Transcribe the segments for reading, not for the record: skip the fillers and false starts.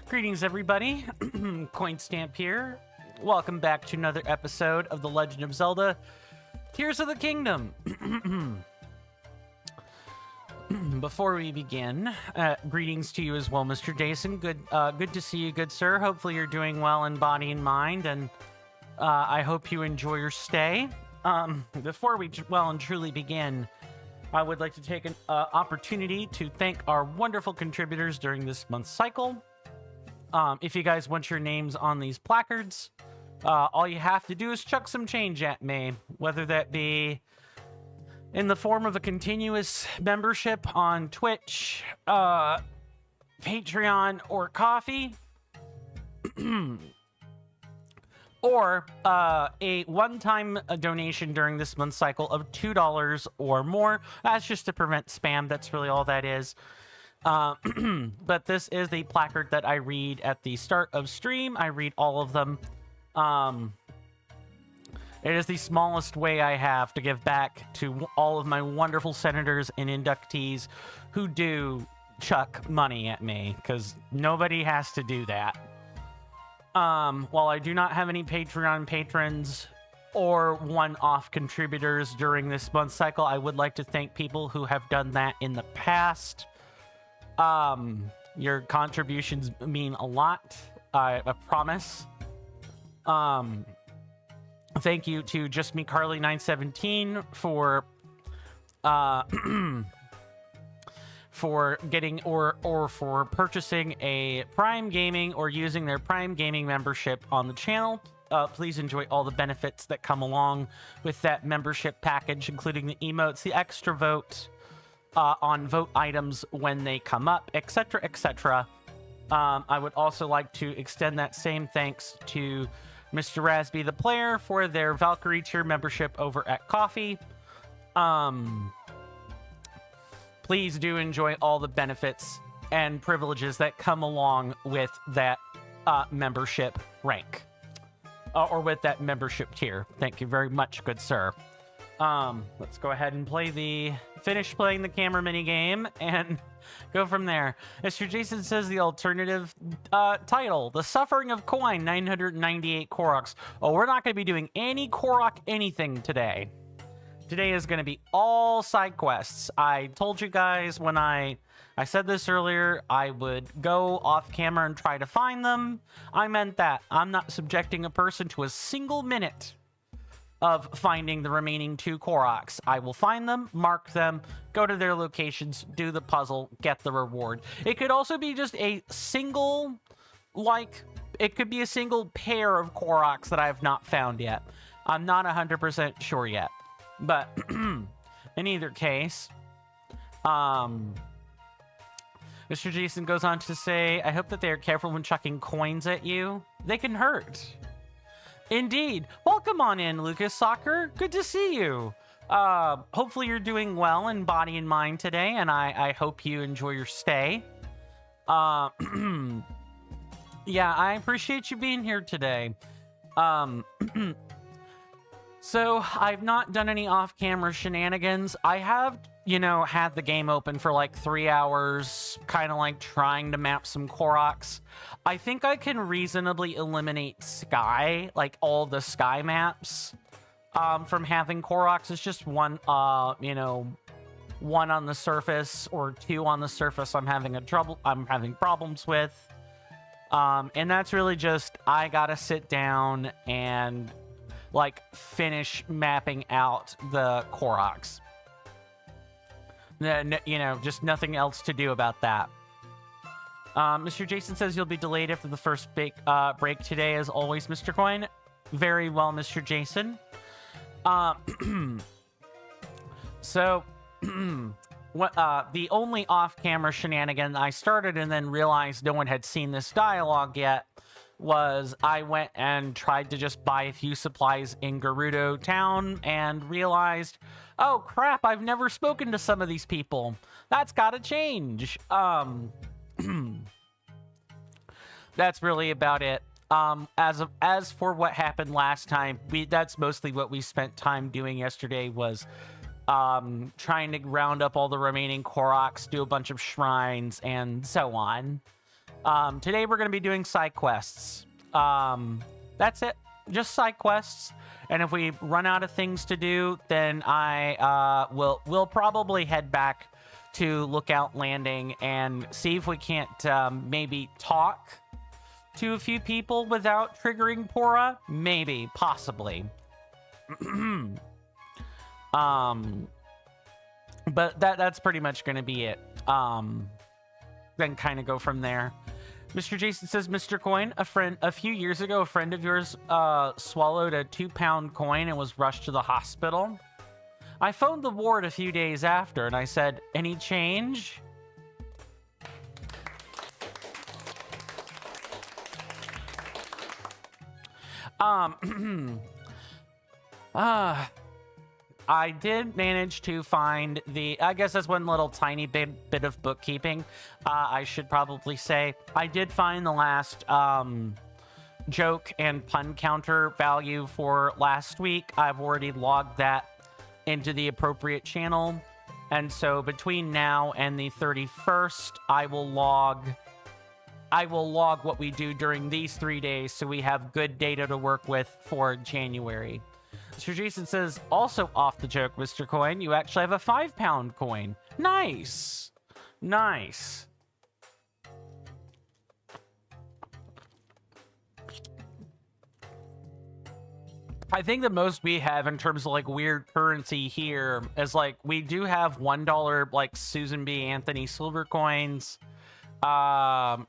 Greetings, everybody. Coin Stamp here. Welcome back to another episode of The Legend of Zelda Tears of the Kingdom. Before we begin, greetings to you as well, Mr. Jason. Good to see you, good sir. Hopefully you're doing well in body and mind, and I hope you enjoy your stay. Before we well and truly begin, I would like to take an opportunity to thank our wonderful contributors during this month's cycle. If you guys want your names on these placards, all you have to do is chuck some change at me, whether that be in the form of a continuous membership on Twitch, Patreon, or Coffee, or a one-time donation during this month's cycle of $2 or more. That's just to prevent spam. That's really all that is. But this is the placard that I read at the start of stream. I read all of them. It is the smallest way I have to give back to all of my wonderful senators and inductees who do chuck money at me, because nobody has to do that. While I do not have any Patreon patrons or one-off contributors during this month's cycle, I would like to thank people who have done that in the past. Your contributions mean a lot, I promise. Thank you to Just Me Carly 917 for for getting or for purchasing a Prime Gaming or using their Prime Gaming membership on the channel. Please enjoy all the benefits that come along with that membership package, including the emotes, the extra vote on vote items when they come up, etc., etc. I would also like to extend that same thanks to Mr. Rasby the Player for their Valkyrie tier membership over at Coffee. Please do enjoy all the benefits and privileges that come along with that membership rank. Or with that membership tier. Thank you very much, good sir. Let's go ahead and finish playing the camera minigame and go from there. Mr. Jason says the alternative title, The Suffering of Coin, 998 Koroks. Oh, we're not going to be doing any Korok anything today. Today is going to be all side quests. I told you guys when I said this earlier, I would go off camera and try to find them. I meant that. I'm not subjecting a person to a single minute of finding the remaining 2 Koroks. I will find them, mark them, go to their locations, do the puzzle, get the reward. It could also be just a single, it could be a single pair of Koroks that I have not found yet. I'm not 100% sure yet. But in either case, Mr. Jason goes on to say, I hope that they are careful when chucking coins at you. They can hurt. Indeed. Welcome on in, Lucas Soccer. Good to see you. Hopefully you're doing well in body and mind today, and I hope you enjoy your stay. Yeah, I appreciate you being here today. So, I've not done any off-camera shenanigans. I have, had the game open for like 3 hours, kind of like trying to map some Koroks. I think I can reasonably eliminate Sky, like all the Sky maps, from having Koroks. It's just one, one on the surface or 2 on the surface I'm having problems with. And that's really just, I gotta sit down and finish mapping out the Koroks. Just nothing else to do about that. Mr. Jason says you'll be delayed after the first break today, as always, Mr. Coin. Very well, Mr. Jason. So, the only off-camera shenanigan I started and then realized no one had seen this dialogue yet was I went and tried to just buy a few supplies in Gerudo town and realized, oh crap, I've never spoken to some of these people. That's gotta change. That's really about it. As for what happened last time, that's mostly what we spent time doing yesterday was trying to round up all the remaining Koroks, do a bunch of shrines, and so on. Today we're going to be doing side quests. That's it. Just side quests. And if we run out of things to do, then we'll probably head back to Lookout Landing and see if we can't maybe talk to a few people without triggering Purah. Maybe, possibly. But that's pretty much going to be it. Then kind of go from there. Mr. Jason says, Mr. Coin, a few years ago, a friend of yours swallowed a 2-pound coin and was rushed to the hospital. I phoned the ward a few days after and I said, any change? I did manage to find I guess that's one little tiny bit of bookkeeping. I should probably say I did find the last joke and pun counter value for last week. I've already logged that into the appropriate channel. And so between now and the 31st, I will log what we do during these 3 days so we have good data to work with for January. Mr. Jason says, also off the joke, Mr. Coin, you actually have a 5-pound coin. Nice. Nice. I think the most we have in terms of like weird currency here is like we do have $1 like Susan B. Anthony silver coins, John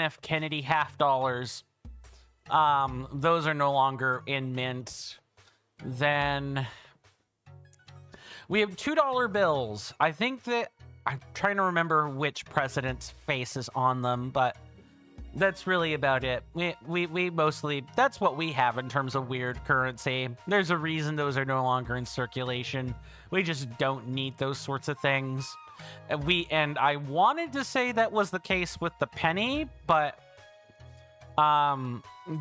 F. Kennedy $50. Those are no longer in mint. Then we have $2 bills. I think that I'm trying to remember which president's face is on them, but that's really about it. We mostly, that's what we have in terms of weird currency. There's a reason those are no longer in circulation. We just don't need those sorts of things. And I wanted to say that was the case with the penny, but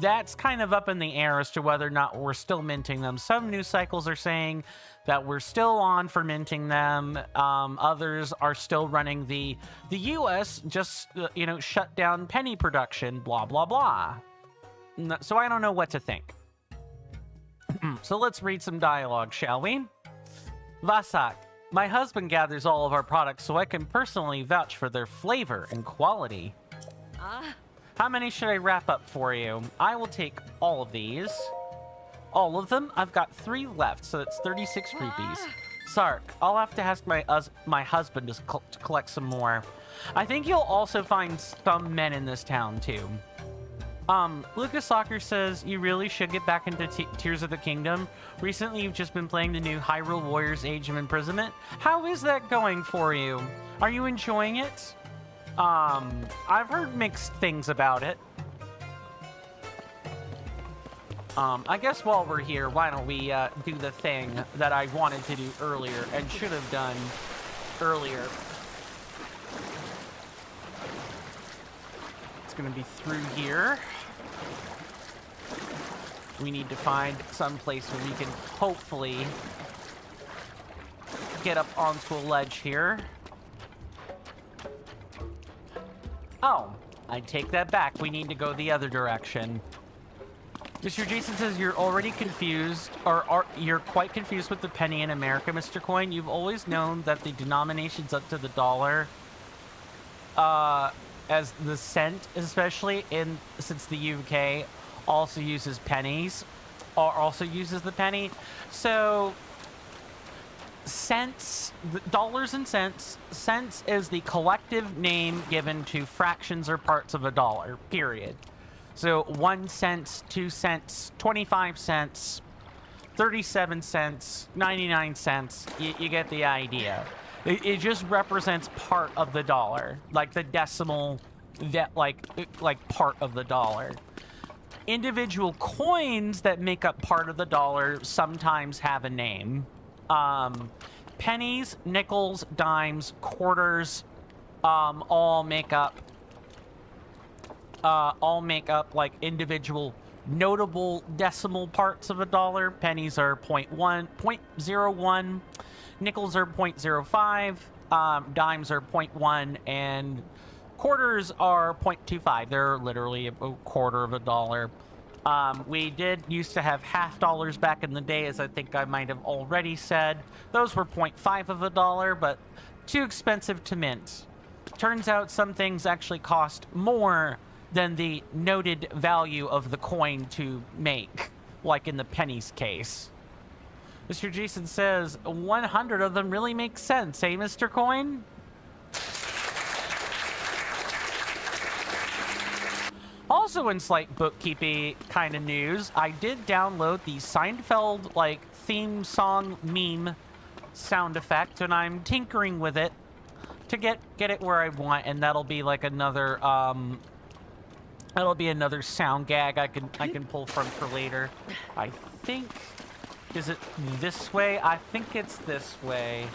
that's kind of up in the air as to whether or not we're still minting them. Some news cycles are saying that we're still on for minting them. Others are still running the US just, shut down penny production, blah, blah, blah. So I don't know what to think. So let's read some dialogue, shall we? Vasak, my husband gathers all of our products so I can personally vouch for their flavor and quality. How many should I wrap up for you? I will take all of these. All of them? I've got 3 left, so that's 36 rupees. Sark, I'll have to ask my husband to collect some more. I think you'll also find some men in this town, too. Lucas Soccer says, you really should get back into Tears of the Kingdom. Recently, you've just been playing the new Hyrule Warriors Age of Imprisonment. How is that going for you? Are you enjoying it? I've heard mixed things about it. I guess while we're here, why don't we do the thing that I wanted to do earlier and should have done earlier. It's gonna be through here. We need to find some place where we can hopefully get up onto a ledge here. Oh, I take that back. We need to go the other direction. Mr. Jason says you're already confused, or you're quite confused with the penny in America, Mr. Coin. You've always known that the denomination's up to the dollar, as the cent, especially since the UK also uses pennies, or also uses the penny. So cents, dollars and cents. Cents is the collective name given to fractions or parts of a dollar, period. So 1 cent, 2 cents, 25 cents, 37 cents, 99 cents. You get the idea. It just represents part of the dollar, like the decimal, that like part of the dollar. Individual coins that make up part of the dollar sometimes have a name. Pennies, nickels, dimes, quarters, all make up like individual notable decimal parts of a dollar. Pennies are 0.01, nickels are 0.05, dimes are 0.1, and Quarters are 0.25. They're literally a quarter of a dollar. We did used to have half dollars back in the day, as I think I might have already said. Those were 0.5 of a dollar, but too expensive to mint. Turns out some things actually cost more than the noted value of the coin to make, like in the pennies case. Mr. Jason says 100 of them really make sense, eh, Mr. Coin? Also in slight bookkeeping kind of news, I did download the Seinfeld like theme song meme sound effect, and I'm tinkering with it to get it where I want, and that'll be like another sound gag I can pull from for later. I think, is it this way? I think it's this way.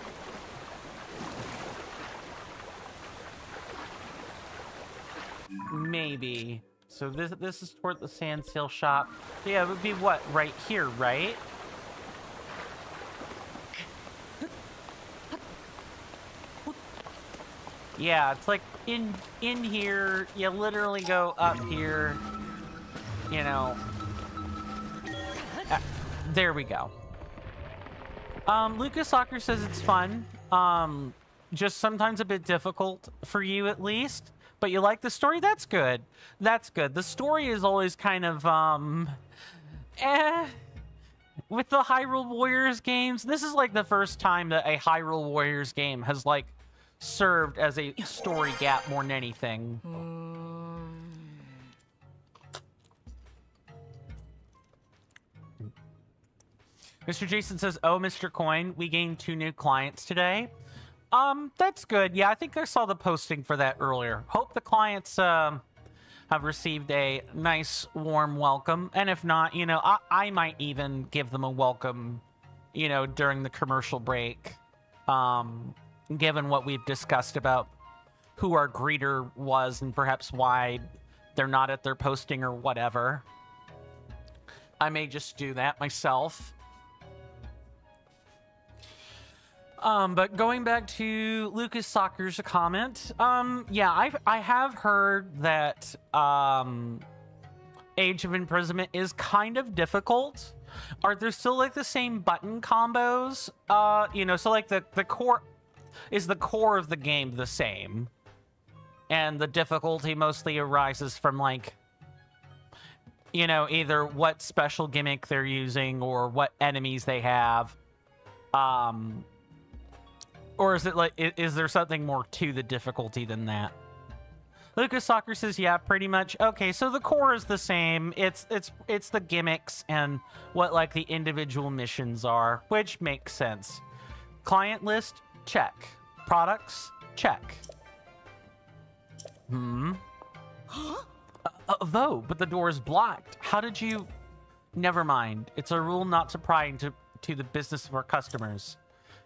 Maybe. So this is toward the sand sail shop. Yeah, it would be what, right here, right? Yeah, it's like in here. You literally go up here. You know. There we go. Lucas Soccer says it's fun. Just sometimes a bit difficult for you at least. But you like the story? That's good. That's good. The story is always kind of, with the Hyrule Warriors games, this is like the first time that a Hyrule Warriors game has, like, served as a story gap more than anything. Mr. Jason says, oh, Mr. Coin, we gained 2 new clients today. That's good. Yeah, I think I saw the posting for that earlier. Hope the clients, have received a nice, warm welcome. And if not, you know, I might even give them a welcome, you know, during the commercial break. Given what we've discussed about who our greeter was and perhaps why they're not at their posting or whatever. I may just do that myself. But going back to Lucas Soccer's comment, yeah, I have heard that, Age of Imprisonment is kind of difficult. Are there still, like, the same button combos? You know, so, like, the core... Is the core of the game the same? And the difficulty mostly arises from, like, you know, either what special gimmick they're using or what enemies they have. Or is it like, is there something more to the difficulty than that? Lucas Soccer says, yeah, pretty much. Okay, so the core is the same. It's the gimmicks and what, like, the individual missions are, which makes sense. Client list, check. Products, check. Though, but the door is blocked. How did you... Never mind. It's a rule not to pry into the business of our customers.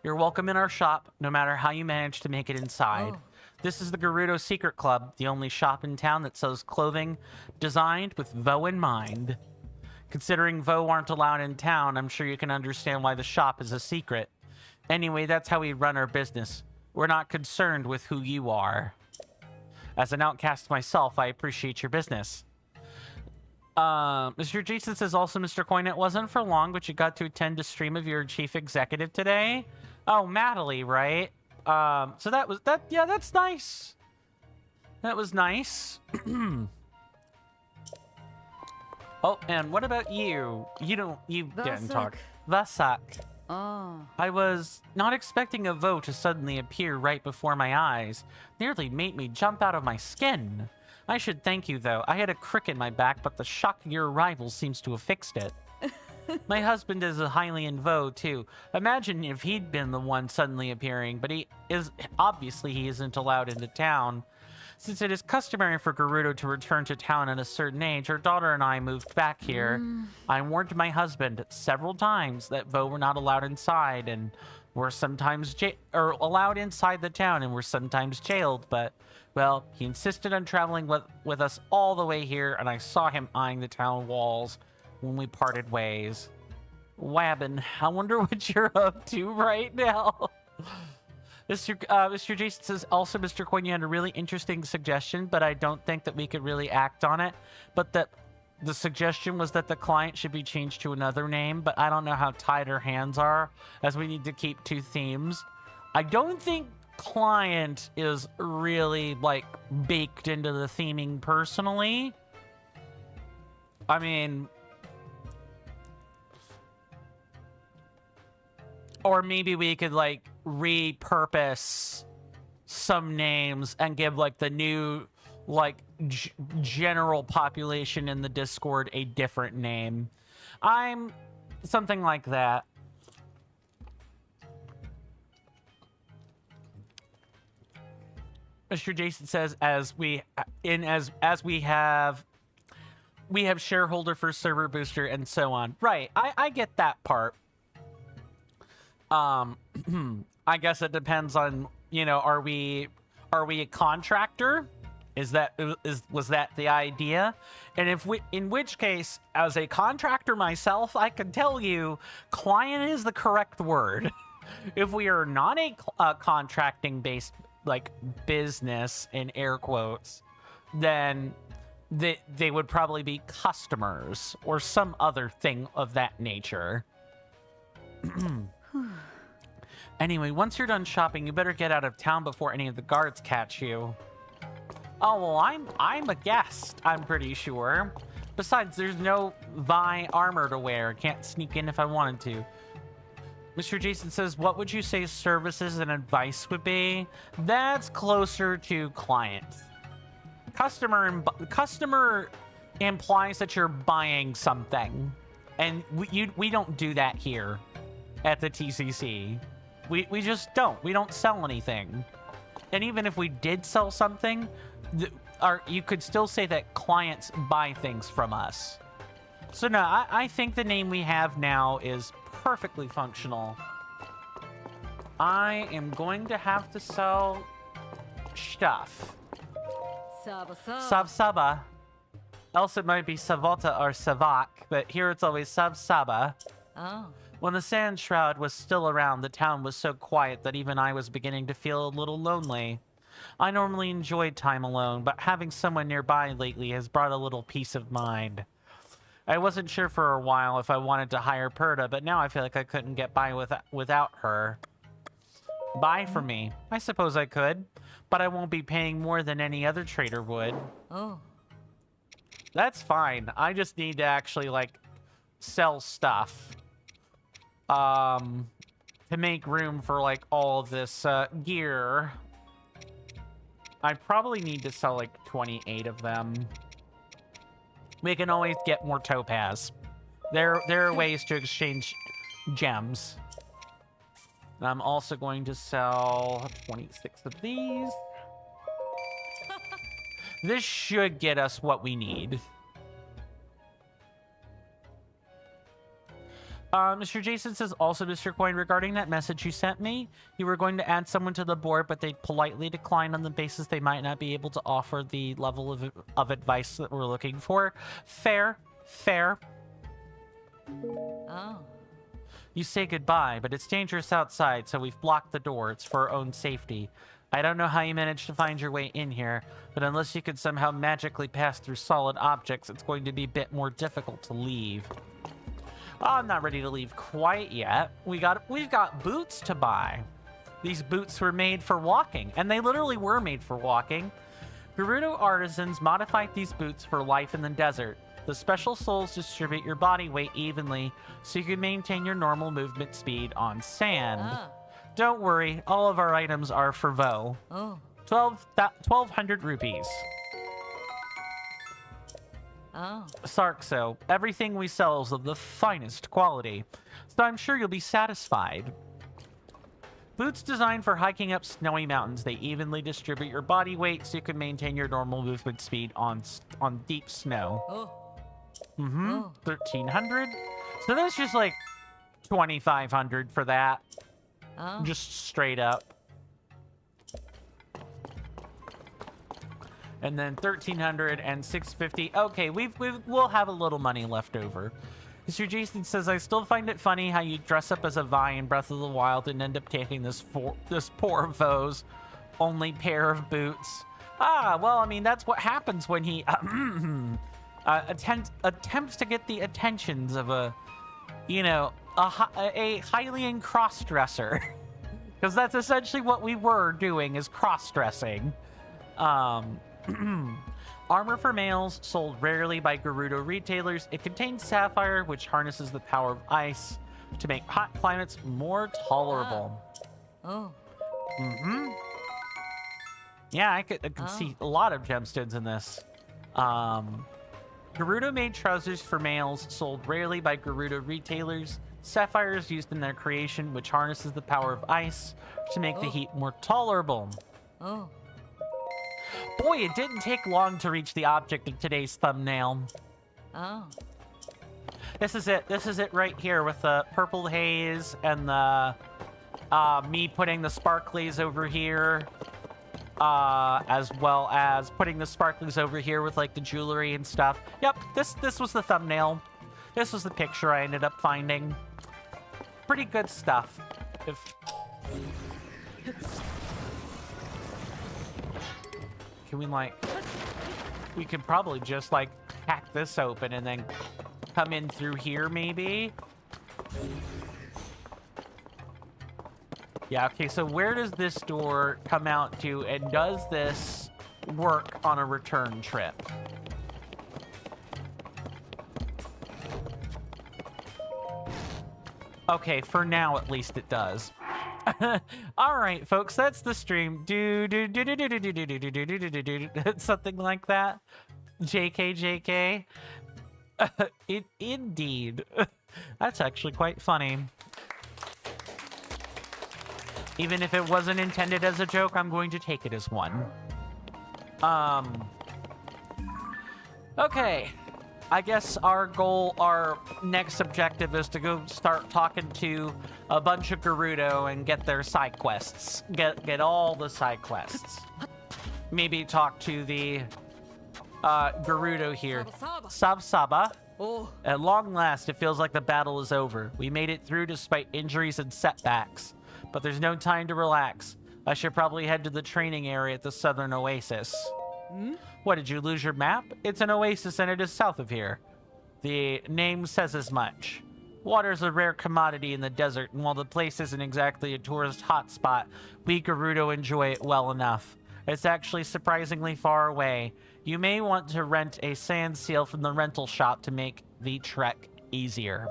You're welcome in our shop, no matter how you manage to make it inside. Oh. This is the Gerudo Secret Club, the only shop in town that sells clothing designed with VO in mind. Considering VO aren't allowed in town, I'm sure you can understand why the shop is a secret. Anyway, that's how we run our business. We're not concerned with who you are. As an outcast myself, I appreciate your business. Mr. Jason says also, Mr. Coin, it wasn't for long, but you got to attend a stream of your chief executive today. Oh, Madeline, right? So that was, yeah, that's nice. That was nice. Oh, and what about you? You didn't talk. Vasak. Oh. I was not expecting a vote to suddenly appear right before my eyes. Nearly made me jump out of my skin. I should thank you, though. I had a crick in my back, but the shock of your arrival seems to have fixed it. My husband is highly in vogue, too. Imagine if he'd been the one suddenly appearing, but he isn't allowed into town. Since it is customary for Gerudo to return to town at a certain age, our daughter and I moved back here. I warned my husband several times that Vo were not allowed inside and were sometimes allowed inside the town and were sometimes jailed, but, well, he insisted on traveling with us all the way here, and I saw him eyeing the town walls when we parted ways. Wabbin, I wonder what you're up to right now. Mr. Jason says, also, Mr. Coin, you had a really interesting suggestion, but I don't think that we could really act on it. But that the suggestion was that the client should be changed to another name, but I don't know how tight our hands are, as we need to keep 2 themes. I don't think client is really, like, baked into the theming personally. I mean... Or maybe we could, like, repurpose some names and give, like, the new, like, general population in the Discord a different name. Something like that. Mr. Jason says, as we have shareholder for server booster and so on. Right, I get that part. I guess it depends on, you know, are we a contractor? Was that the idea? And in which case, as a contractor myself, I can tell you, client is the correct word. If we are not a contracting based, like, business in air quotes, then they would probably be customers or some other thing of that nature. Anyway, once you're done shopping, you better get out of town before any of the guards catch you. Oh, well, I'm a guest, I'm pretty sure. Besides, there's no Vi armor to wear. Can't sneak in if I wanted to. Mr. Jason says, what would you say services and advice would be? That's closer to client. Customer implies that you're buying something. And we don't do that here at the TCC. We just don't. We don't sell anything. And even if we did sell something, you could still say that clients buy things from us. So no, I think the name we have now is perfectly functional. I am going to have to sell stuff. Sav-saba. Else it might be Savota or Savak, but here it's always Sav-saba. Oh. When the sand shroud was still around, the town was so quiet that even I was beginning to feel a little lonely. I normally enjoyed time alone, but having someone nearby lately has brought a little peace of mind. I wasn't sure for a while if I wanted to hire Purah, but now I feel like I couldn't get by without her. Buy for me. I suppose I could, but I won't be paying more than any other trader would. Oh. That's fine. I just need to actually, like, sell stuff. To make room for, like, all of this gear. I probably need to sell, like, 28 of them. We can always get more topaz. There are ways to exchange gems. And I'm also going to sell 26 of these. This should get us what we need. Mr. Jason says, also, Mr. Coin, regarding that message you sent me, you were going to add someone to the board, but they politely declined on the basis they might not be able to offer the level of advice that we're looking for. Fair. Fair. Oh. You say goodbye, but it's dangerous outside, so we've blocked the door. It's for our own safety. I don't know how you managed to find your way in here, but unless you could somehow magically pass through solid objects, it's going to be a bit more difficult to leave. Oh, I'm not ready to leave quite yet. We've got boots to buy. These boots were made for walking, and they literally were made for walking. Gerudo artisans modified these boots for life in the desert. The special soles distribute your body weight evenly, so you can maintain your normal movement speed on sand. Ah. Don't worry, all of our items are for Vo. Oh. 1,200 rupees. Oh. Sarkso, everything we sell is of the finest quality, so I'm sure you'll be satisfied. Boots designed for hiking up snowy mountains. They evenly distribute your body weight so you can maintain your normal movement speed on deep snow. Oh. Mm-hmm. Oh. 1,300. So that's just like 2,500 for that. Oh. Just straight up. And then 1,300 and 650. Okay, we'll have a little money left over. Mr. Jason says, I still find it funny how you dress up as a Vi in Breath of the Wild and end up taking this poor foe's only pair of boots. Ah, well, I mean, that's what happens when he attempts to get the attentions of a Hylian cross-dresser. Because that's essentially what we were doing, is cross-dressing. Armor for males, sold rarely by Gerudo retailers. It contains sapphire, which harnesses the power of ice to make hot climates more tolerable. Oh. Yeah, I could see a lot of gemstones in this. Gerudo-made trousers for males, sold rarely by Gerudo retailers. Sapphire is used in their creation, which harnesses the power of ice to make the heat more tolerable. Oh. Boy, it didn't take long to reach the object of today's thumbnail. Oh. This is it. This is it right here with the purple haze and the me putting the sparklies over here. As well as putting the sparklies over here with like the jewelry and stuff. Yep, this was the thumbnail. This was the picture I ended up finding. Pretty good stuff. Can we like... We could probably just like hack this open and then come in through here maybe? Yeah, okay, so where does this door come out to, and does this work on a return trip? Okay, for now at least it does. All right, folks, that's the stream. Something like that. JK. Indeed. That's actually quite funny. Even if it wasn't intended as a joke, I'm going to take it as one. Okay. I guess our next objective is to go start talking to a bunch of Gerudo and get their side quests. Get all the side quests. Maybe talk to the Gerudo here. Saba. Oh. At long last, it feels like the battle is over. We made it through despite injuries and setbacks. But there's no time to relax. I should probably head to the training area at the southern oasis. What, did you lose your map? It's an oasis and it is south of here. The name says as much. Water is a rare commodity in the desert, and while the place isn't exactly a tourist hotspot, we Gerudo enjoy it well enough. It's actually surprisingly far away. You may want to rent a sand seal from the rental shop to make the trek easier.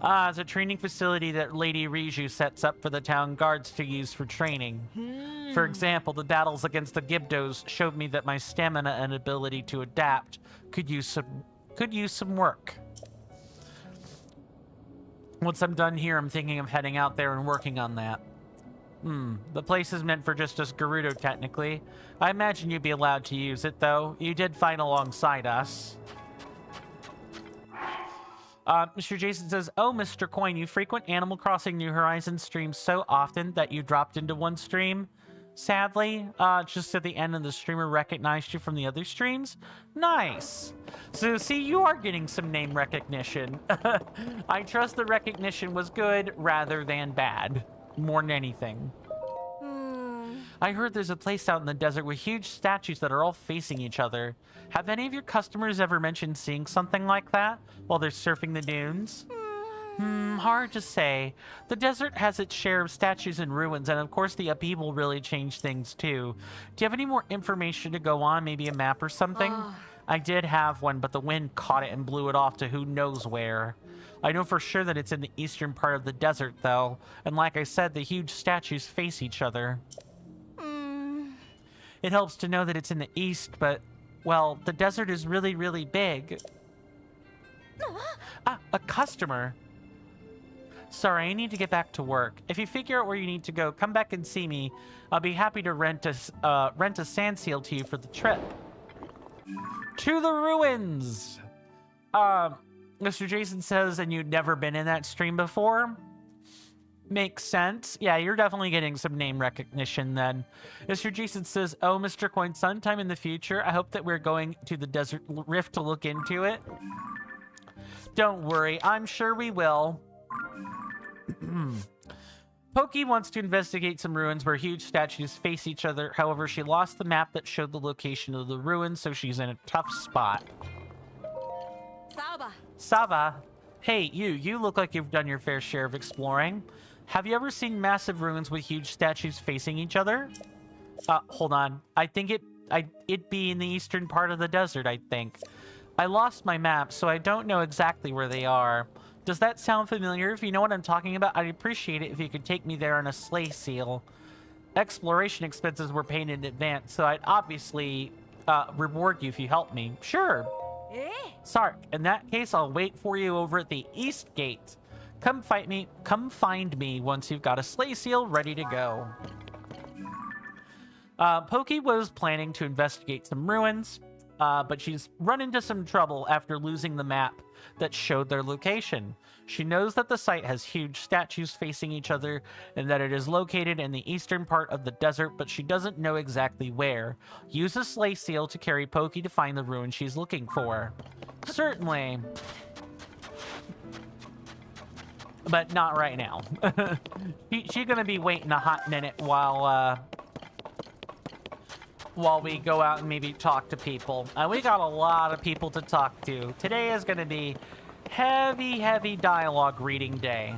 It's a training facility that Lady Riju sets up for the town guards to use for training. For example, the battles against the Gibdos showed me that my stamina and ability to adapt could use some work. Once I'm done here, I'm thinking of heading out there and working on that. The place is meant for just us Gerudo, technically. I imagine you'd be allowed to use it, though. You did fight alongside us. Mr. Jason says, oh, Mr. Coin, you frequent Animal Crossing New Horizons streams so often that you dropped into one stream. Sadly, just at the end of the streamer recognized you from the other streams. Nice. So, see, you are getting some name recognition. I trust the recognition was good rather than bad, more than anything. I heard there's a place out in the desert with huge statues that are all facing each other. Have any of your customers ever mentioned seeing something like that while they're surfing the dunes? Hard to say. The desert has its share of statues and ruins, and of course the upheaval really changed things too. Do you have any more information to go on? Maybe a map or something? I did have one, but the wind caught it and blew it off to who knows where. I know for sure that it's in the eastern part of the desert, though, and like I said, the huge statues face each other. It helps to know that it's in the east, but, well, the desert is really, really big. A customer. Sorry, I need to get back to work. If you figure out where you need to go, come back and see me. I'll be happy to rent a sand seal to you for the trip. To the ruins! Mr. Jason says, and you'd never been in that stream before? Makes sense. Yeah, you're definitely getting some name recognition then. Mr. Jason says, oh, Mr. Coin, sometime in the future, I hope that we're going to the Desert Rift to look into it. Don't worry, I'm sure we will. Pokey wants to investigate some ruins where huge statues face each other. However, she lost the map that showed the location of the ruins, so she's in a tough spot. Saba. Sava, hey, you look like you've done your fair share of exploring. Have you ever seen massive ruins with huge statues facing each other? Hold on. I think it'd be in the eastern part of the desert, I think. I lost my map, so I don't know exactly where they are. Does that sound familiar? If you know what I'm talking about, I'd appreciate it if you could take me there on a sleigh seal. Exploration expenses were paid in advance, so I'd obviously reward you if you help me. Sure. Sark, in that case, I'll wait for you over at the East Gate. Come find me once you've got a sleigh seal ready to go. Pokey was planning to investigate some ruins, but she's run into some trouble after losing the map that showed their location. She knows that the site has huge statues facing each other and that it is located in the eastern part of the desert, but she doesn't know exactly where. Use a sleigh seal to carry Pokey to find the ruin she's looking for. Certainly. But not right now. She's gonna be waiting a hot minute while we go out and maybe talk to people. We got a lot of people to talk to. Today is gonna be heavy dialogue reading day.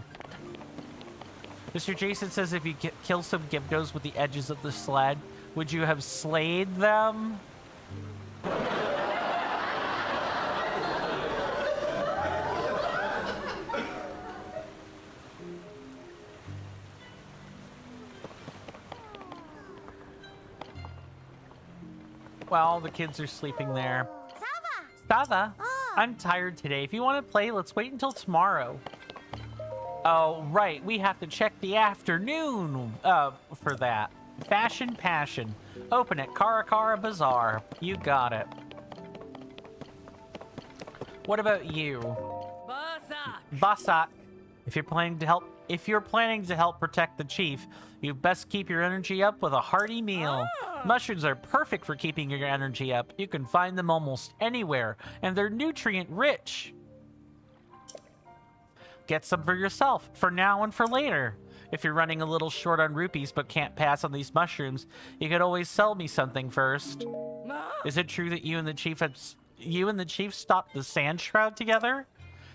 Mr. Jason says if you kill some Gibdos with the edges of the sled, would you have slayed them? Well, all the kids are sleeping there. Sava, I'm tired today. If you want to play, let's wait until tomorrow. Oh, right. We have to check the afternoon for that. Fashion Passion. Open at Karakara Bazaar. You got it. What about you? Vasak. If you're planning to help protect the chief, you best keep your energy up with a hearty meal. Mushrooms are perfect for keeping your energy up. You can find them almost anywhere, and they're nutrient rich. Get some for yourself, for now and for later. If you're running a little short on rupees but can't pass on these mushrooms, you could always sell me something first. Is it true that you and the chief stopped the sand shroud together?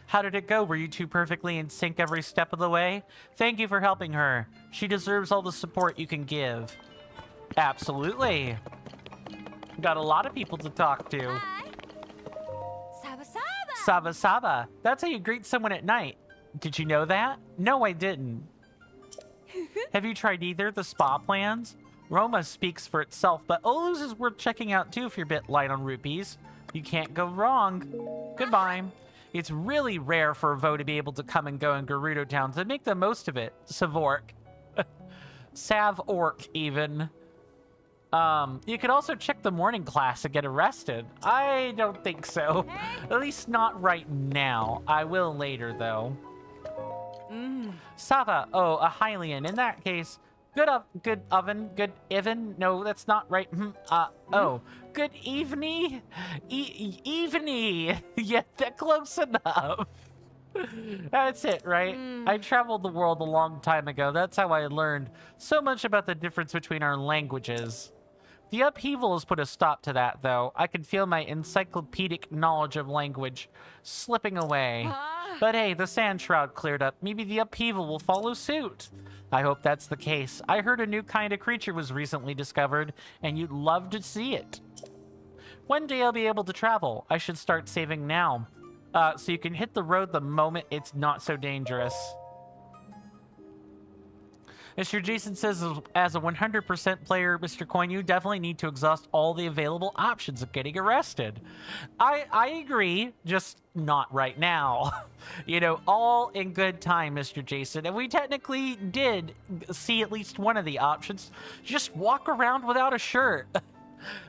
How did it go? Were you two perfectly in sync every step of the way? Thank you for helping her. She deserves all the support you can give. Absolutely. Got a lot of people to talk to. Saba Saba. That's how you greet someone at night. Did you know that? No, I didn't. Have you tried either of the spa plans? Roma speaks for itself, but Olu's is worth checking out too if you're a bit light on rupees. You can't go wrong. Goodbye. It's really rare for a Vo to be able to come and go in Gerudo Town, so make the most of it. Savork. Sav-orc, even. You could also check the morning class and get arrested. I don't think so. At least not right now. I will later, though. Sava. Oh, a Hylian. In that case, good oven. Good even. No, that's not right. Oh. Good evening. Evening. Yeah, that close enough. That's it, right? I traveled the world a long time ago. That's how I learned so much about the difference between our languages. The upheaval has put a stop to that, though. I can feel my encyclopedic knowledge of language slipping away. But hey, the sand shroud cleared up. Maybe the upheaval will follow suit. I hope that's the case. I heard a new kind of creature was recently discovered, and you'd love to see it. One day I'll be able to travel. I should start saving now. So you can hit the road the moment it's not so dangerous. Mr. Jason says, as a 100% player, Mr. Coin, you definitely need to exhaust all the available options of getting arrested. I agree, just not right now. You know, all in good time, Mr. Jason. And we technically did see at least one of the options. Just walk around without a shirt.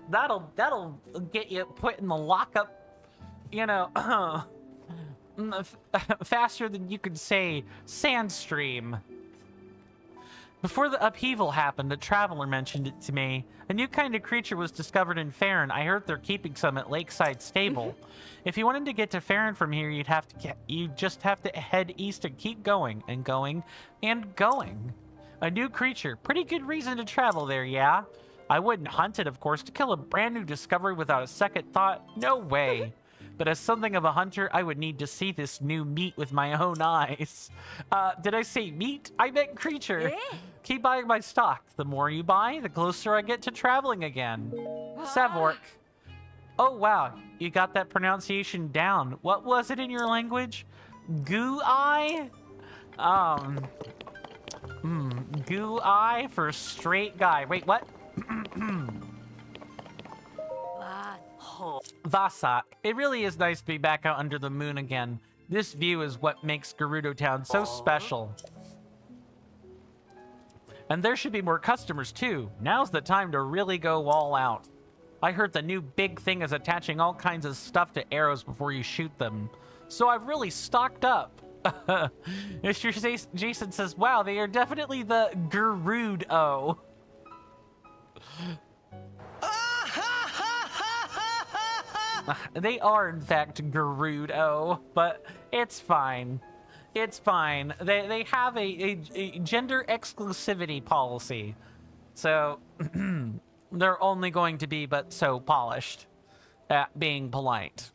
That'll get you put in the lockup, you know, faster than you could say Sandstream. Before the upheaval happened, a traveler mentioned it to me. A new kind of creature was discovered in Farron. I heard they're keeping some at Lakeside Stable. If you wanted to get to Farron from here, you'd just have to head east and keep going and going and going. A new creature. Pretty good reason to travel there, yeah? I wouldn't hunt it, of course. To kill a brand new discovery without a second thought? No way. But as something of a hunter, I would need to see this new meat with my own eyes. Did I say meat? I meant creature. Keep buying my stock. The more you buy, the closer I get to traveling again. Savork. Oh, wow. You got that pronunciation down. What was it in your language? Goo-eye? Goo-eye for straight guy. Wait, what? Vasak. It really is nice to be back out under the moon again. This view is what makes Gerudo Town so special. And there should be more customers too. Now's the time to really go all out. I heard the new big thing is attaching all kinds of stuff to arrows before you shoot them. So I've really stocked up. Mr. Jason says, wow, they are definitely the Gerudo. They are, in fact, Gerudo, but it's fine. It's fine. They have a gender exclusivity policy. So they're only going to be but so polished at being polite.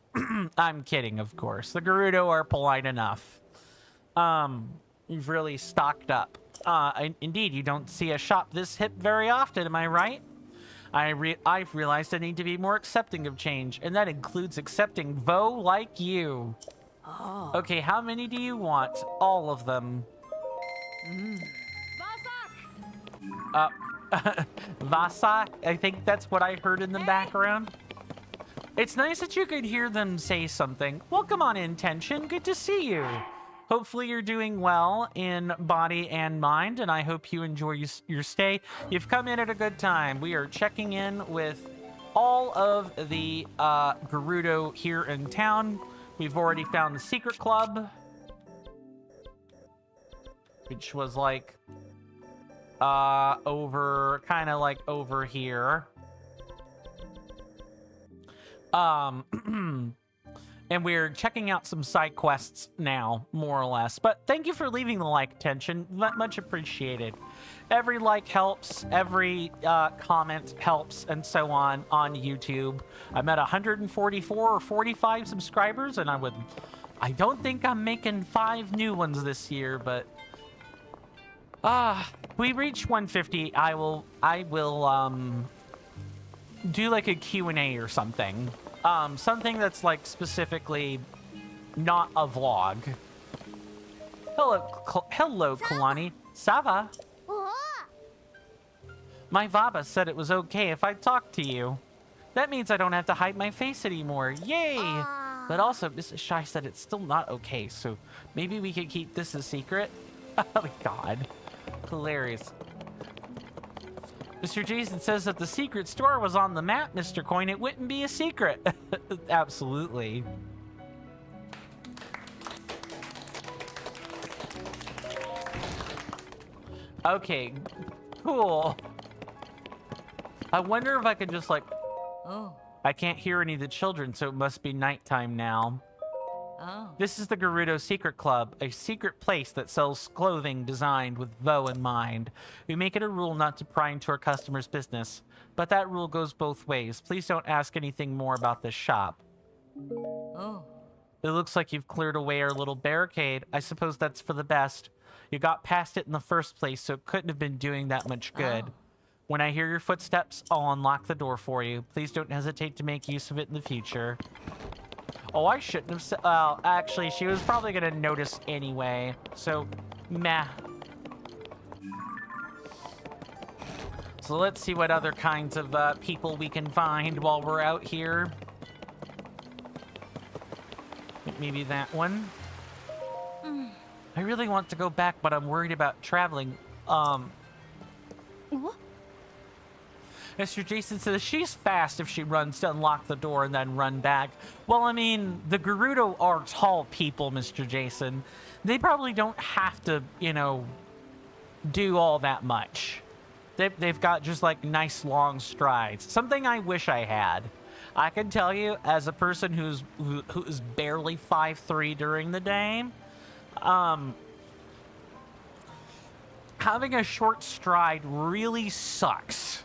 I'm kidding, of course. The Gerudo are polite enough. You've really stocked up. Indeed, you don't see a shop this hip very often, am I right? I've realized I need to be more accepting of change, and that includes accepting Vo like you. Oh. Okay, how many do you want? All of them. Vasak? I think that's what I heard in the background. It's nice that you could hear them say something. Welcome on in, Tension. Good to see you. Hopefully you're doing well in body and mind, and I hope you enjoy your stay. You've come in at a good time. We are checking in with all of the Gerudo here in town. We've already found the secret club, which was like kind of like over here. And we're checking out some side quests now, more or less. But thank you for leaving the like, Tension. Much appreciated. Every like helps, every comment helps, and so on YouTube. I'm at 144 or 45 subscribers, and I don't think I'm making 5 new ones this year, but we reach 150. I will do like a Q&A or something. Something that's like specifically not a vlog. Hello, Kalani. Sava. My Vaba said it was okay if I talked to you. That means I don't have to hide my face anymore. Yay! But also, Mrs. Shai said it's still not okay, so maybe we could keep this a secret? Oh my god. Hilarious. Mr. Jason says that the secret store was on the map, Mr. Coin. It wouldn't be a secret. Absolutely. Okay, cool. I wonder if I could just like... Oh. I can't hear any of the children, so it must be nighttime now. Oh. This is the Gerudo Secret Club, a secret place that sells clothing designed with Vo in mind. We make it a rule not to pry into our customers' business, but that rule goes both ways. Please don't ask anything more about this shop. Oh. It looks like you've cleared away our little barricade. I suppose that's for the best. You got past it in the first place, so it couldn't have been doing that much good. Oh. When I hear your footsteps, I'll unlock the door for you. Please don't hesitate to make use of it in the future. Oh, I shouldn't have said... Well, actually, she was probably going to notice anyway. So, meh. So let's see what other kinds of people we can find while we're out here. Maybe that one. I really want to go back, but I'm worried about traveling. Mr. Jason says she's fast if she runs to unlock the door and then run back. Well, I mean, the Gerudo are tall people, Mr. Jason. They probably don't have to, you know, do all that much. They've got just like nice long strides. Something I wish I had. I can tell you, as a person who's barely 5'3" during the day, having a short stride really sucks.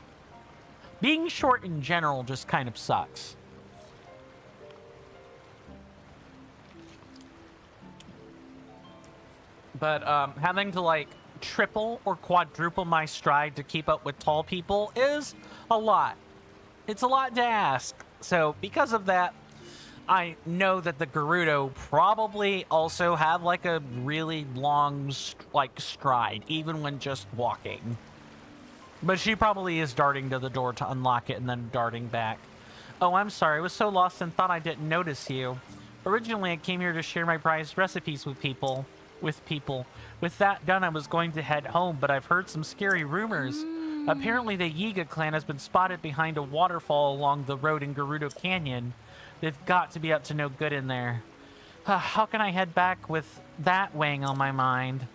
Being short in general just kind of sucks. But having to like triple or quadruple my stride to keep up with tall people is a lot. It's a lot to ask. So because of that, I know that the Gerudo probably also have like a really long stride, even when just walking. But she probably is darting to the door to unlock it and then darting back. Oh, I'm sorry. I was so lost and thought I didn't notice you. Originally, I came here to share my prized recipes with people. With that done, I was going to head home, but I've heard some scary rumors. Apparently, the Yiga clan has been spotted behind a waterfall along the road in Gerudo Canyon. They've got to be up to no good in there. How can I head back with that weighing on my mind?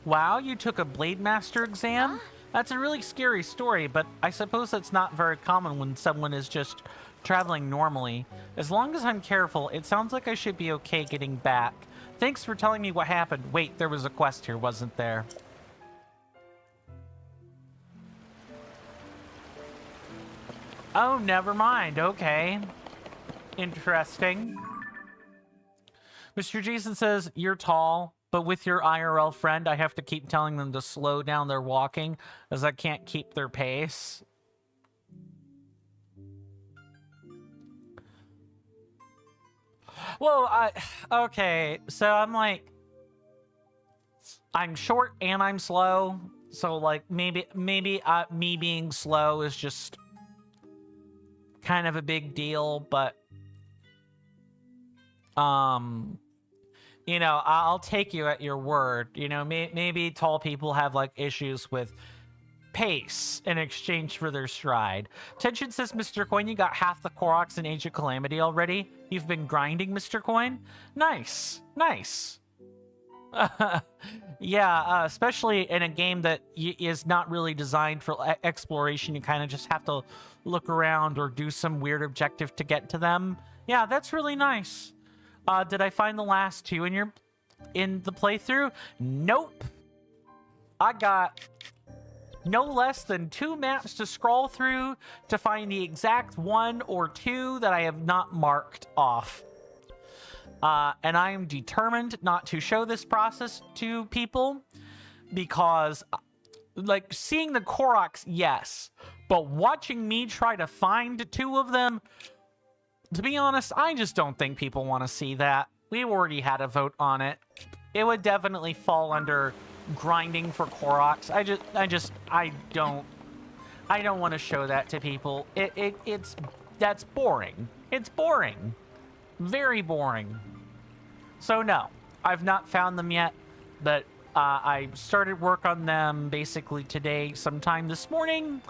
Wow, you took a Blade Master exam? That's a really scary story, but I suppose that's not very common when someone is just traveling normally. As long as I'm careful, it sounds like I should be okay getting back. Thanks for telling me what happened. Wait, there was a quest here, wasn't there? Oh, never mind. Okay. Interesting. Mr. Jason says, you're tall, but with your IRL friend, I have to keep telling them to slow down their walking as I can't keep their pace. Well, okay, so I'm like, I'm short and I'm slow, so like maybe me being slow is just kind of a big deal, but you know, I'll take you at your word. You know, maybe tall people have like issues with pace in exchange for their stride. Tension says, Mr. Coin, you got half the Koroks in Age of Calamity already. You've been grinding, Mr. Coin. Nice, nice. Yeah, especially in a game that is not really designed for exploration. You kind of just have to look around or do some weird objective to get to them. Yeah, that's really nice. Did I find the last two in the playthrough? Nope. I got no less than 2 maps to scroll through to find the exact 1 or 2 that I have not marked off. And I am determined not to show this process to people because, like, seeing the Koroks, yes, but watching me try to find 2 of them, to be honest, I just don't think people want to see that. We already had a vote on it. It would definitely fall under grinding for Koroks. I don't want to show that to people. That's boring. It's boring. Very boring. So no, I've not found them yet, but I started work on them basically today, sometime this morning,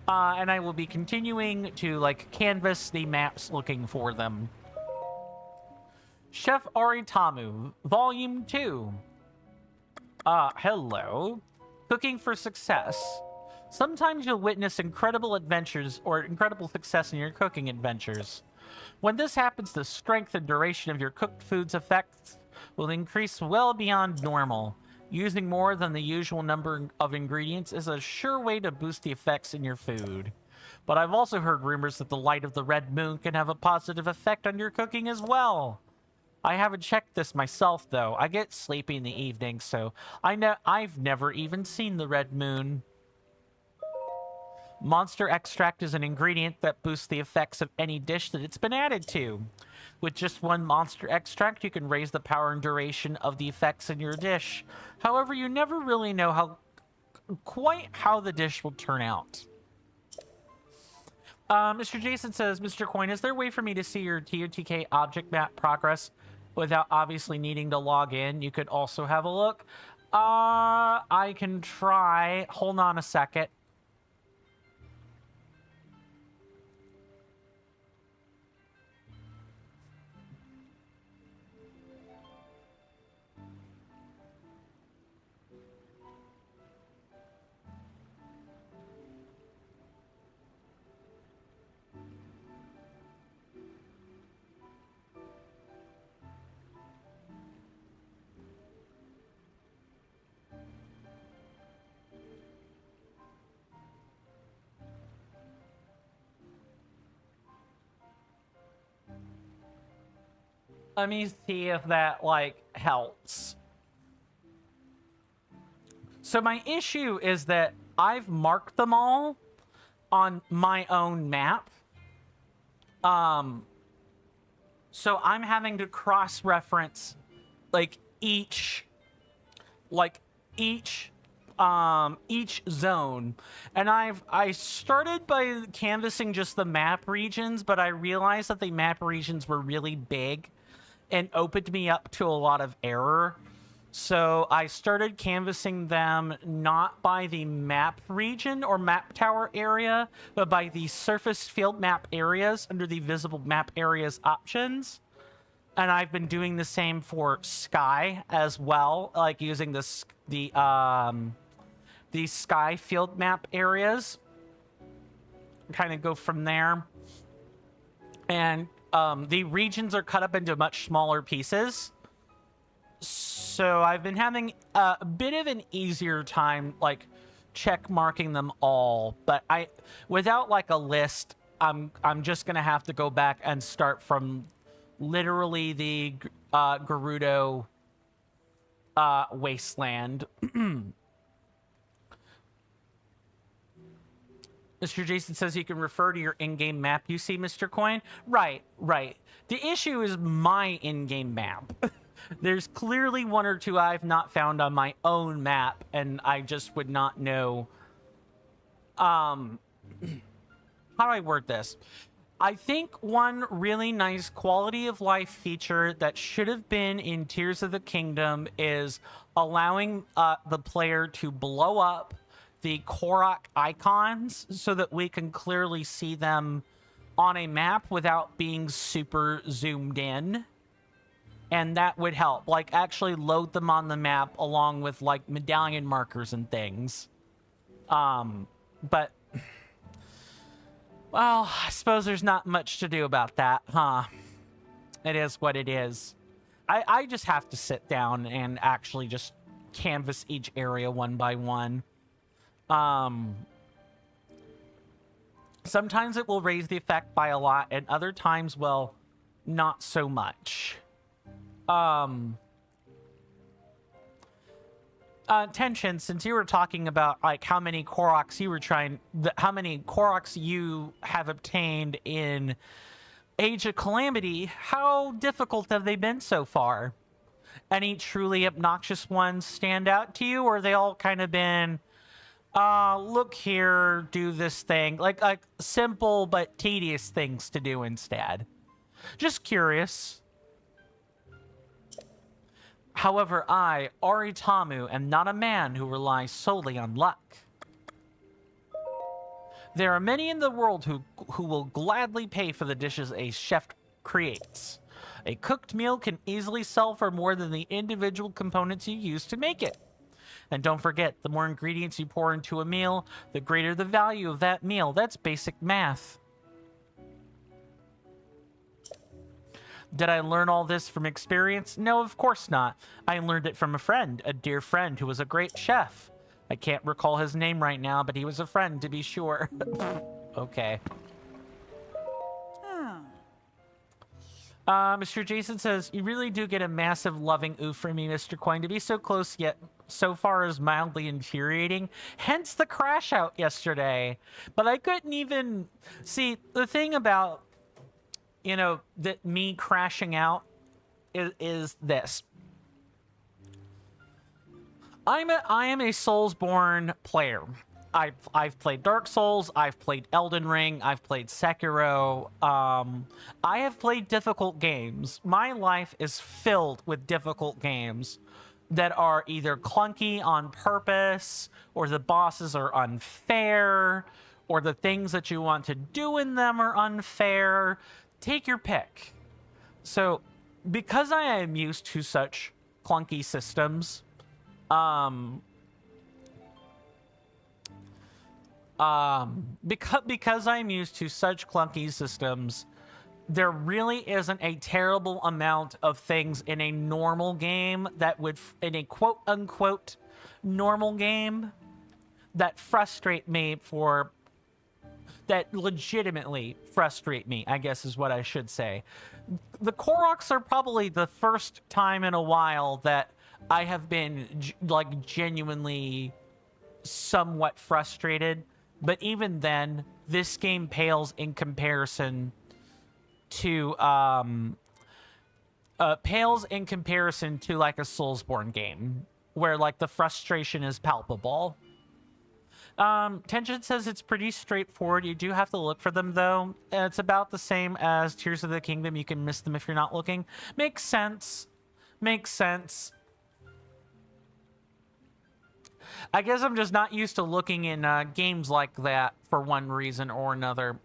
and I will be continuing to like canvas the maps looking for them. Chef Aritamu, Volume 2. Hello. Cooking for success. Sometimes you'll witness incredible adventures or incredible success in your cooking adventures. When this happens, the strength and duration of your cooked food's effects will increase well beyond normal. Using more than the usual number of ingredients is a sure way to boost the effects in your food. But I've also heard rumors that the light of the red moon can have a positive effect on your cooking as well. I haven't checked this myself, though. I get sleepy in the evening, so I've never even seen the red moon. Monster extract is an ingredient that boosts the effects of any dish that it's been added to. With just 1 monster extract, you can raise the power and duration of the effects in your dish. However, you never really know quite how the dish will turn out. Mr. Jason says, Mr. Coin, is there a way for me to see your TOTK object map progress without obviously needing to log in? You could also have a look. I can try. Hold on a second. Let me see if that, like, helps. So my issue is that I've marked them all on my own map. So I'm having to cross-reference, like, each zone. And I started by canvassing just the map regions, but I realized that the map regions were really big and opened me up to a lot of error. So I started canvassing them not by the map region or map tower area, but by the surface field map areas under the visible map areas options. And I've been doing the same for sky as well, like using the sky field map areas. Kind of go from there. And the regions are cut up into much smaller pieces. So I've been having a bit of an easier time, like, check marking them all. But without, like, a list, I'm just going to have to go back and start from literally the Gerudo wasteland. Mr. Jason says you can refer to your in-game map you see, Mr. Coin. Right. The issue is my in-game map. There's clearly one or two I've not found on my own map, and I just would not know. How do I word this? I think one really nice quality of life feature that should have been in Tears of the Kingdom is allowing the player to blow up the Korok icons so that we can clearly see them on a map without being super zoomed in. And that would help, like, actually load them on the map along with, like, medallion markers and things. But, well, I suppose there's not much to do about that, huh? It is what it is. I just have to sit down and actually just canvas each area one by one. Sometimes it will raise the effect by a lot, and other times, well, not so much. Tension, since you were talking about, like, how many Koroks you have obtained in Age of Calamity, how difficult have they been so far? Any truly obnoxious ones stand out to you, or they all kind of been, look here, do this thing, like simple but tedious things to do instead? Just curious. However, I, Aritamu, am not a man who relies solely on luck. There are many in the world who will gladly pay for the dishes a chef creates. A cooked meal can easily sell for more than the individual components you use to make it. And don't forget, the more ingredients you pour into a meal, the greater the value of that meal. That's basic math. Did I learn all this from experience? No, of course not. I learned it from a friend, a dear friend who was a great chef. I can't recall his name right now, but he was a friend, to be sure. Okay. Mr. Jason says, you really do get a massive loving oof from me, Mr. Coin. To be so close yet so far is mildly infuriating. Hence the crash out yesterday. But I couldn't even... See, the thing about, you know, that me crashing out is this. I am a Soulsborne player. I've played Dark Souls, I've played Elden Ring, I've played Sekiro. I have played difficult games. My life is filled with difficult games that are either clunky on purpose, or the bosses are unfair, or the things that you want to do in them are unfair. Take your pick. So, because I am used to such clunky systems, because I'm used to such clunky systems, there really isn't a terrible amount of things in a normal game that would, in a quote-unquote normal game, that frustrate me for that legitimately frustrate me, I guess is what I should say. The Koroks are probably the first time in a while that I have been like genuinely somewhat frustrated, but even then, this game pales in comparison to like a Soulsborne game, where like the frustration is palpable. Tension says it's pretty straightforward. You do have to look for them though. It's about the same as Tears of the Kingdom. You can miss them if you're not looking. Makes sense. Makes sense. I guess I'm just not used to looking in games like that for one reason or another.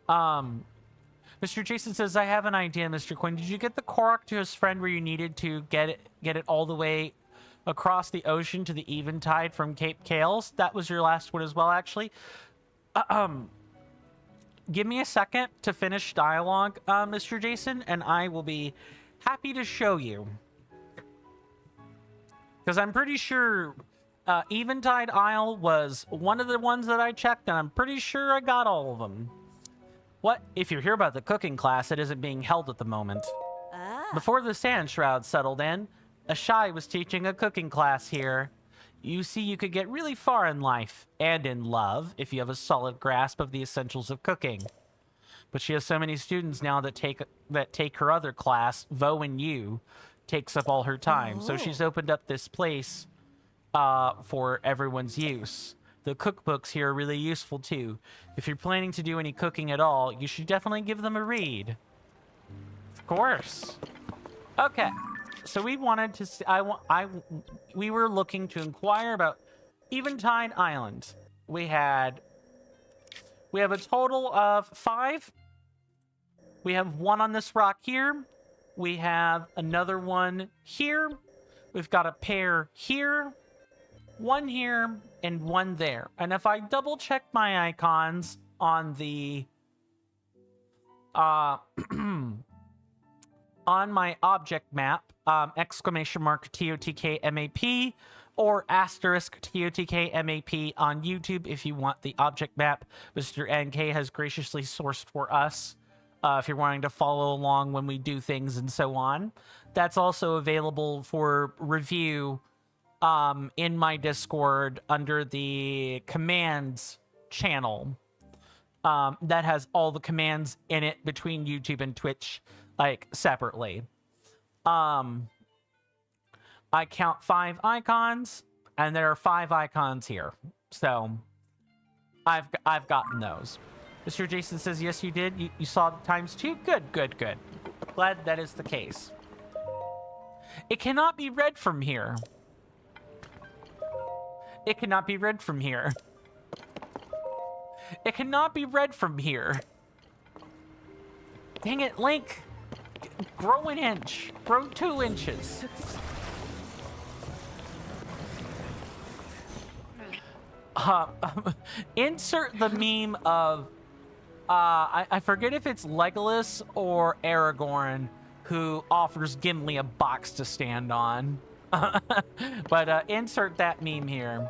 Mr. Jason says, I have an idea, Mr. Quinn. Did you get the Korok to his friend where you needed to get it all the way across the ocean to the Eventide from Cape Kales? That was your last one as well, actually. Give me a second to finish dialogue, Mr. Jason, and I will be happy to show you. Because I'm pretty sure Eventide Isle was one of the ones that I checked, and I'm pretty sure I got all of them. What? If you're here about the cooking class, it isn't being held at the moment. Before the sand shroud settled in, Ashai was teaching a cooking class here. You see, you could get really far in life and in love if you have a solid grasp of the essentials of cooking. But she has so many students now that take her other class, Vo and You, takes up all her time. So she's opened up this place for everyone's use. The cookbooks here are really useful too. If you're planning to do any cooking at all, you should definitely give them a read. Of course. Okay. So we wanted to see, we were looking to inquire about Eventide Island. We have a total of 5. We have one on this rock here. We have another one here. We've got a pair here, one here, and one there. And if I double check my icons on the on my object map, exclamation mark TOTK MAP or asterisk TOTK MAP on YouTube if you want the object map Mr. NK has graciously sourced for us. If you're wanting to follow along when we do things and so on. That's also available for review in my Discord under the commands channel. That has all the commands in it between YouTube and Twitch, like, separately. I count 5 icons, and there are 5 icons here. So, I've gotten those. Mr. Jason says, yes, you did. You saw the times 2? Good, good, good. Glad that is the case. It cannot be read from here. It cannot be read from here. It cannot be read from here. Dang it, Link. Grow an inch. Grow 2 inches. Insert the meme of I forget if it's Legolas or Aragorn who offers Gimli a box to stand on. But insert that meme here.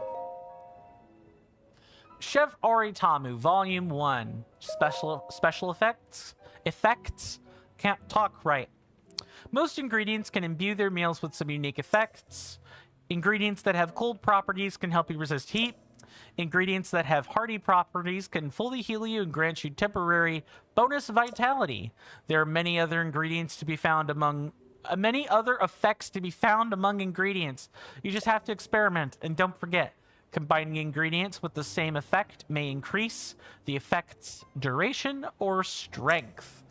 Chef Oritamu, Volume 1. Special effects? Can't talk right. Most ingredients can imbue their meals with some unique effects. Ingredients that have cold properties can help you resist heat. Ingredients that have hardy properties can fully heal you and grant you temporary bonus vitality. There are many other ingredients to be found among many other effects to be found among ingredients. You just have to experiment, and don't forget, combining ingredients with the same effect may increase the effect's duration or strength,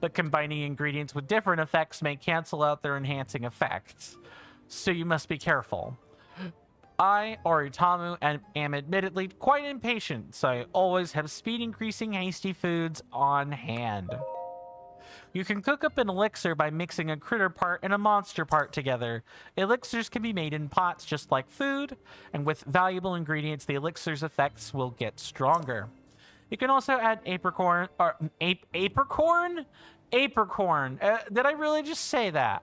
but combining ingredients with different effects may cancel out their enhancing effects. So you must be careful. I, Oritamu, am admittedly quite impatient, so I always have speed-increasing hasty foods on hand. You can cook up an elixir by mixing a critter part and a monster part together. Elixirs can be made in pots just like food, and with valuable ingredients, the elixir's effects will get stronger. You can also add apricorn, or apricorn? Apricorn. Did I really just say that?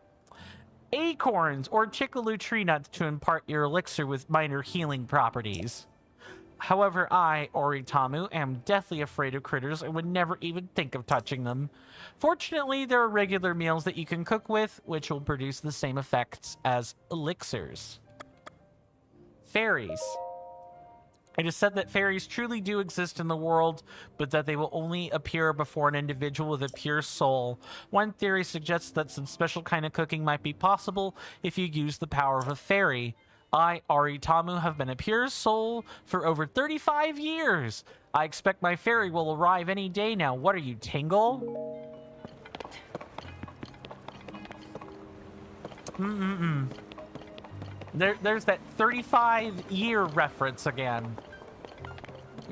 Acorns or chickaloo tree nuts to impart your elixir with minor healing properties. However, I, Oritamu, am deathly afraid of critters and would never even think of touching them. Fortunately, there are regular meals that you can cook with, which will produce the same effects as elixirs. Fairies. It is said that fairies truly do exist in the world, but that they will only appear before an individual with a pure soul. One theory suggests that some special kind of cooking might be possible if you use the power of a fairy. I, Aritamu, have been a pure soul for over 35 years. I expect my fairy will arrive any day now. What are you, Tingle? There's that 35-year reference again.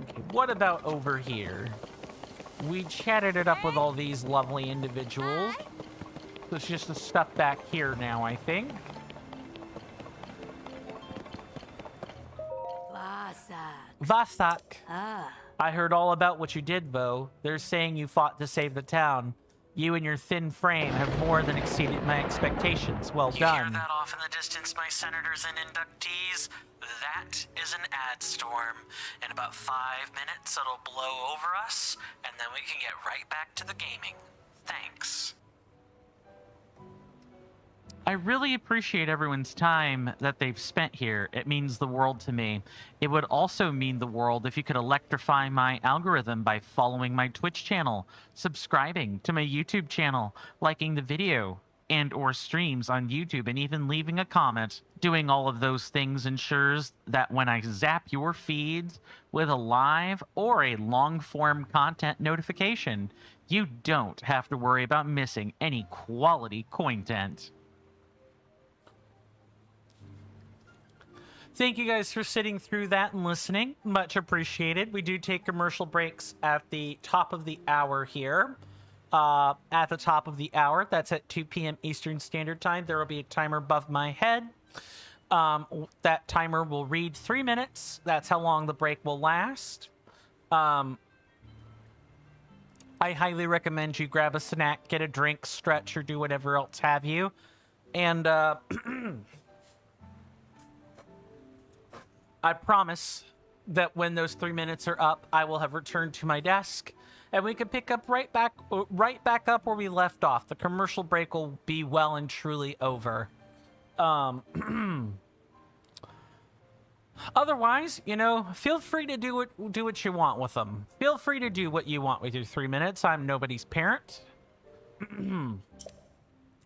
Okay, what about over here? We chatted it up with all these lovely individuals. There's just the stuff back here now, I think. Vasak. I heard all about what you did, Vo. They're saying you fought to save the town. You and your thin frame have more than exceeded my expectations. Well done. You hear that off in the distance, my senators and inductees? That is an ad storm. In about 5 minutes, it'll blow over us, and then we can get right back to the gaming. Thanks. I really appreciate everyone's time that they've spent here. It means the world to me. It would also mean the world if you could electrify my algorithm by following my Twitch channel, subscribing to my YouTube channel, liking the video and or streams on YouTube, and even leaving a comment. Doing all of those things ensures that when I zap your feeds with a live or a long-form content notification, you don't have to worry about missing any quality content. Thank you guys for sitting through that and listening. Much appreciated. We do take commercial breaks at the top of the hour here. At the top of the hour, that's at 2 p.m. Eastern Standard Time. There will be a timer above my head. That timer will read 3 minutes. That's how long the break will last. I highly recommend you grab a snack, get a drink, stretch, or do whatever else have you. And I promise that when those 3 minutes are up, I will have returned to my desk, and we can pick up right back up where we left off. The commercial break will be well and truly over. Otherwise, you know, feel free to do what you want with them. Feel free to do what you want with your 3 minutes. I'm nobody's parent.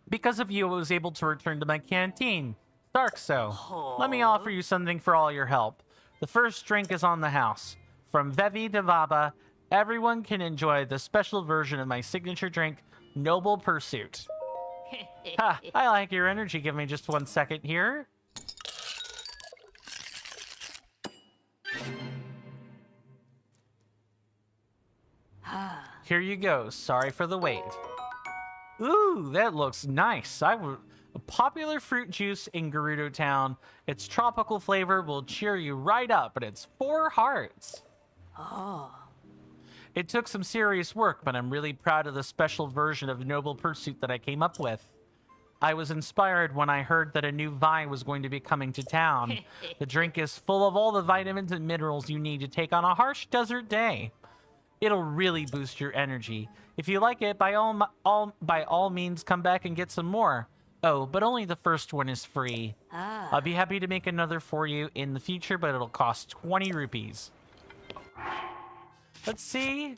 Because of you, I was able to return to my canteen. Dark so. Let me offer you something for all your help. The first drink is on the house. From Vevi to Vaba, everyone can enjoy the special version of my signature drink, Noble Pursuit. Ha, I like your energy. Give me just 1 second here. Here you go. Sorry for the wait. Ooh, that looks nice. A popular fruit juice in Gerudo Town. Its tropical flavor will cheer you right up, and it's 4 hearts. Oh. It took some serious work, but I'm really proud of the special version of Noble Pursuit that I came up with. I was inspired when I heard that a new Vi was going to be coming to town. The drink is full of all the vitamins and minerals you need to take on a harsh desert day. It'll really boost your energy. If you like it, by all means, come back and get some more. Oh, but only the first one is free. I'll be happy to make another for you in the future, but it'll cost 20 rupees. Let's see.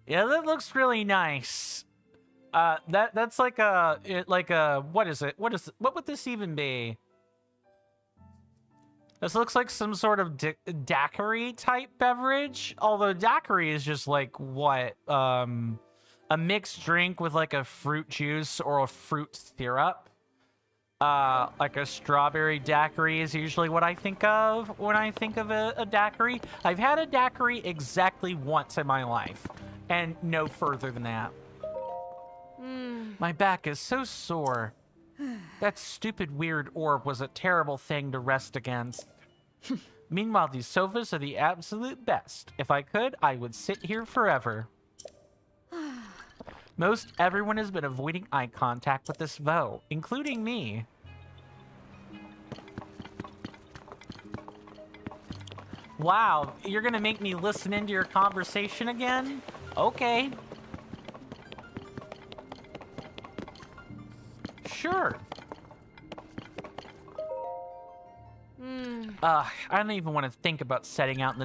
Yeah, that looks really nice. That's like a what is it? What would this even be? This looks like some sort of daiquiri type beverage. Although daiquiri is just like what? A mixed drink with like a fruit juice or a fruit syrup. Like a strawberry daiquiri is usually what I think of when I think of a daiquiri. I've had a daiquiri exactly once in my life, and no further than that. My back is so sore. That stupid weird orb was a terrible thing to rest against. Meanwhile, these sofas are the absolute best. If I could, I would sit here forever. Most everyone has been avoiding eye contact with this Vo, including me. Wow, you're gonna make me listen into your conversation again? Okay. Sure. I don't even want to think about setting out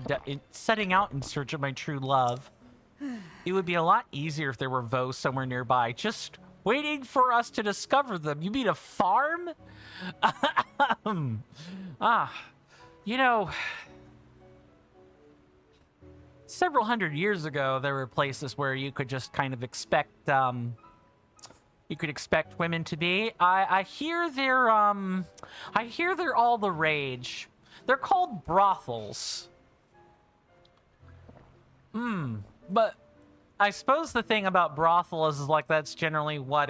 setting out in search of my true love. It would be a lot easier if there were Voes somewhere nearby, just waiting for us to discover them. You mean a farm? ah, you know, several hundred years ago, there were places where you could just kind of expect, you could expect women to be. I hear they're all the rage. They're called brothels. But I suppose the thing about brothel is like that's generally what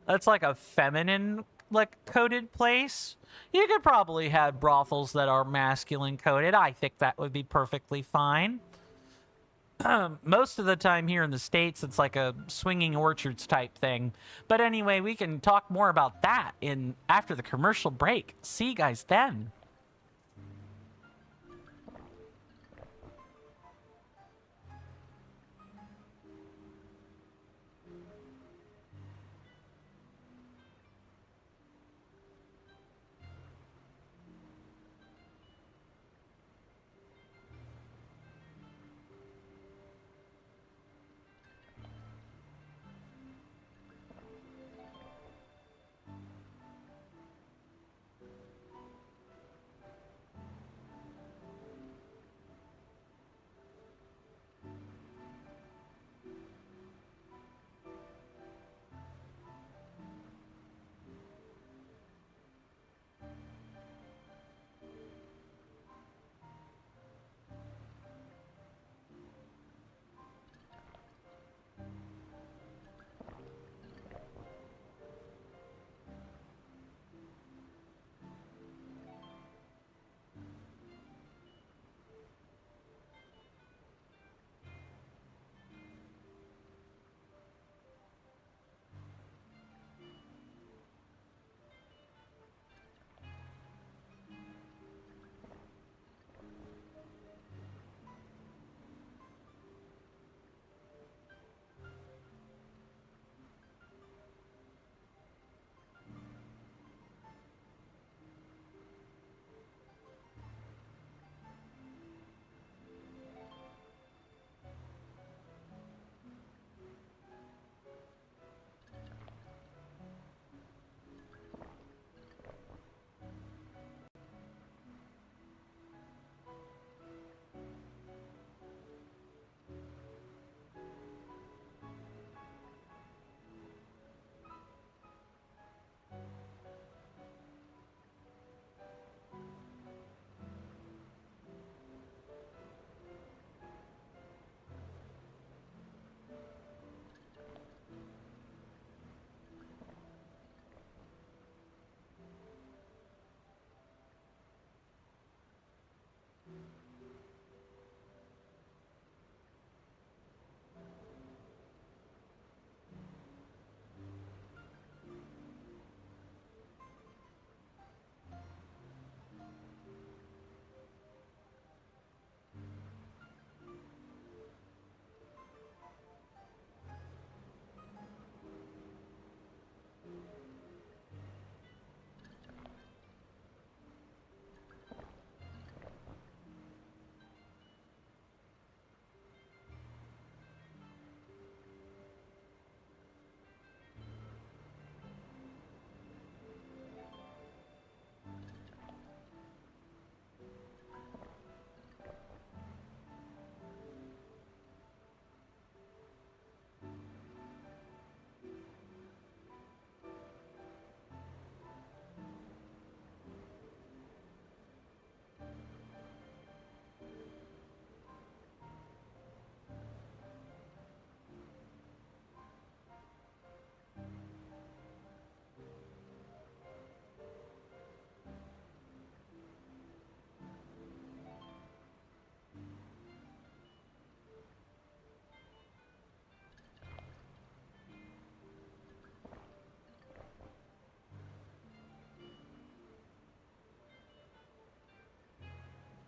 that's like a feminine like coded place. You could probably have brothels that are masculine coded. I think that would be perfectly fine. Most of the time here in the States, it's like a swinging orchards type thing. But anyway, we can talk more about that in after the commercial break. See you guys then.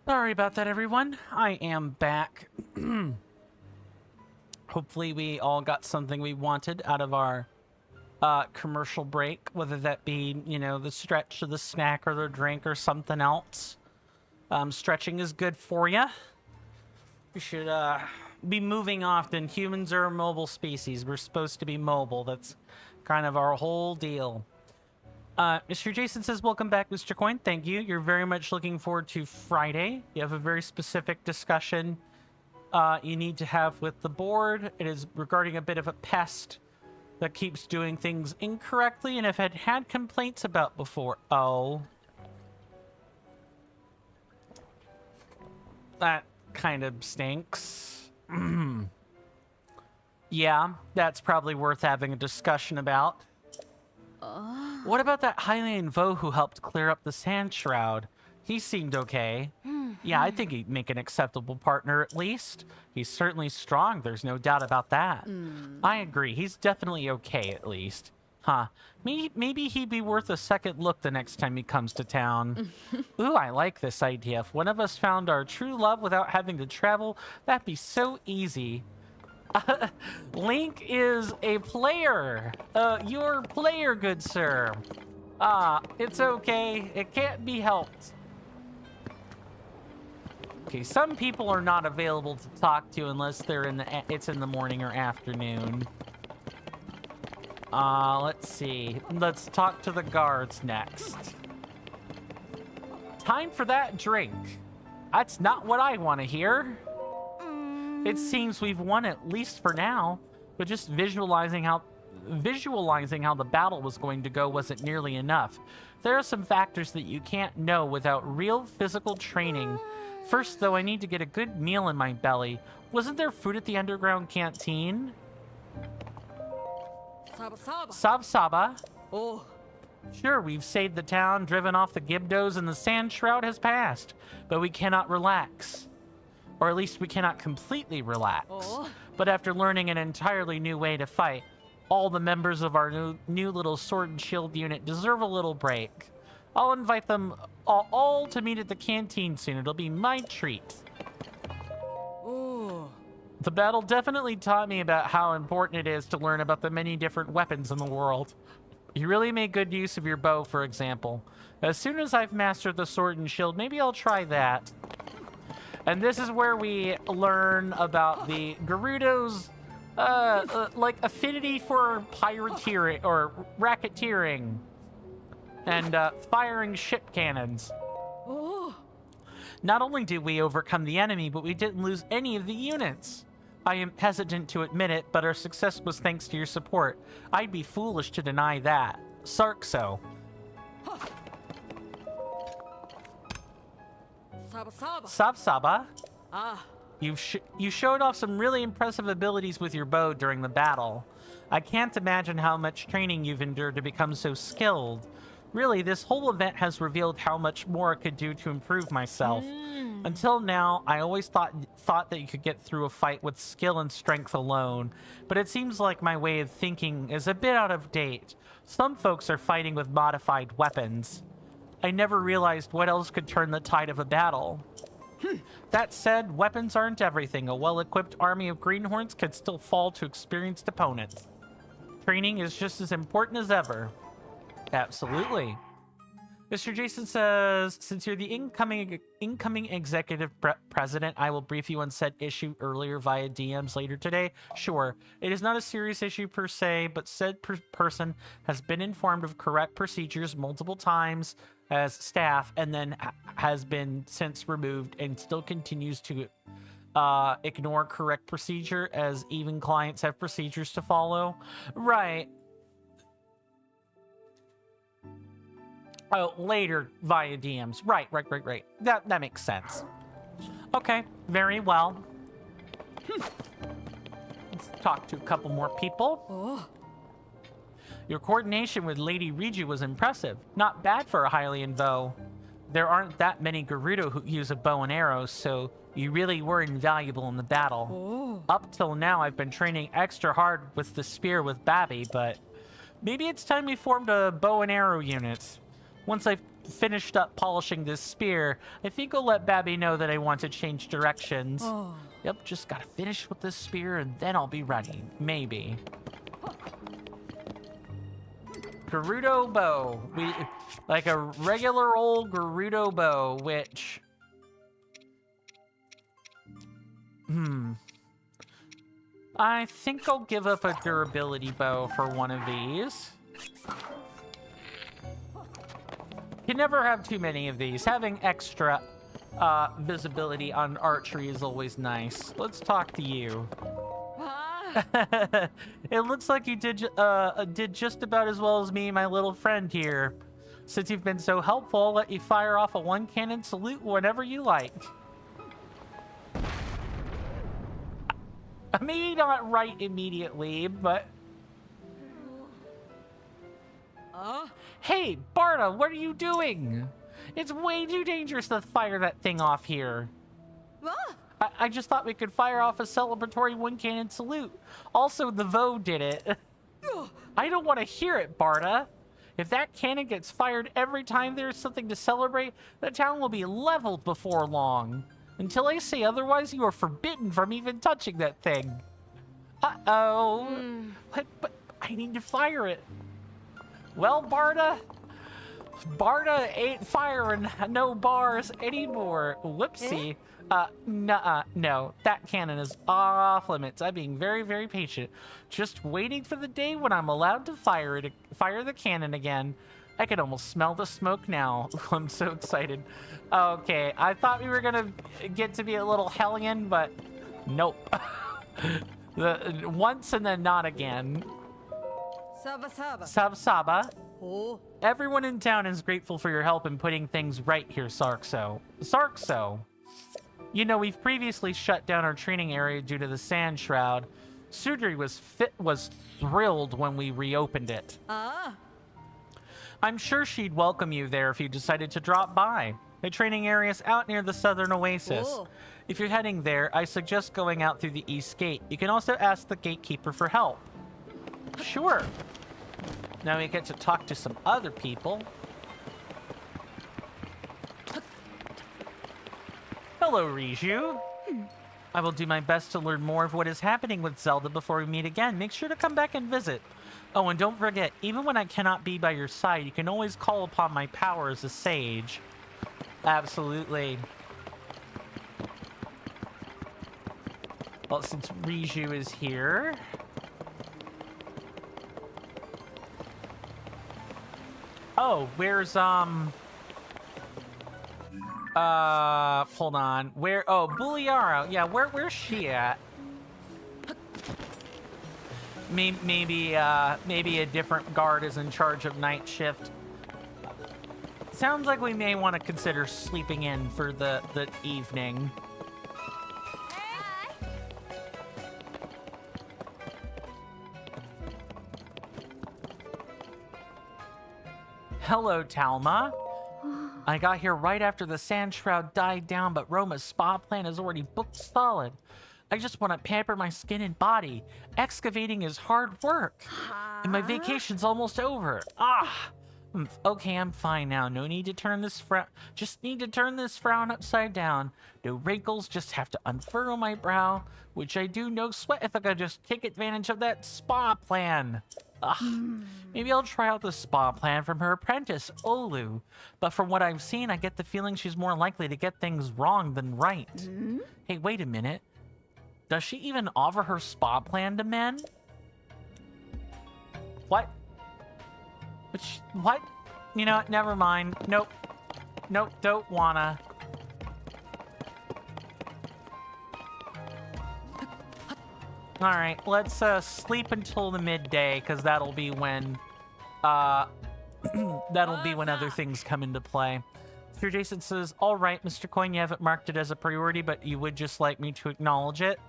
Sorry about that, everyone. I am back. Hopefully we all got something we wanted out of our commercial break, whether that be, you know, the stretch or the snack or the drink or something else. Stretching is good for you. We should be moving often. Humans are a mobile species. We're supposed to be mobile. That's kind of our whole deal. Mr. Jason says, welcome back, Mr. Coin. Thank you. You're very much looking forward to Friday. You have a very specific discussion you need to have with the board. It is regarding a bit of a pest that keeps doing things incorrectly and have had complaints about before. Oh. That kind of stinks. Yeah, that's probably worth having a discussion about. What about that Hylian Vo who helped clear up the sand shroud? He seemed okay. Yeah, I think he'd make an acceptable partner at least. He's certainly strong, there's no doubt about that. I agree, he's definitely okay at least. Huh, maybe he'd be worth a second look the next time he comes to town. Ooh, I like this idea. If one of us found our true love without having to travel, that'd be so easy. Link is a player. You're a player, good sir. It's okay. It can't be helped. Okay, some people are not available to talk to unless they're it's in the morning or afternoon. Let's see. Let's talk to the guards next. Time for that drink. That's not what I want to hear. It seems we've won at least for now, but just visualizing how the battle was going to go wasn't nearly enough. There are some factors that you can't know without real physical training. First, though, I need to get a good meal in my belly. Wasn't there food at the underground canteen? Saba. Oh. Sure, we've saved the town, driven off the Gibdos, and the sand shroud has passed. But we cannot relax. Or at least we cannot completely relax. Oh. But after learning an entirely new way to fight, all the members of our new little sword and shield unit deserve a little break. I'll invite them all to meet at the canteen soon. It'll be my treat. Ooh. The battle definitely taught me about how important it is to learn about the many different weapons in the world. You really made good use of your bow, for example. As soon as I've mastered the sword and shield, maybe I'll try that. And this is where we learn about the Gerudo's, like, affinity for pirateering, or racketeering, and firing ship cannons. Oh. Not only did we overcome the enemy, but we didn't lose any of the units. I am hesitant to admit it, but our success was thanks to your support. I'd be foolish to deny that. Sarkso. Saba. You showed off some really impressive abilities with your bow during the battle. I can't imagine how much training you've endured to become so skilled. Really, this whole event has revealed how much more I could do to improve myself. Until now, I always thought that you could get through a fight with skill and strength alone, but it seems like my way of thinking is a bit out of date. Some folks are fighting with modified weapons. I never realized what else could turn the tide of a battle. That said, weapons aren't everything. A well-equipped army of greenhorns can still fall to experienced opponents. Training is just as important as ever. Absolutely. Mr. Jason says, since you're the incoming executive president, I will brief you on said issue earlier via DMs later today. Sure, it is not a serious issue per se, but said person has been informed of correct procedures multiple times as staff, and then has been since removed and still continues to ignore correct procedure, as even clients have procedures to follow. Right. Oh, later via DMs. Right. That makes sense. Okay, very well. Let's talk to a couple more people. Oh. Your coordination with Lady Riju was impressive. Not bad for a Hylian, though. There aren't that many Gerudo who use a bow and arrow, so you really were invaluable in the battle. Oh. Up till now, I've been training extra hard with the spear with Babby, but maybe it's time we formed a bow and arrow unit. once I've finished up polishing this spear, I think I'll let Babby know that I want to change directions. Oh. Yep, just gotta finish with this spear and then I'll be ready. Maybe. Gerudo bow. Like a regular old Gerudo bow, which... I think I'll give up a durability bow for one of these. You never have too many of these. Having extra visibility on archery is always nice. Let's talk to you. It looks like you did just about as well as me, my little friend here. Since you've been so helpful, I'll let you fire off a one-cannon salute whenever you like. Maybe not right immediately, but... Hey, Barta, what are you doing? It's way too dangerous to fire that thing off here. I just thought we could fire off a celebratory one-cannon salute. Also, the Vo did it. I don't want to hear it, Barta. If that cannon gets fired every time there's something to celebrate, the town will be leveled before long. Until I say otherwise, you are forbidden from even touching that thing. Uh-oh. But I need to fire it. Well, Barta ain't firing no bars anymore. Whoopsie. No, that cannon is off limits. I'm being very, very patient. Just waiting for the day when I'm allowed to fire the cannon again. I can almost smell the smoke now. I'm so excited. Okay, I thought we were gonna get to be a little hellion, but nope. Once and then not again. Saba. Oh. Everyone in town is grateful for your help in putting things right here, Sarkso. You know, we've previously shut down our training area due to the sand shroud. Sudri was thrilled when we reopened it. I'm sure she'd welcome you there if you decided to drop by. The training area's out near the southern oasis. Oh. If you're heading there, I suggest going out through the east gate. You can also ask the gatekeeper for help. Sure. Now we get to talk to some other people. Hello, Riju. I will do my best to learn more of what is happening with Zelda before we meet again. Make sure to come back and visit. Oh, and don't forget, even when I cannot be by your side, you can always call upon my power as a sage. Absolutely. Well, since Riju is here... Oh, where's, hold on. Where, oh, Buliara. Yeah, where's she at? Maybe a different guard is in charge of night shift. Sounds like we may want to consider sleeping in for the evening. Hello, Talma. I got here right after the sand shroud died down, but Roma's spa plan is already booked solid. I just want to pamper my skin and body. Excavating is hard work. And my vacation's almost over. Okay, I'm fine now. No need to turn this frown. Just need to turn this frown upside down. No wrinkles, just have to unfurrow my brow, which I do no sweat if I could just take advantage of that spa plan. Maybe I'll try out the spa plan from her apprentice, Olu. But from what I've seen, I get the feeling she's more likely to get things wrong than right. Hey, wait a minute. Does she even offer her spa plan to men? What? What? You know what? Never mind. Nope. Nope, don't wanna. Alright, let's sleep until the midday, because that'll be when other things come into play. Sir Jason says, alright, Mr. Coin, you haven't marked it as a priority, but you would just like me to acknowledge it.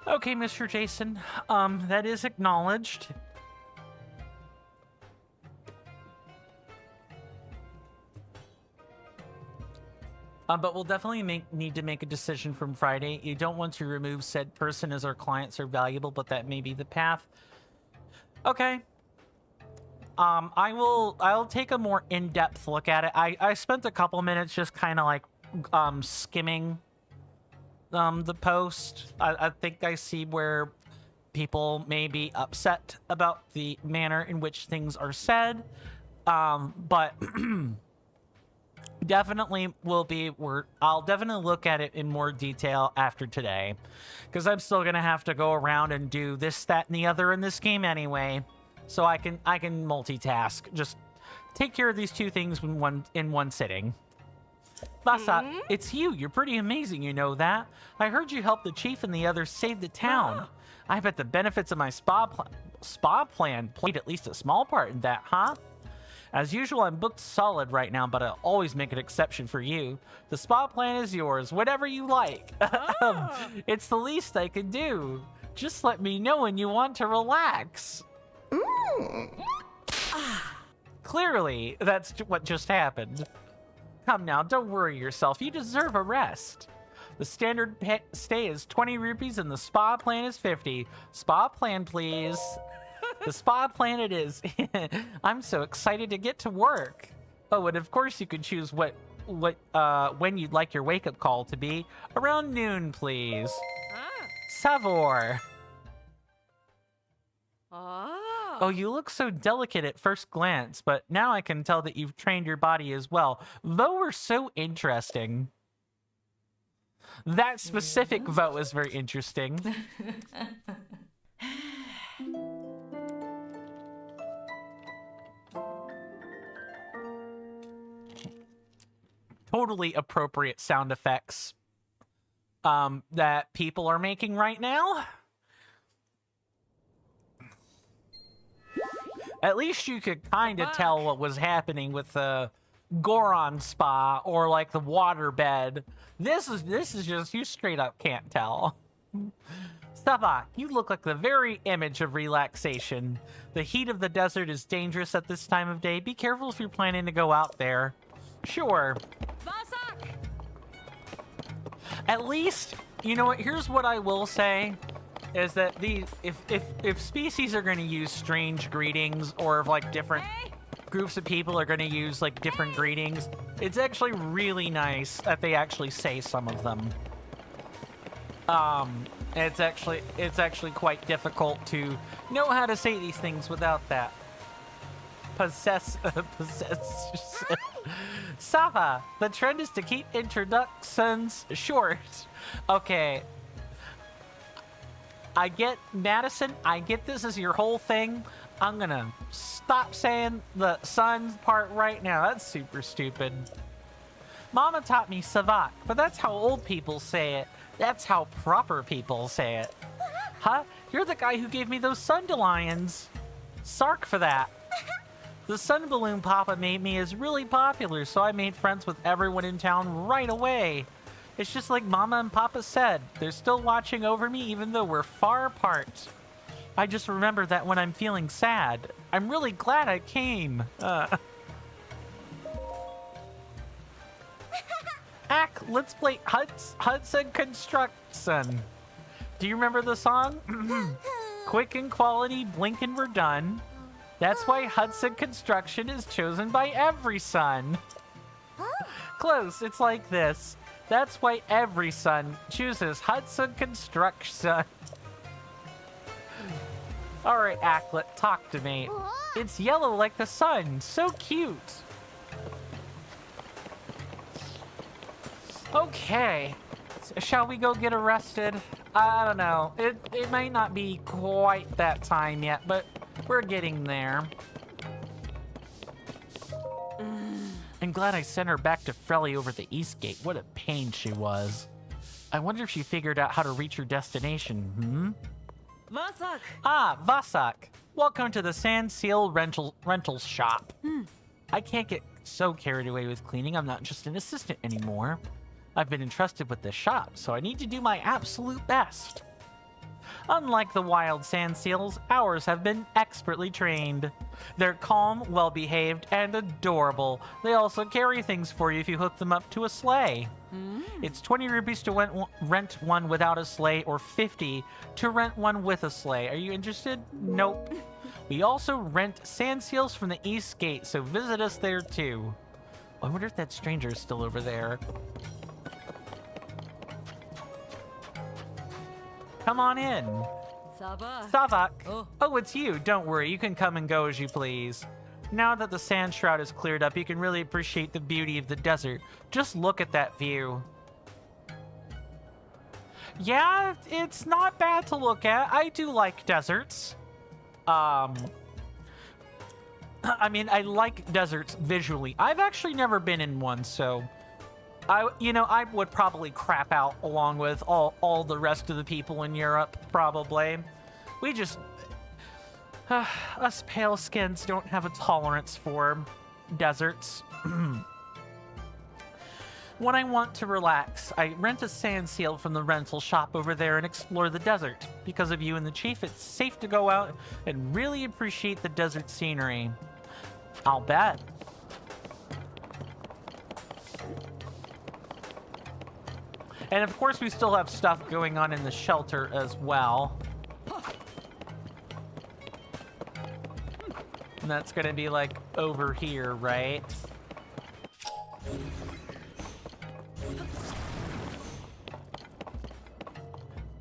Okay, Mr. Jason. That is acknowledged. But we'll definitely need to make a decision from Friday. You don't want to remove said person as our clients are valuable, but that may be the path. Okay. I'll take a more in-depth look at it. I spent a couple minutes just kind of like skimming the post. I think I see where people may be upset about the manner in which things are said. But definitely I'll definitely look at it in more detail after today, because I'm still gonna have to go around and do this, that, and the other in this game anyway. So I can multitask. Just take care of these two things in one sitting. Vasa, it's you. You're pretty amazing, you know that. I heard you helped the chief and the others save the town. I bet the benefits of my spa plan played at least a small part in that, huh? As usual, I'm booked solid right now, but I'll always make an exception for you. The spa plan is yours, whatever you like. It's the least I can do. Just let me know when you want to relax. Clearly, that's what just happened. Come now, don't worry yourself. You deserve a rest. The standard stay is 20 rupees and the spa plan is 50. Spa plan, please. The spa plan it is. I'm so excited to get to work. Oh, and of course you could choose when you'd like your wake-up call to be. Around noon, please. Savoir. Oh, you look so delicate at first glance, but now I can tell that you've trained your body as well. Vote were so interesting. That specific vote was very interesting. Totally appropriate sound effects that people are making right now. At least you could kind of tell what was happening with the Goron spa or like the water bed. This is just, you straight up can't tell. Savak, you look like the very image of relaxation. The heat of the desert is dangerous at this time of day. Be careful if you're planning to go out there. Sure. At least, you know what, here's what I will say. Is that if species are going to use strange greetings, or if like different groups of people are going to use like different greetings, it's actually really nice that they actually say some of them. It's actually quite difficult to know how to say these things without that possess. Sava, the trend is to keep introductions short. Okay. I get, Madison, I get this is your whole thing. I'm gonna stop saying the sun part right now. That's super stupid. Mama taught me Savak, but that's how old people say it. That's how proper people say it. Huh? You're the guy who gave me those sundelions. Sark for that. The sun balloon Papa made me is really popular, so I made friends with everyone in town right away. It's just like Mama and Papa said. They're still watching over me even though we're far apart. I just remember that when I'm feeling sad. I'm really glad I came. Let's play Hudson Construction. Do you remember the song? Quick and quality, blink and we're done. That's why Hudson Construction is chosen by every son. Close, it's like this. That's why every son chooses Hudson Construction. Alright, Acklet, talk to me. It's yellow like the sun. So cute. Okay. Shall we go get arrested? I don't know. It might not be quite that time yet, but we're getting there. I'm glad I sent her back to Frelly over the East Gate. What a pain she was. I wonder if she figured out how to reach her destination, Vasak! Ah, Vasak. Welcome to the Sand Seal Rentals shop. I can't get so carried away with cleaning. I'm not just an assistant anymore. I've been entrusted with this shop, so I need to do my absolute best. Unlike the wild sand seals, ours have been expertly trained. They're calm, well-behaved, and adorable. They also carry things for you if you hook them up to a sleigh. It's 20 rupees to rent one without a sleigh, or 50 to rent one with a sleigh. Are you interested? Nope. We also rent sand seals from the East Gate, so visit us there too. I wonder if that stranger is still over there. Come on in. Saba. Savak. Oh. Oh, it's you. Don't worry. You can come and go as you please. Now that the sand shroud is cleared up, you can really appreciate the beauty of the desert. Just look at that view. Yeah, it's not bad to look at. I do like deserts. I mean, I like deserts visually. I've actually never been in one, so I would probably crap out along with all the rest of the people in Europe, probably. We just us pale skins don't have a tolerance for deserts. When I want to relax, I rent a sand seal from the rental shop over there and explore the desert. Because of you and the chief, it's safe to go out and really appreciate the desert scenery. I'll bet. And of course, we still have stuff going on in the shelter as well. And that's gonna be like over here, right?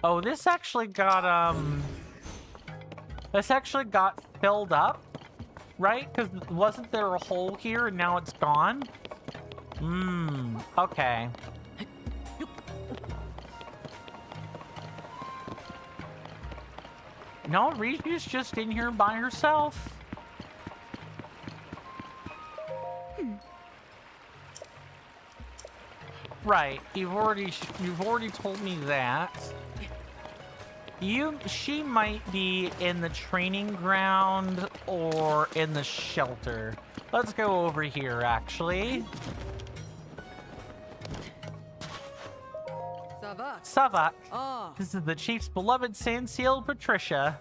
Oh, this actually got filled up, right? Because wasn't there a hole here and now it's gone? Okay. No, Ryu's just in here by herself. Right, you've already told me that. She might be in the training ground or in the shelter. Let's go over here, actually. Savak. Oh. This is the chief's beloved sand seal, Patricia.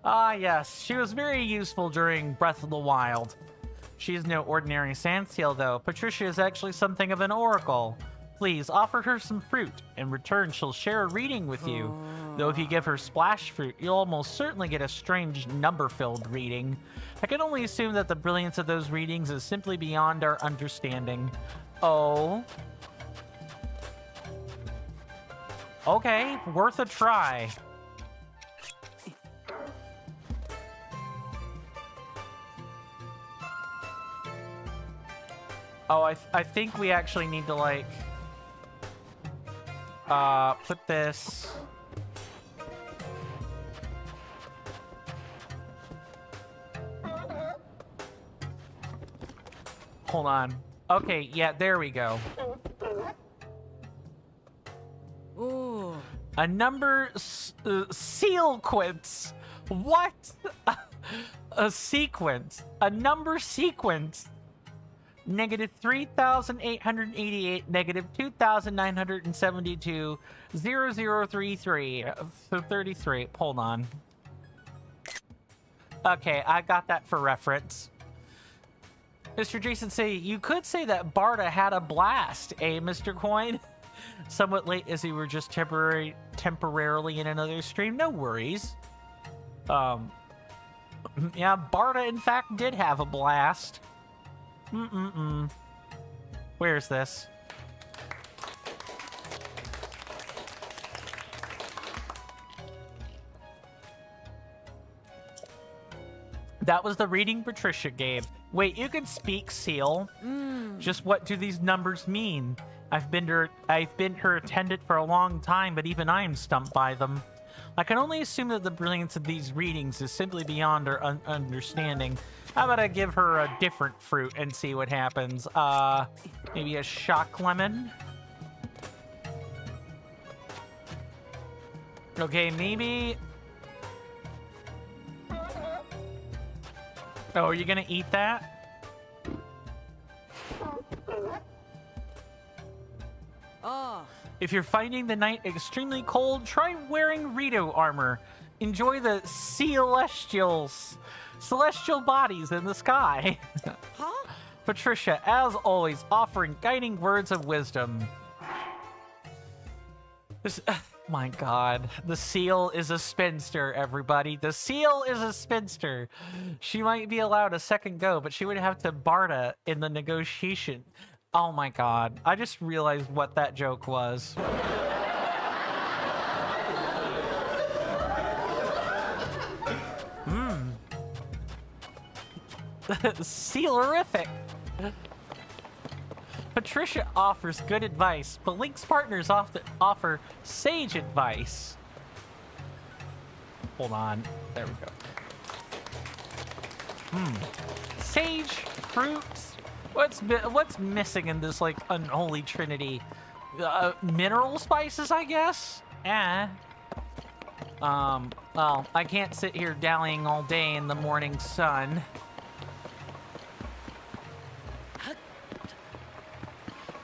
Ah, yes. She was very useful during Breath of the Wild. She's no ordinary sand seal, though. Patricia is actually something of an oracle. Please offer her some fruit. In return, she'll share a reading with you. Though if you give her splash fruit, you'll almost certainly get a strange number-filled reading. I can only assume that the brilliance of those readings is simply beyond our understanding. Oh. Okay, worth a try. Oh, I think we actually need to, like, put this... Hold on. Okay, yeah, there we go. Ooh. A number sequence. What? A sequence. A number sequence. Negative 3,888, negative 2,972, 0033. So 33. Hold on. Okay, I got that for reference. Mr. Jason say, you could say that Barda had a blast, eh, Mr. Coin? Somewhat late as we were just temporarily in another stream. No worries. Yeah, Barda in fact did have a blast. Where's this? That was the reading Patricia gave. Wait, you can speak seal. Just what do these numbers mean? I've been her attendant for a long time, but even I am stumped by them. I can only assume that the brilliance of these readings is simply beyond our understanding. How about I give her a different fruit and see what happens? Maybe a shock lemon? Okay, maybe... Oh, are you gonna eat that? Oh. If you're finding the night extremely cold, try wearing Gerudo armor. Enjoy the celestial bodies in the sky. Huh? Patricia, as always, offering guiding words of wisdom. My God, the seal is a spinster, everybody. The seal is a spinster. She might be allowed a second go, but she would have to barter in the negotiation. Oh my God, I just realized what that joke was. Sealerific. Patricia offers good advice, but Link's partners often offer sage advice. Hold on. There we go. Sage, fruits. What's missing in this, like, unholy trinity? Mineral spices, I guess? Well, I can't sit here dallying all day in the morning sun.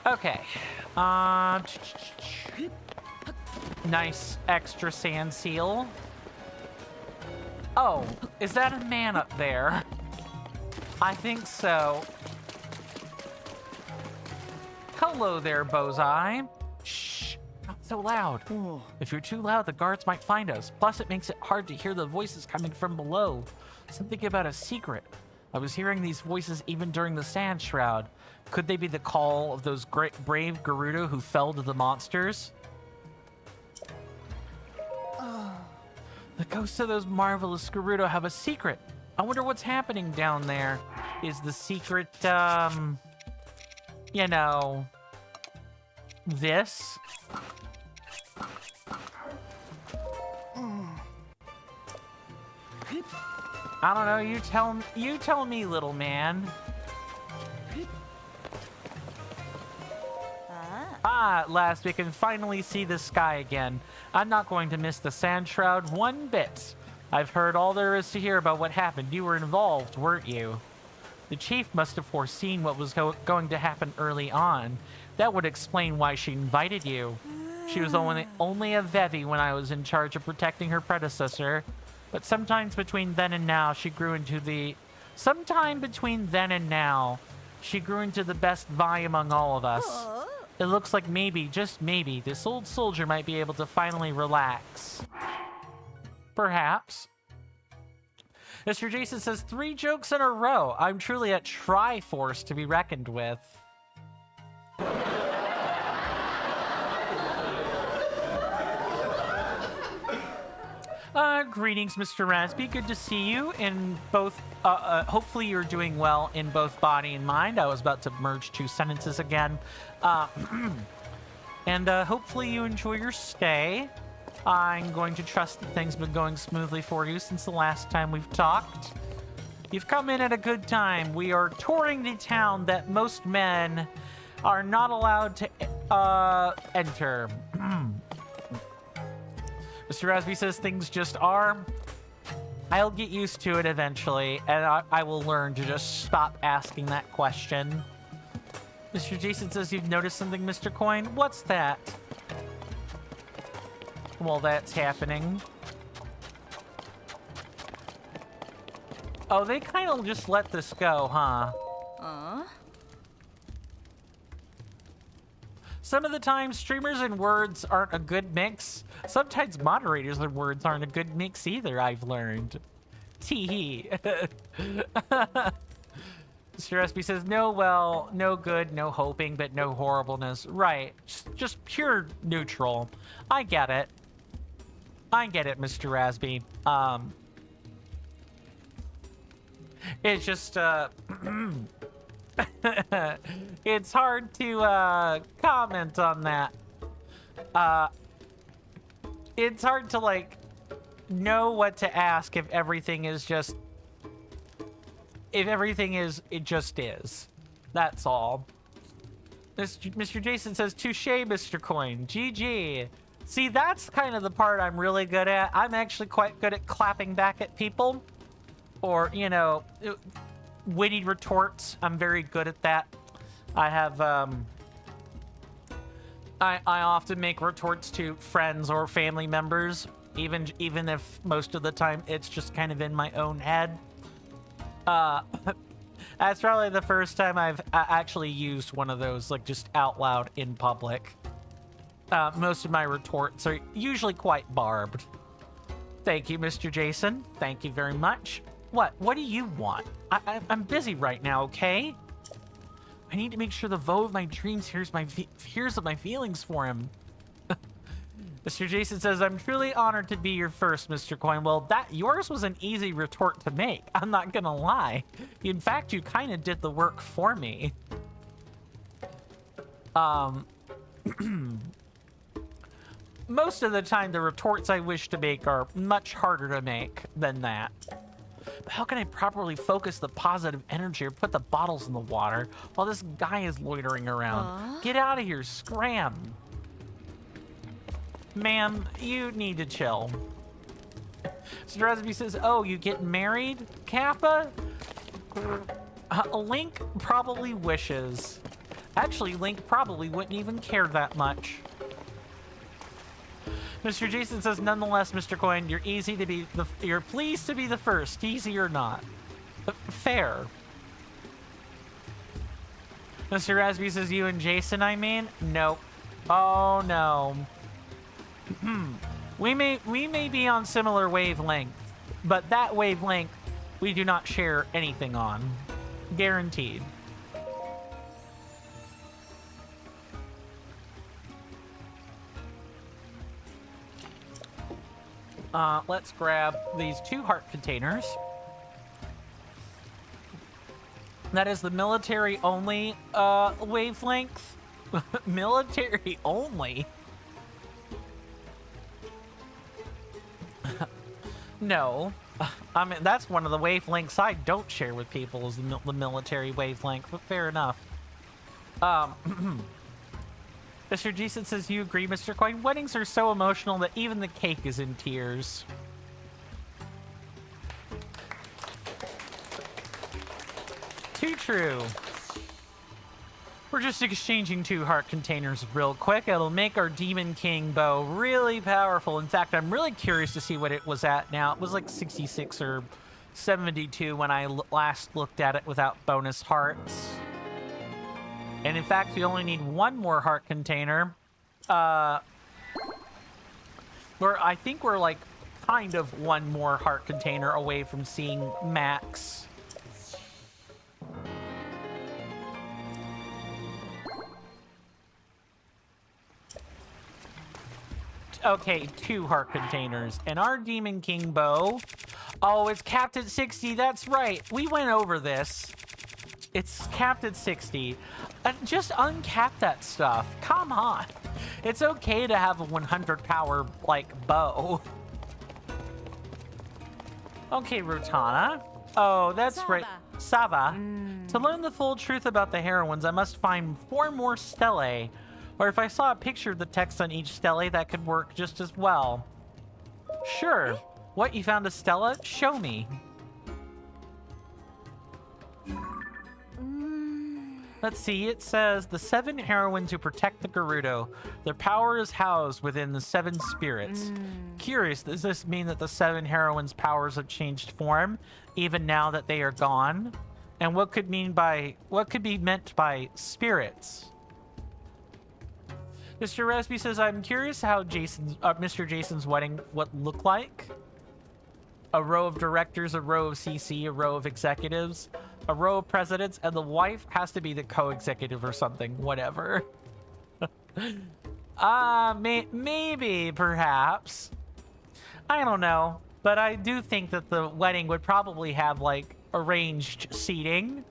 Okay. Nice extra sand seal. Oh, is that a man up there? I think so. Hello there, Bozai. Shh, not so loud. If you're too loud, the guards might find us. Plus, it makes it hard to hear the voices coming from below. Something about a secret. I was hearing these voices even during the sand shroud. Could they be the call of those brave Gerudo who fell to the monsters? The ghosts of those marvelous Gerudo have a secret. I wonder what's happening down there. Is the secret, you know, this? I don't know. You tell me, little man. At last we can finally see the sky again. I'm not going to miss the sand shroud one bit. I've heard all there is to hear about what happened. You were involved, weren't you? The chief must have foreseen what was going to happen early on. That would explain why she invited you. She was only a Vevi when I was in charge of protecting her predecessor. But sometime between then and now, she grew into the best Vi among all of us. It looks like maybe, just maybe, this old soldier might be able to finally relax. Perhaps. Mr. Jason says, 3 jokes in a row. I'm truly a Triforce to be reckoned with. Greetings, Mr. Rasby. Good to see you in both, hopefully you're doing well in both body and mind. I was about to merge 2 sentences again. And hopefully you enjoy your stay. I'm going to trust that things have been going smoothly for you since the last time we've talked. You've come in at a good time. We are touring the town that most men are not allowed to enter. Mr. Rasby says things just are. I'll get used to it eventually, and I will learn to just stop asking that question. Mr. Jason says you've noticed something, Mr. Coin. What's that? Well, that's happening. Oh, they kind of just let this go, huh? Some of the time, streamers and words aren't a good mix. Sometimes moderators and words aren't a good mix either, I've learned. Tee-hee. Mr. SB says, no well, no good, no hoping, but no horribleness. Right, just pure neutral. I get it. I get it, Mr. Rasby. It's just, it's hard to, comment on that. It's hard to, like, know what to ask if everything is just... If everything is, it just is. That's all. Mr. Jason says, touche, Mr. Coin. GG. See, that's kind of the part I'm really good at. I'm actually quite good at clapping back at people. Or, you know, witty retorts. I'm very good at that. I have, I often make retorts to friends or family members, even if most of the time it's just kind of in my own head. That's probably the first time I've actually used one of those, like, just out loud in public. Most of my retorts are usually quite barbed. Thank you, Mr. Jason. Thank you very much. What do you want? I'm busy right now, okay? I need to make sure the Vo of my dreams hears of my feelings for him. Mr. Jason says, I'm truly honored to be your first, Mr. Coin. Well, yours was an easy retort to make. I'm not gonna lie. In fact, you kind of did the work for me. Most of the time, the retorts I wish to make are much harder to make than that. But how can I properly focus the positive energy or put the bottles in the water while this guy is loitering around? Get out of here, scram. Ma'am, you need to chill. So Resby says, oh, you get married, Kappa? Link probably wishes. Actually, Link probably wouldn't even care that much. Mr. Jason says, nonetheless, Mr. Coin, you're pleased to be the first, easy or not. Fair. Mr. Rasby says, you and Jason, I mean? Nope. Oh, no. We may be on similar wavelength, but that wavelength we do not share anything on. Guaranteed. Let's grab these 2 heart containers. That is the military only wavelength. Military only? No. I mean, that's one of the wavelengths I don't share with people, is the military wavelength, but fair enough. Mr. Jason says, you agree, Mr. Coin? Weddings are so emotional that even the cake is in tears. Too true. We're just exchanging 2 heart containers real quick. It'll make our Demon King bow really powerful. In fact, I'm really curious to see what it was at now. It was like 66 or 72 when I last looked at it without bonus hearts. And in fact, we only need 1 more heart container. I think we're like kind of 1 more heart container away from seeing max. Okay, 2 heart containers. And our Demon King bow... Oh, it's capped at 60. That's right. We went over this. It's capped at 60. Just uncap that stuff. Come on. It's okay to have a 100 power, like, bow. Okay, Rutana. Oh, that's Saba. right. Saba. To learn the full truth about the heroines, I must find 4 more stelae. Or if I saw a picture of the text on each stele, that could work just as well. Sure. What, you found a stela? Show me. Let's see, it says, the 7 heroines who protect the Gerudo. Their power is housed within the 7 spirits. Curious, does this mean that the 7 heroines' powers have changed form, even now that they are gone? And what could be meant by spirits? Mr. Resby says, I'm curious how Mr. Jason's wedding would look like. A row of directors, a row of CC, a row of executives, a row of presidents, and the wife has to be the co-executive or something, whatever. Maybe, perhaps. I don't know, but I do think that the wedding would probably have, like, arranged seating,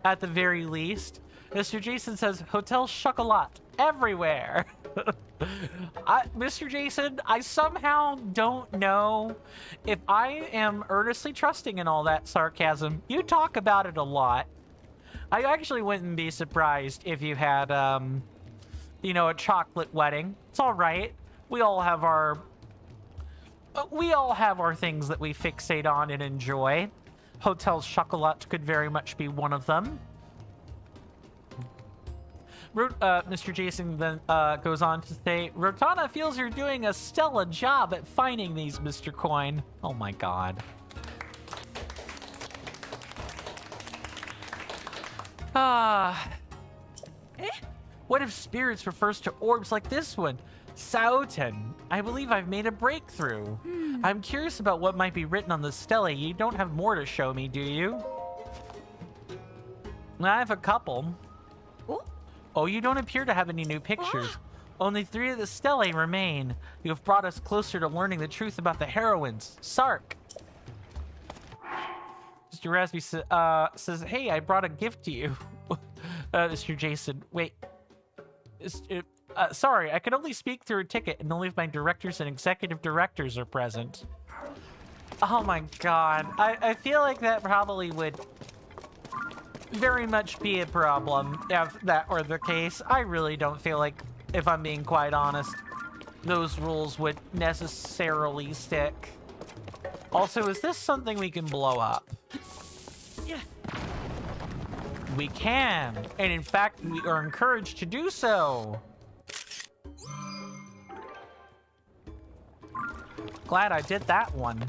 at the very least. Mr. Jason says, Hotel Chocolat everywhere. Mr. Jason, I somehow don't know if I am earnestly trusting in all that sarcasm. You talk about it a lot. I actually wouldn't be surprised if you had, you know, a chocolate wedding. It's all right. We all have our things that we fixate on and enjoy. Hotel Chocolat could very much be one of them. Mr. Jason then goes on to say, Rotana feels you're doing a stellar job at finding these, Mr. Coin. Oh my god. What if spirits refers to orbs like this one? Saoten, I believe I've made a breakthrough. I'm curious about what might be written on the stele. You don't have more to show me, do you? I have a couple. Oh, you don't appear to have any new pictures. Only 3 of the stelae remain. You have brought us closer to learning the truth about the heroines. Sark. Mr. Rasby says, hey, I brought a gift to you. Mr. Jason, wait. Sorry, I can only speak through a ticket, and only if my directors and executive directors are present. Oh my god. I feel like that probably would very much be a problem if that were the case. I really don't feel like, if I'm being quite honest, those rules would necessarily stick. Also, is this something we can blow up? Yeah. We can, and in fact, we are encouraged to do so. Glad I did that one.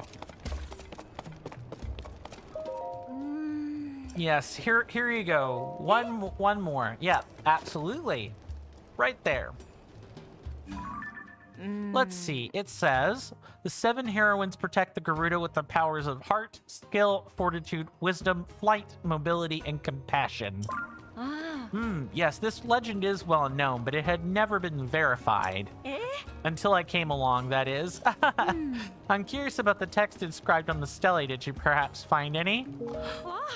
Yes, here you go. One more. Yeah, absolutely. Right there. Let's see. It says, the 7 heroines protect the Gerudo with the powers of heart, skill, fortitude, wisdom, flight, mobility, and compassion. Yes, this legend is well known, but it had never been verified. Until I came along, that is. I'm curious about the text inscribed on the stele. Did you perhaps find any?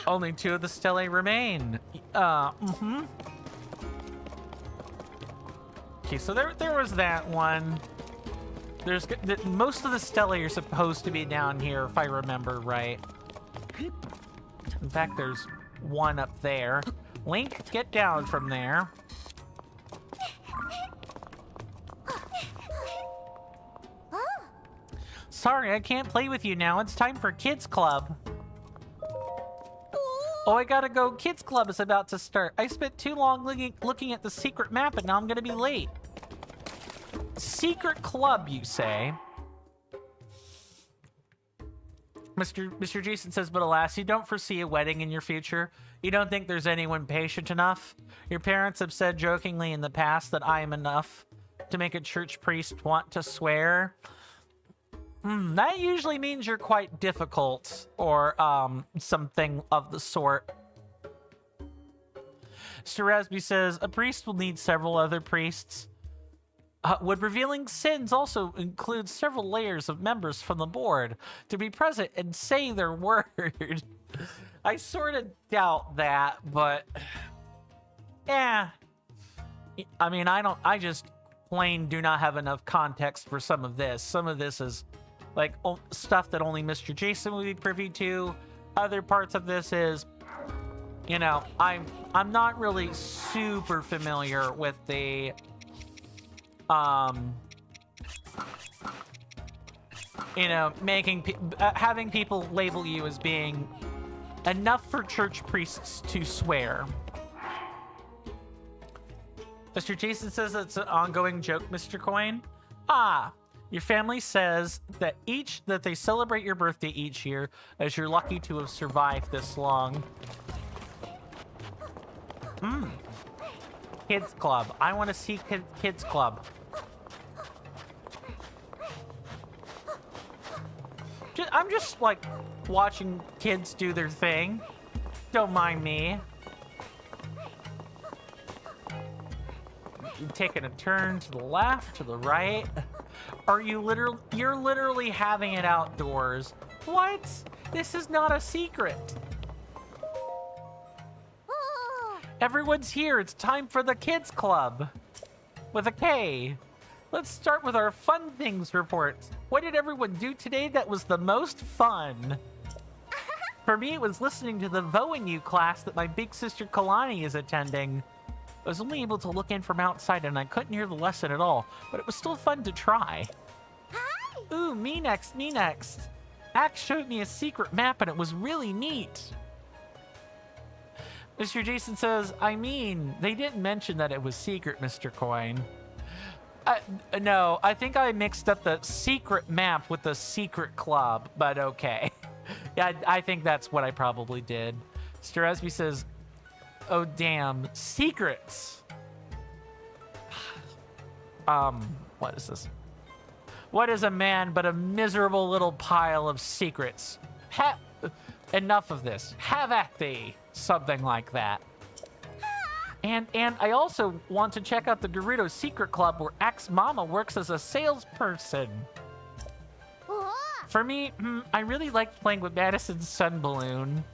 Only 2 of the stele remain. Okay, so there was that one. There's most of the stele are supposed to be down here, if I remember right. In fact, there's one up there. Link, get down from there. Sorry, I can't play with you now. It's time for Kids Club. Oh, I gotta go. Kids Club is about to start. I spent too long looking at the secret map, and now I'm gonna be late. Secret Club, you say? Mr. Jason says, but alas, you don't foresee a wedding in your future. You don't think there's anyone patient enough? Your parents have said jokingly in the past that I am enough to make a church priest want to swear. That usually means you're quite difficult, or something of the sort. Mr. Rasby says, a priest will need several other priests. Would revealing sins also include several layers of members from the board to be present and say their word? I sort of doubt that, but yeah. I mean, I just plain do not have enough context for some of this. Some of this is like stuff that only Mr. Jason would be privy to. Other parts of this is, you know, I'm not really super familiar with the you know, having people label you as being enough for church priests to swear. Mr. Jason says it's an ongoing joke, Mr. Coin. Your family says that they celebrate your birthday each year, as you're lucky to have survived this long. Kids Club. I want to see Kids Club. I'm just like watching kids do their thing. Don't mind me. You're taking a turn to the left, to the right. You're literally having it outdoors. What? This is not a secret. Everyone's here. It's time for the Kids Club. With a K. Let's start with our fun things report. What did everyone do today that was the most fun? For me, it was listening to the VONU class that my big sister Kalani is attending. I was only able to look in from outside and I couldn't hear the lesson at all, but it was still fun to try. Hi! Ooh, me next, me next. Axe showed me a secret map and it was really neat. Mr. Jason says, I mean, they didn't mention that it was secret, Mr. Coin. No, I think I mixed up the secret map with the secret club, but okay. Yeah, I think that's what I probably did. Mr. Esby says, oh, damn, secrets. What is this? What is a man but a miserable little pile of secrets? Enough of this. Have at thee. Something like that. And I also want to check out the Gerudo Secret Club where Axe-Mama works as a salesperson. For me, I really liked playing with Madison's Sun Balloon.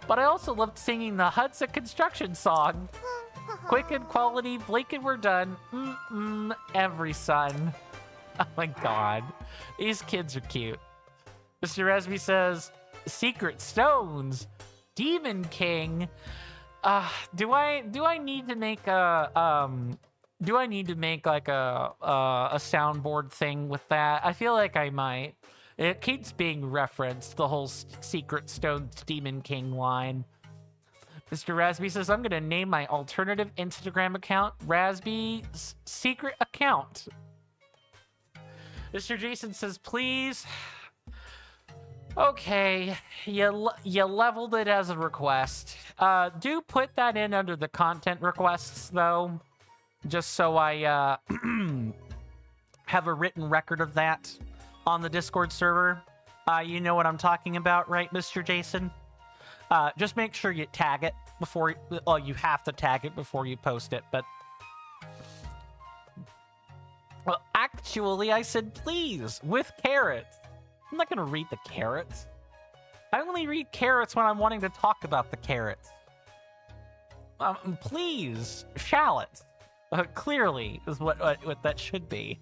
But I also loved singing the Hudson Construction song. Quick and quality, blink and we're done. Every son. Oh my god. These kids are cute. Mr. Resby says, secret stones. Demon King. Do I need to make a like a soundboard thing with that? I feel like I might. It keeps being referenced, the whole Secret Stones Demon King line. Mr. Rasby says, I'm gonna name my alternative Instagram account Rasby's Secret Account. Mr. Jason says, please. Okay, you leveled it as a request. Do put that in under the content requests, though, just so I have a written record of that on the Discord server. You know what I'm talking about, right, Mr. Jason? Just make sure you tag it before... Well, you have to tag it before you post it, but... Well, actually, I said please, with carrots. I'm not gonna read the carrots. I only read carrots when I'm wanting to talk about the carrots. Please, shallots. Clearly is what that should be.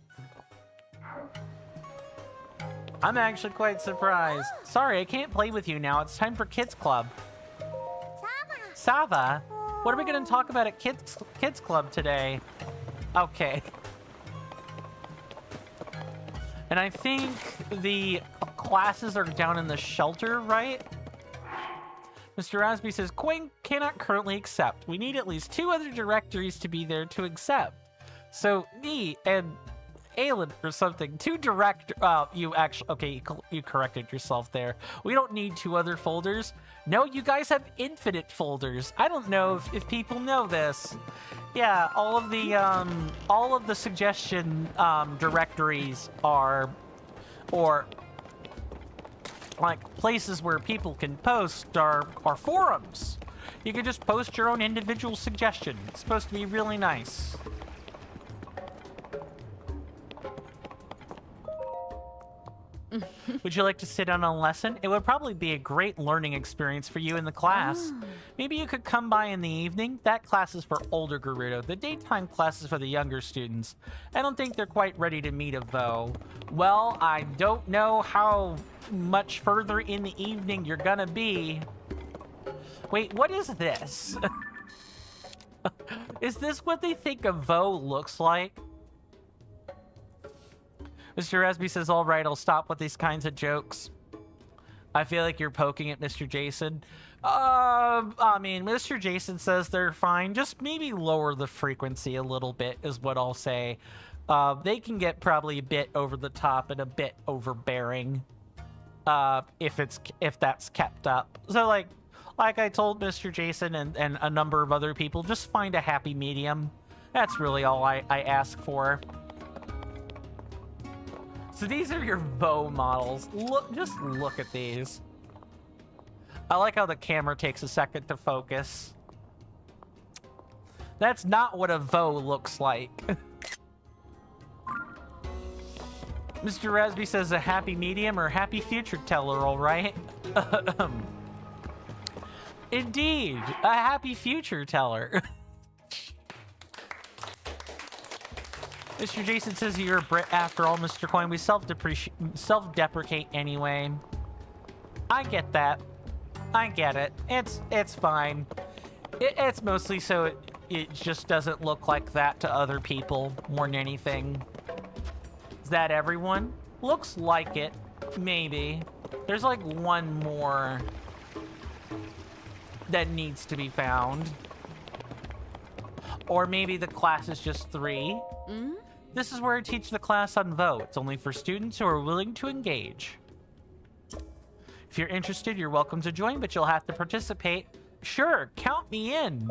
I'm actually quite surprised. Sorry, I can't play with you now. It's time for Kids Club. Sava, what are we gonna talk about at Kids Club today? Okay. And I think the classes are down in the shelter, right? Mr. Rasby says, Coin cannot currently accept. We need at least 2 other directories to be there to accept. So me and Aelin or something, 2 director... you actually... Okay, you corrected yourself there. We don't need 2 other folders. No, you guys have infinite folders. I don't know if people know this. Yeah, all of the suggestion directories are, or like places where people can post are forums. You can just post your own individual suggestion. It's supposed to be really nice. Would you like to sit on a lesson? It would probably be a great learning experience for you in the class. Maybe you could come by in the evening. That class is for older Gerudo. The daytime class is for the younger students. I don't think they're quite ready to meet a Vo. Well, I don't know how much further in the evening you're gonna be. Wait, what is this? Is this what they think a Vo looks like? Mr. Resby says, all right, I'll stop with these kinds of jokes. I feel like you're poking at Mr. Jason. I mean, Mr. Jason says they're fine. Just maybe lower the frequency a little bit is what I'll say. They can get probably a bit over the top and a bit overbearing if that's kept up. So like I told Mr. Jason and a number of other people, just find a happy medium. That's really all I ask for. So these are your Vo models. Just look at these. I like how the camera takes a second to focus. That's not what a Vo looks like. Mr. Rasby says a happy medium or happy future teller, all right? Indeed, a happy future teller. Mr. Jason says you're a Brit after all, Mr. Coin. We self-deprecate anyway. I get that. I get it. It's fine. It's mostly so it just doesn't look like that to other people more than anything. Is that everyone? Looks like it. Maybe. There's like one more that needs to be found. Or maybe the class is just 3. This is where I teach the class on Vo. It's only for students who are willing to engage. If you're interested, you're welcome to join, but you'll have to participate. Sure, count me in.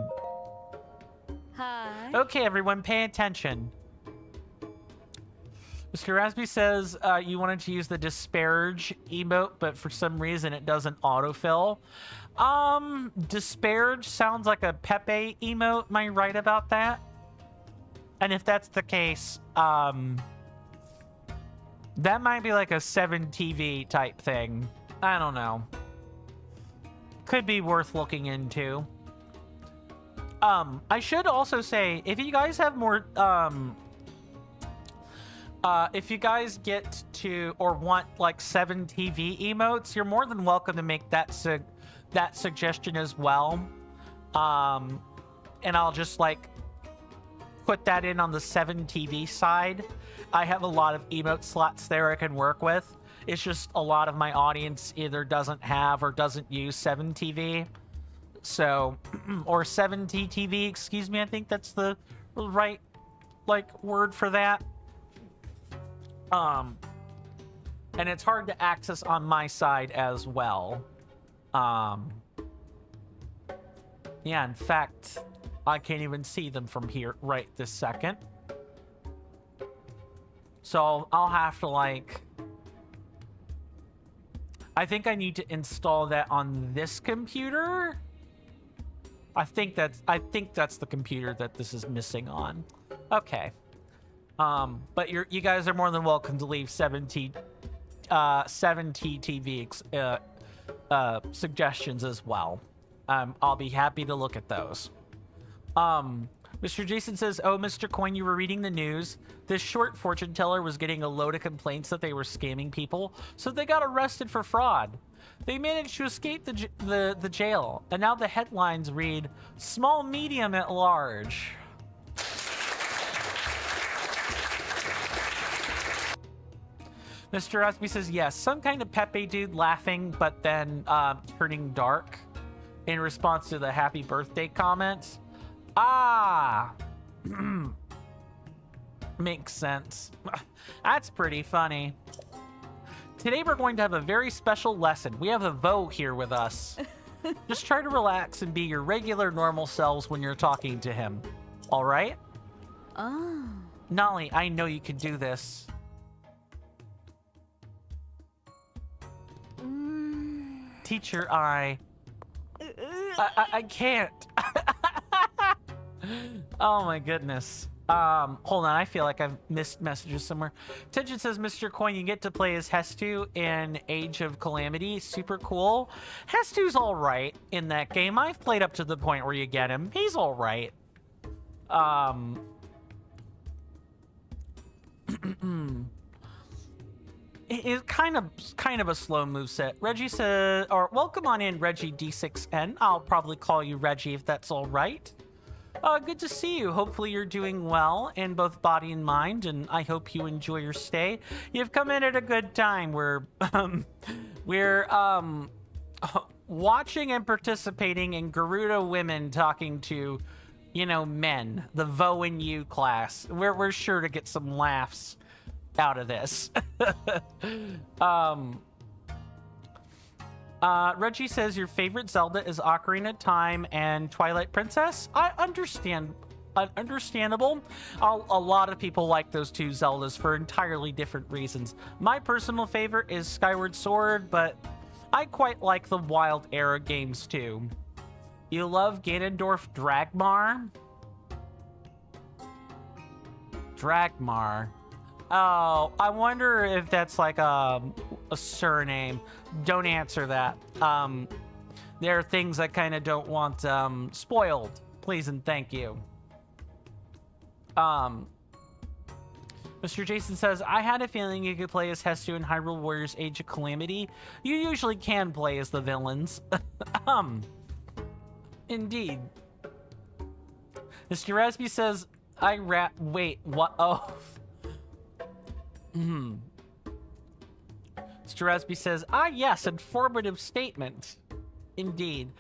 Hi. Okay, everyone, pay attention. Mr. Rasby says you wanted to use the disparage emote, but for some reason it doesn't autofill. Disparage sounds like a Pepe emote. Am I right about that? And if that's the case, that might be like a 7TV type thing. I don't know. Could be worth looking into. I should also say, if you guys have more, if you guys get to or want like 7TV emotes, you're more than welcome to make that suggestion as well. And I'll just like put that in on the 7TV side. I have a lot of emote slots there I can work with. It's just a lot of my audience either doesn't have or doesn't use 7TV. So, or 7TTV, excuse me, I think that's the right, like, word for that. And it's hard to access on my side as well. Yeah, in fact, I can't even see them from here right this second. So I'll have to, like, I think I need to install that on this computer. I think that's the computer that this is missing on. Okay. But you guys are more than welcome to leave 7TTV suggestions as well. I'll be happy to look at those. Mr. Jason says, "Oh, Mr. Coin, you were reading the news. This short fortune teller was getting a load of complaints that they were scamming people, so they got arrested for fraud. They managed to escape the jail, and now the headlines read, 'Small medium at large.'" Mr. Osby says, "Yes, some kind of Pepe dude laughing, but then turning dark in response to the happy birthday comments." Ah! Makes sense. That's pretty funny. Today we're going to have a very special lesson. We have a Vo here with us. Just try to relax and be your regular normal selves when you're talking to him. All right? Oh. Nolly, I know you can do this. Teacher, I can't. Oh my goodness. Hold on, I feel like I've missed messages somewhere. Tension says, "Mr. Coin, you get to play as Hestu in Age of Calamity. Super cool." Hestu's alright in that game. I've played up to the point where you get him. He's alright. It's kind of a slow moveset. Reggie says, or welcome on in, Reggie D6N. I'll probably call you Reggie if that's all right. Good to see you. Hopefully you're doing well in both body and mind, and I hope you enjoy your stay. You've come in at a good time. We're watching and participating in Gerudo women talking to, you know, men. The Vo and You class. We're sure to get some laughs out of this. Reggie says your favorite Zelda is Ocarina of Time and Twilight Princess. I understand. Understandable. A lot of people like those two Zeldas for entirely different reasons. My personal favorite is Skyward Sword, but I quite like the Wild Era games too. You love Ganondorf Dragmar? Dragmar. Oh, I wonder if that's like a surname. Don't answer that. There are things I kind of don't want spoiled. Please and thank you. Mr. Jason says, "I had a feeling you could play as Hestu in Hyrule Warriors Age of Calamity. You usually can play as the villains." Indeed. Mr. Rasby says, wait, what? Oh. Mr. Rasby says, "Ah, yes, informative statement." Indeed.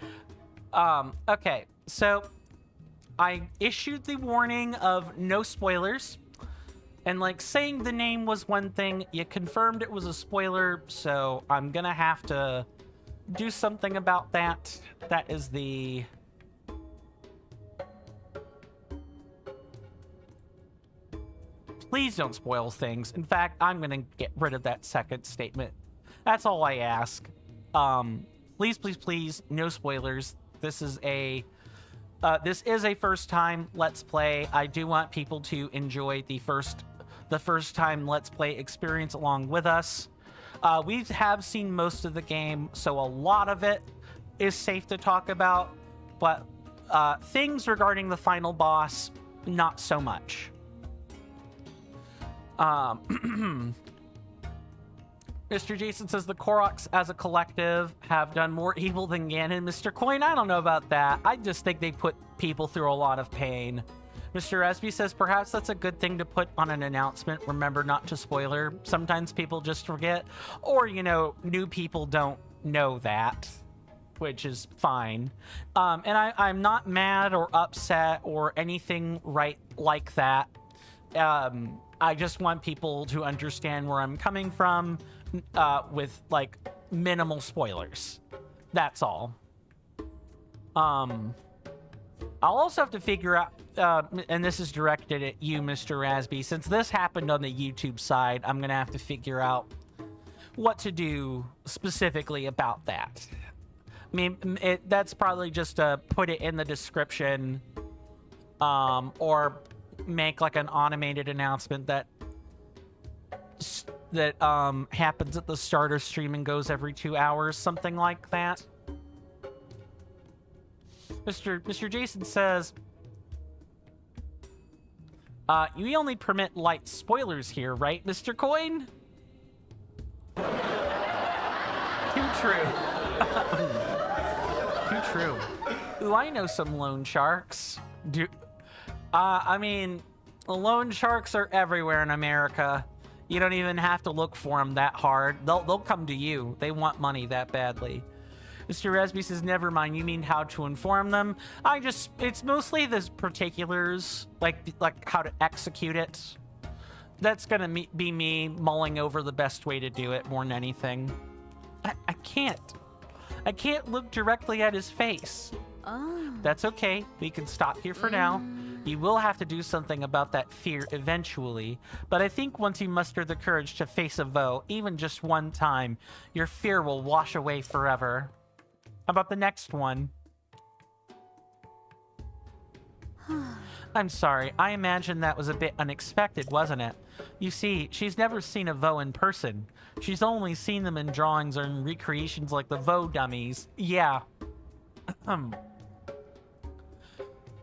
Okay, so I issued the warning of no spoilers, and like saying the name was one thing, you confirmed it was a spoiler, so I'm gonna have to do something about that. That is the... Please don't spoil things. In fact, I'm gonna get rid of that second statement. That's all I ask. Please, please, please, no spoilers. This is a first time Let's Play. I do want people to enjoy the first time Let's Play experience along with us. We have seen most of the game, so a lot of it is safe to talk about, but things regarding the final boss, not so much. Mr. Jason says the Koroks as a collective have done more evil than Ganon. Mr. Coin, I don't know about that. I just think they put people through a lot of pain. Mr. Esby says perhaps that's a good thing to put on an announcement. Remember not to spoiler. Sometimes people just forget, or, you know, new people don't know that, which is fine. And I'm not mad or upset or anything like that. I just want people to understand where I'm coming from with, like, minimal spoilers. That's all. I'll also have to figure out, and this is directed at you, Mr. Rasby. Since this happened on the YouTube side, I'm going to have to figure out what to do specifically about that. I mean, that's probably just to put it in the description, or make like an automated announcement that happens at the start of stream and goes every 2 hours, something like that. Mr. Jason says, you only permit light spoilers here, right, Mr. Coin? Too true. Too true. Ooh, I know some loan sharks. I mean, loan sharks are everywhere in America. You don't even have to look for them that hard. They'll come to you. They want money that badly. Mr. Resby says, never mind, you mean how to inform them? It's mostly the particulars, like how to execute it. That's gonna be me mulling over the best way to do it more than anything. I can't look directly at his face. Oh. That's okay, we can stop here for now. You will have to do something about that fear eventually, but I think once you muster the courage to face a foe, even just one time, your fear will wash away forever. How about the next one? I'm sorry, I imagine that was a bit unexpected, wasn't it? You see, she's never seen a Vo in person. She's only seen them in drawings or in recreations like the Vo dummies. Yeah.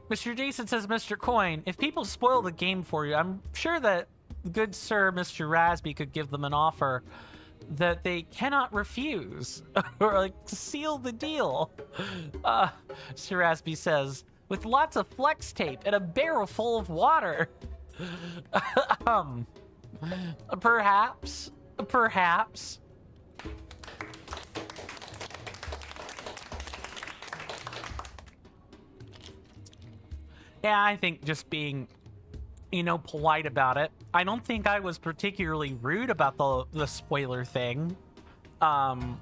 Mr. Jason says, Mr. Coin, if people spoil the game for you, I'm sure that good sir Mr. Rasby could give them an offer that they cannot refuse, or like seal the deal. Mr. Rasby says, with lots of flex tape and a barrel full of water. Perhaps. Yeah, I think just being, you know, polite about it. I don't think I was particularly rude about the spoiler thing. You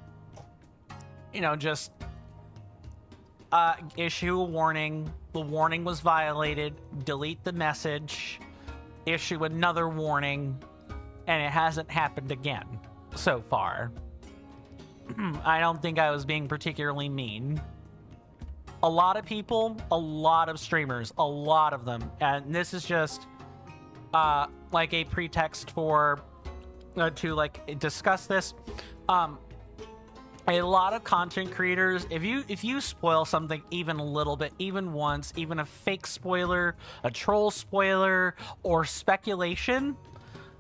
know, just issue a warning. The warning was violated. Delete the message. Issue another warning. And it hasn't happened again so far. I don't think I was being particularly mean. A lot of people, a lot of streamers, a lot of them, and this is just like a pretext for to like discuss this. A lot of content creators, if you spoil something even a little bit, even once, even a fake spoiler, a troll spoiler, or speculation,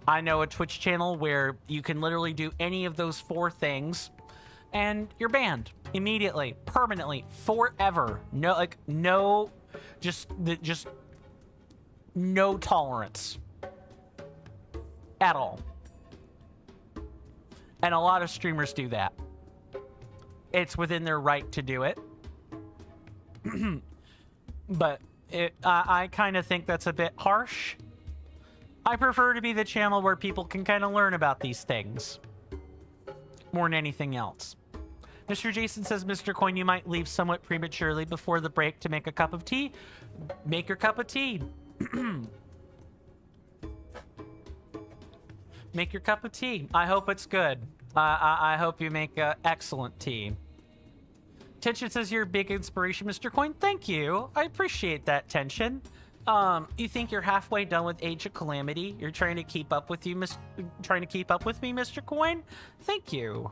I know a Twitch channel where you can literally do any of those 4 things and you're banned immediately, permanently, forever. No, like, no, just no tolerance at all. And a lot of streamers do that. It's within their right to do it. But I kind of think that's a bit harsh. I prefer to be the channel where people can kind of learn about these things more than anything else. Mr. Jason says, Mr. Coin, you might leave somewhat prematurely before the break to make a cup of tea. Make your cup of tea. Make your cup of tea. I hope it's good. I hope you make excellent tea. Tension says, you're a big inspiration, Mr. Coin. Thank you. I appreciate that, Tension. You think you're halfway done with Age of Calamity? You're trying to keep up with you, trying to keep up with me, Mr. Coin? Thank you.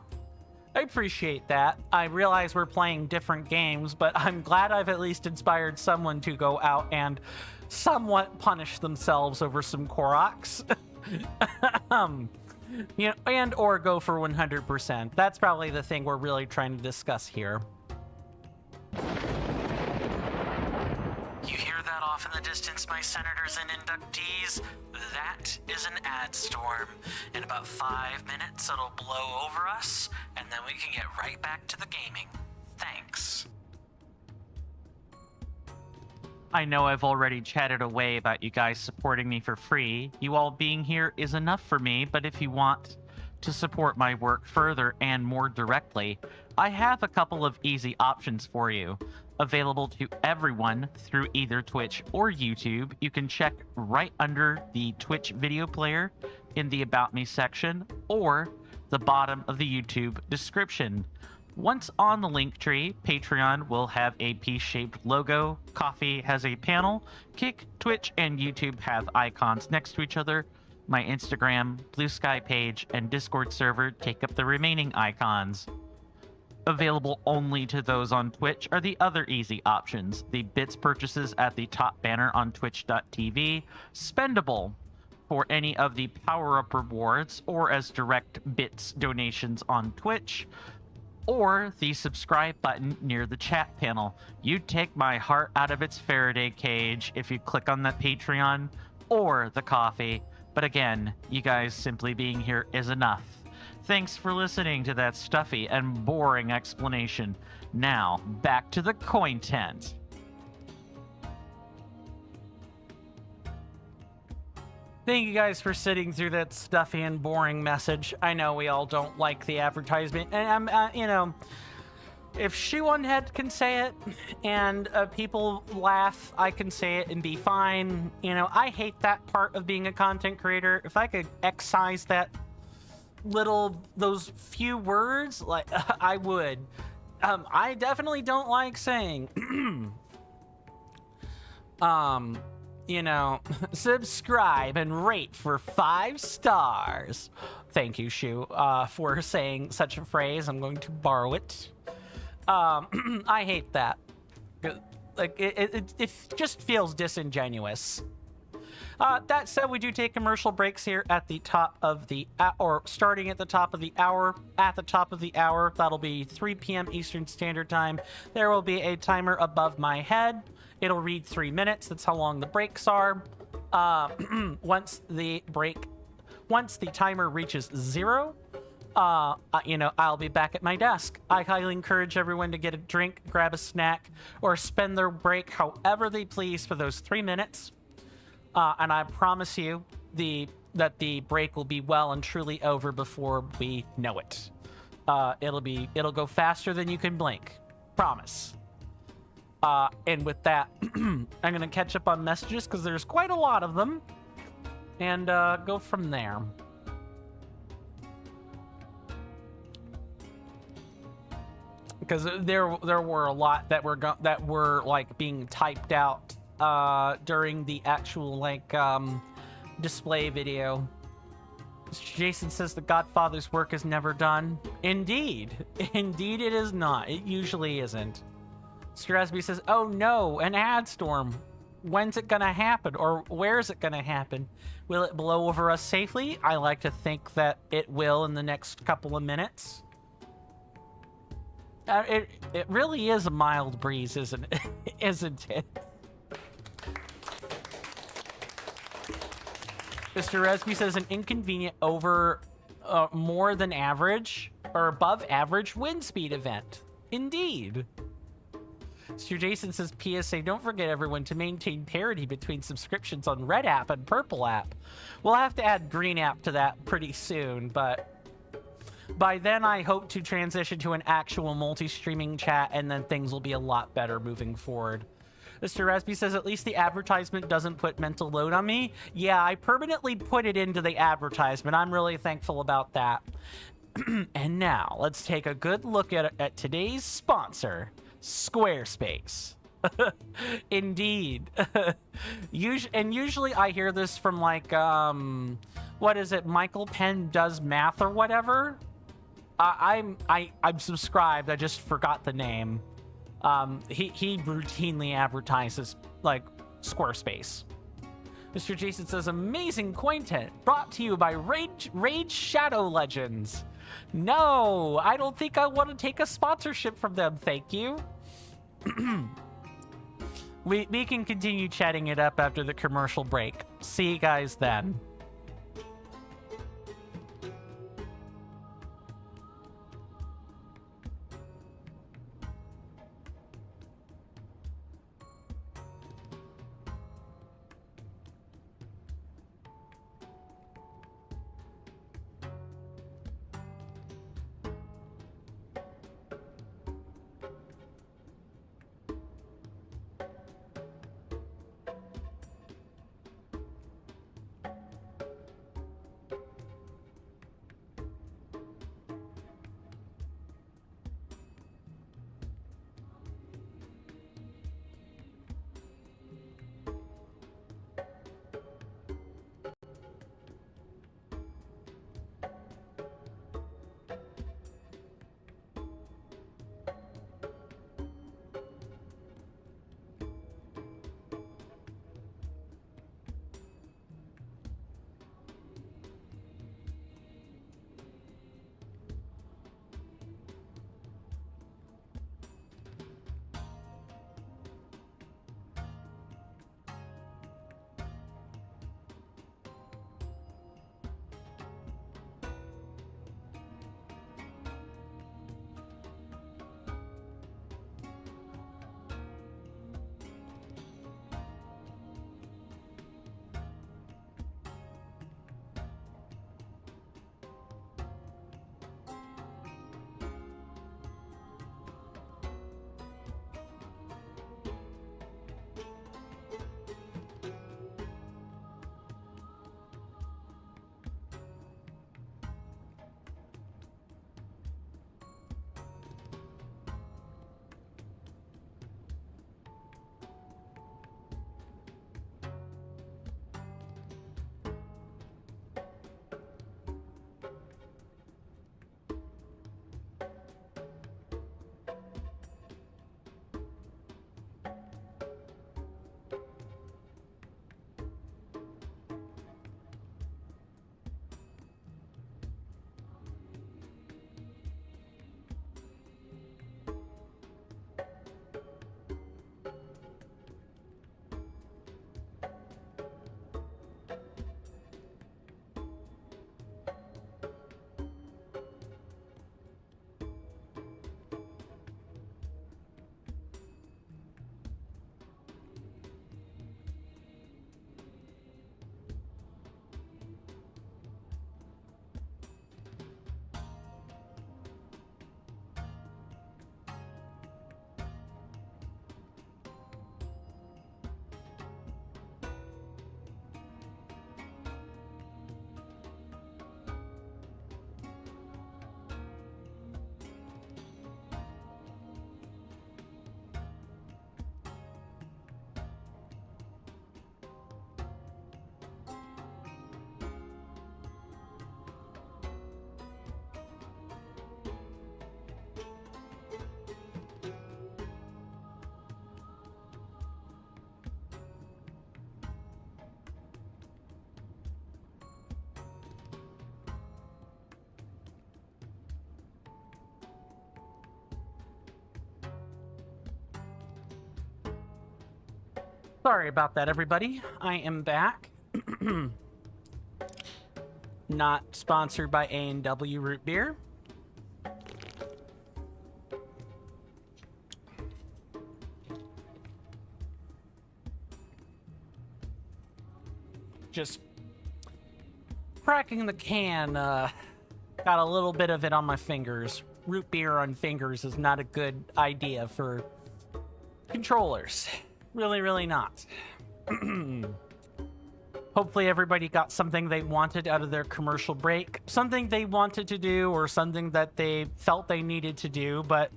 I appreciate that. I realize we're playing different games, but I'm glad I've at least inspired someone to go out and somewhat punish themselves over some Koroks. You know, and or go for 100%. That's probably the thing we're really trying to discuss here. You hear that off in the distance, my senators and inductees? That is an ad storm. In about 5 minutes, it'll blow over us, and then we can get right back to the gaming. Thanks. I know I've already chatted away about you guys supporting me for free. You all being here is enough for me, but if you want to support my work further and more directly, I have a couple of easy options for you. Available to everyone through either Twitch or YouTube. You can check right under the Twitch video player in the About Me section or the bottom of the YouTube description. Once on the link tree, Patreon will have a peace-shaped logo, Coffee has a panel, Kick, Twitch, and YouTube have icons next to each other. My Instagram, Blue Sky page, and Discord server take up the remaining icons. Available only to those on Twitch are the other easy options. The bits purchases at the top banner on twitch.tv, spendable for any of the power-up rewards or as direct bits donations on Twitch, or the subscribe button near the chat panel. You'd take my heart out of its Faraday cage if you click on that Patreon or the coffee. But again, you guys simply being here is enough. Thanks for listening to that stuffy and boring explanation. Now, back to the content. Thank you guys for sitting through that stuffy and boring message. I know we all don't like the advertisement, and I'm, you know, if Shoe-on-Head can say it and people laugh, I can say it and be fine. You know, I hate that part of being a content creator. If I could excise that those few words, like, I would. I definitely don't like saying, you know, subscribe and rate for 5 stars. Thank you, Shu, for saying such a phrase. I'm going to borrow it. I hate that. Like, it just feels disingenuous. That said, we do take commercial breaks here at the top of the or starting at the top of the hour. At the top of the hour, that'll be 3 p.m. Eastern Standard Time. There will be a timer above my head. It'll read 3 minutes. That's how long the breaks are. Once the timer reaches 0, you know, I'll be back at my desk. I highly encourage everyone to get a drink, grab a snack, or spend their break however they please for those 3 minutes. And I promise you that the break will be well and truly over before we know it. It'll go faster than you can blink. Promise. And with that, I'm going to catch up on messages because there's quite a lot of them, and go from there. Because there were a lot that were like being typed out during the actual like display video. Mr. Jason says the Godfather's work is never done. Indeed, indeed, it is not. It usually isn't. Strasby says, oh no, an ad storm. When's it gonna happen? Or where is it gonna happen? Will it blow over us safely? I like to think that it will in the next couple of minutes. It really is a mild breeze, isn't it? Isn't it? Mr. Resby says an inconvenient over more than average or above average wind speed event. Indeed. Mr. Jason says, PSA, don't forget everyone to maintain parity between subscriptions on Red app and Purple app. We'll have to add Green app to that pretty soon, but by then I hope to transition to an actual multi-streaming chat, and then things will be a lot better moving forward. Mr. Resby says, at least the advertisement doesn't put mental load on me. Yeah, I permanently put it into the advertisement. I'm really thankful about that. And now, let's take a good look at today's sponsor, Squarespace. Indeed. Usually I hear this from, like, what is it, Michael Penn Does Math or whatever? I'm subscribed, I just forgot the name. He routinely advertises, like, Squarespace. Mr. Jason says, amazing content brought to you by Rage Shadow Legends. No, I don't think I want to take a sponsorship from them, thank you. We can continue chatting it up after the commercial break. See you guys then. Sorry about that, everybody. I am back. Not sponsored by A&W Root Beer. just cracking the can, got a little bit of it on my fingers. Root beer on fingers is not a good idea for controllers. Really, really not. Hopefully everybody got something they wanted out of their commercial break. Something they wanted to do or something that they felt they needed to do, but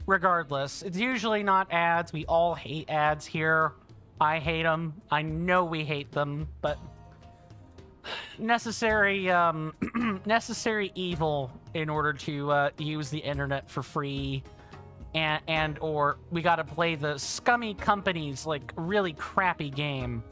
regardless, it's usually not ads. We all hate ads here. I hate them. I know we hate them, but necessary necessary evil in order to use the internet for free, and or we gotta play the scummy company's like really crappy game.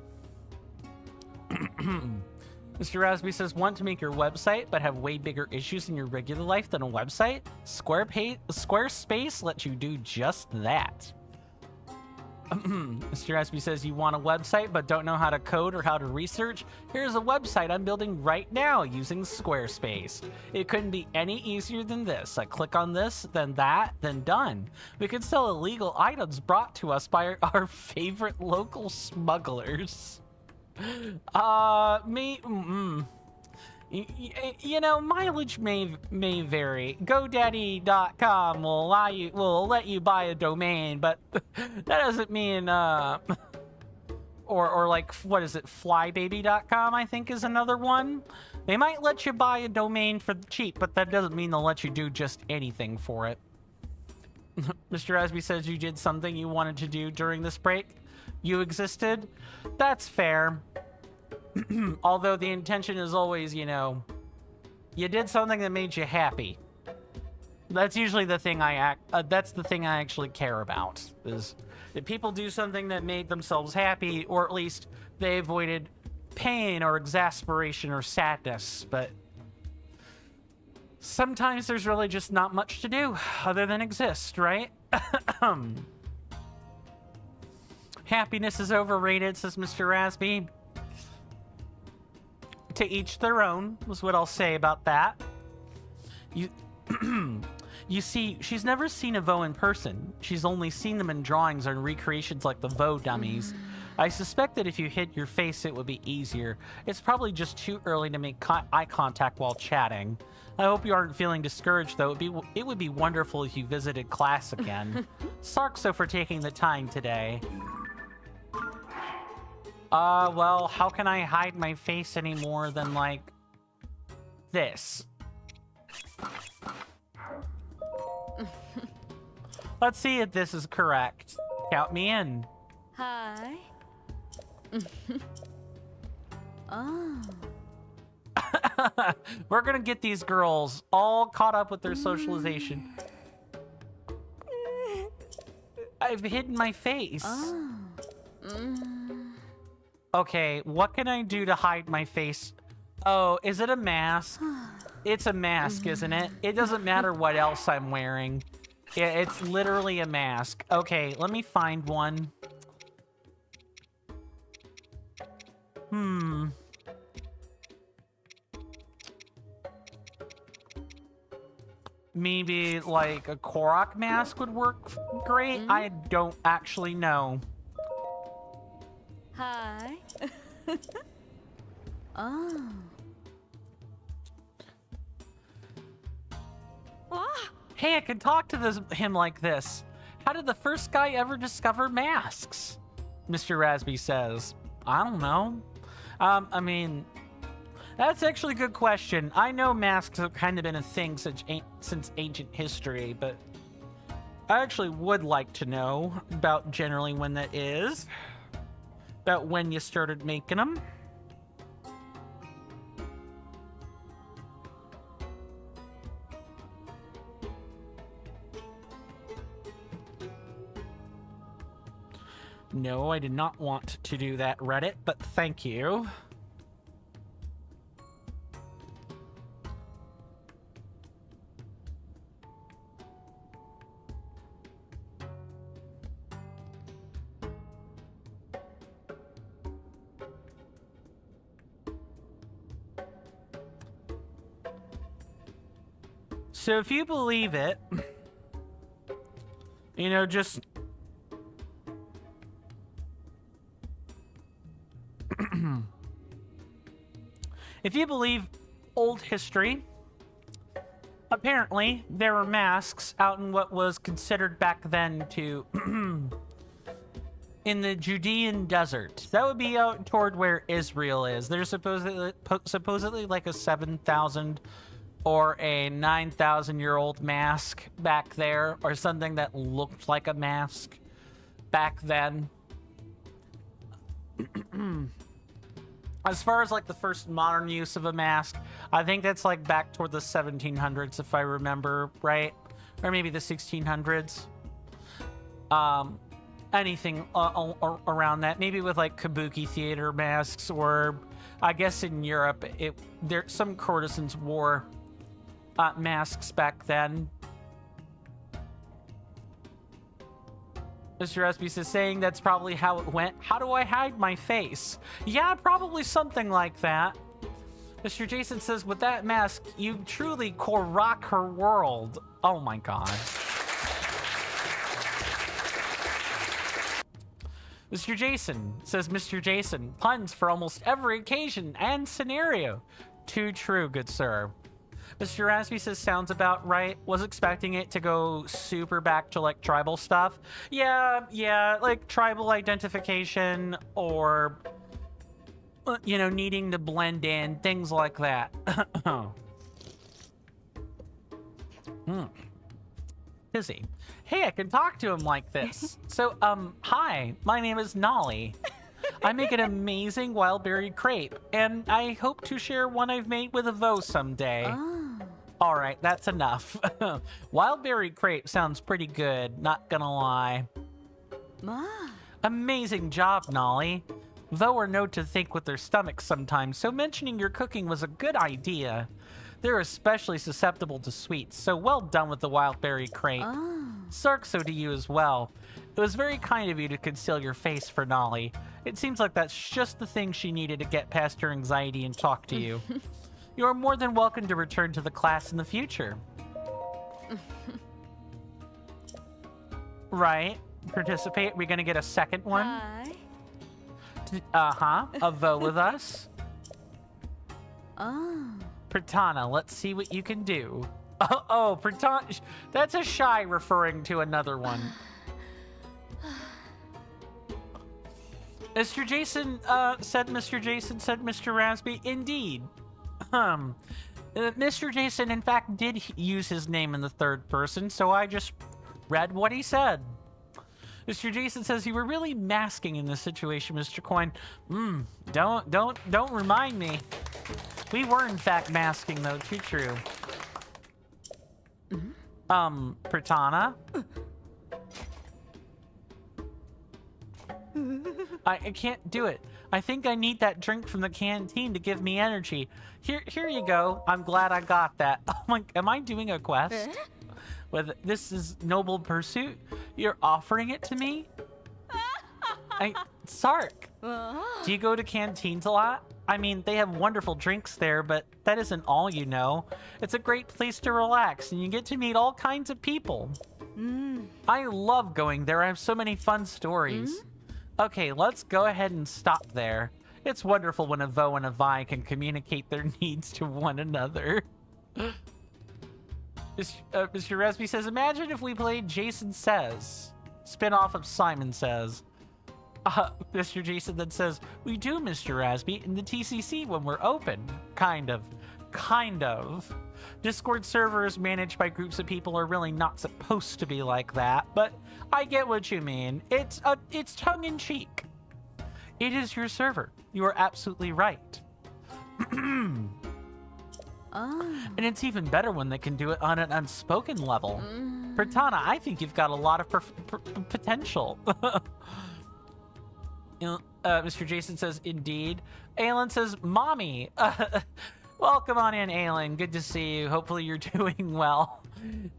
Mr. Rasby says, want to make your website but have way bigger issues in your regular life than a website? Squarespace lets you do just that. Mr. Rasby says, you want a website but don't know how to code or how to research? Here's a website I'm building right now using Squarespace. It couldn't be any easier than this. I click on this, then that, then done. We can sell illegal items brought to us by our favorite local smugglers. You know, mileage may vary. GoDaddy.com will let you buy a domain, but that doesn't mean or like, what is it, Flybaby.com I think is another one. They might let you buy a domain for cheap, but that doesn't mean they'll let you do just anything for it. Mr. Rasby says you did something you wanted to do during this break. You existed. That's fair. Although the intention is always, you know, you did something that made you happy. That's usually the thing that's the thing I actually care about, is that people do something that made themselves happy, or at least they avoided pain or exasperation or sadness. But sometimes there's really just not much to do other than exist, right? Happiness is overrated, says Mr. Rasby. To each their own, was what I'll say about that. You see, she's never seen a Vo in person. She's only seen them in drawings or in recreations like the Vo dummies. I suspect that if you hid your face, it would be easier. It's probably just too early to make eye contact while chatting. I hope you aren't feeling discouraged, though. It would be wonderful if you visited class again. Sarkso for taking the time today. Well, how can I hide my face any more than, like, this? Let's see if this is correct. Count me in. Hi. Oh. We're gonna get these girls all caught up with their socialization. I've hidden my face. Oh. Okay, what can I do to hide my face? Oh, is it a mask? It's a mask, isn't it? It doesn't matter what else I'm wearing. Yeah, it's literally a mask. Okay, let me find one. Maybe like a Korok mask would work great. I don't actually know. Hi. Oh. Hey, I can talk to him like this. How did the first guy ever discover masks? Mr. Rasby says. I don't know. I mean, that's actually a good question. I know masks have kind of been a thing since ancient history, but I actually would like to know about generally when that is. About when you started making them. No, I did not want to do that, Reddit, but thank you. So if you believe it, you know, just If you believe old history, apparently there were masks out in what was considered back then to in the Judean desert. That would be out toward where Israel is. There's supposedly like a 7,000 or a 9,000-year-old mask back there, or something that looked like a mask back then. As far as like the first modern use of a mask, I think that's like back toward the 1700s, if I remember right, or maybe the 1600s. Anything around that, maybe with like kabuki theater masks, or I guess in Europe, some courtesans wore masks back then. Mr. Espy is saying that's probably how it went. How do I hide my face? Yeah, probably something like that. Mr. Jason says, with that mask, you truly Korok her world. Oh my god. Mr. Jason says, Mr. Jason, puns for almost every occasion and scenario. Too true, good sir. Mr. Raspy says, sounds about right. Was expecting it to go super back to like tribal stuff. Yeah, like tribal identification, or you know, needing to blend in, things like that. Busy. Hey, I can talk to him like this. So, hi, my name is Nolly. I make an amazing wild berry crepe, and I hope to share one I've made with a Vo someday. All right, that's enough. Wild berry crepe sounds pretty good, not gonna lie. Amazing job, Nolly. Vo are known to think with their stomachs sometimes, so mentioning your cooking was a good idea. They're especially susceptible to sweets, so well done with the wild berry crepe. Sarkso to you as well. It was very kind of you to conceal your face for Nolly. It seems like that's just the thing she needed to get past her anxiety and talk to you. You are more than welcome to return to the class in the future. Right. Participate. We're gonna get a second one. Hi. A Vo with us. Oh. Pratana, let's see what you can do. Oh, Pratana. That's a shy referring to another one. Mr. Jason said Mr. Raspy. Indeed. Mr. Jason, in fact, did use his name in the third person, so I just read what he said. Mr. Jason says you were really masking in this situation, Mr. Coin. Don't remind me. We were in fact masking though, too true. Pratana. I can't do it. I think I need that drink from the canteen to give me energy. Here you go. I'm glad I got that. Oh my, am I doing a quest? With this is noble pursuit. You're offering it to me? Sark, do you go to canteens a lot? I mean, they have wonderful drinks there, but that isn't all you know. It's a great place to relax, and you get to meet all kinds of people. I love going there. I have so many fun stories. Okay, let's go ahead and stop there. It's wonderful when a Vo and a Vi can communicate their needs to one another. Mr. Resby says, imagine if we played Jason Says, spin-off of Simon Says. Mr. Jason then says, we do, Mr. Rasby, in the TCC when we're open. Kind of. Discord servers managed by groups of people are really not supposed to be like that, but I get what you mean. It's tongue-in-cheek. It is your server. You are absolutely right. And it's even better when they can do it on an unspoken level. Pratana, I think you've got a lot of potential. Mr. Jason says, indeed. Aelin says, mommy. Welcome on in, Aelin. Good to see you. Hopefully you're doing well.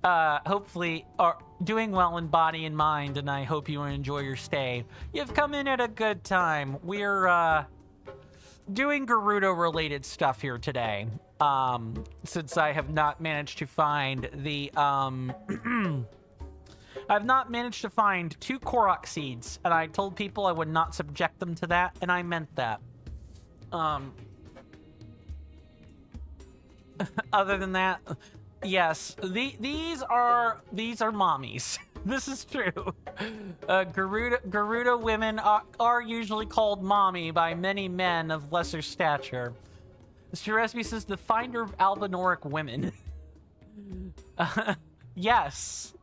Hopefully, or doing well in body and mind, and I hope you enjoy your stay. You've come in at a good time. We're doing Gerudo-related stuff here today. Since I have not managed to find the I've not managed to find 2 Korok seeds, and I told people I would not subject them to that, and I meant that. Other than that, yes, these are mommies. This is true. Gerudo women are usually called mommy by many men of lesser stature. Mr. Resby says the finder of albinoric women. Yes.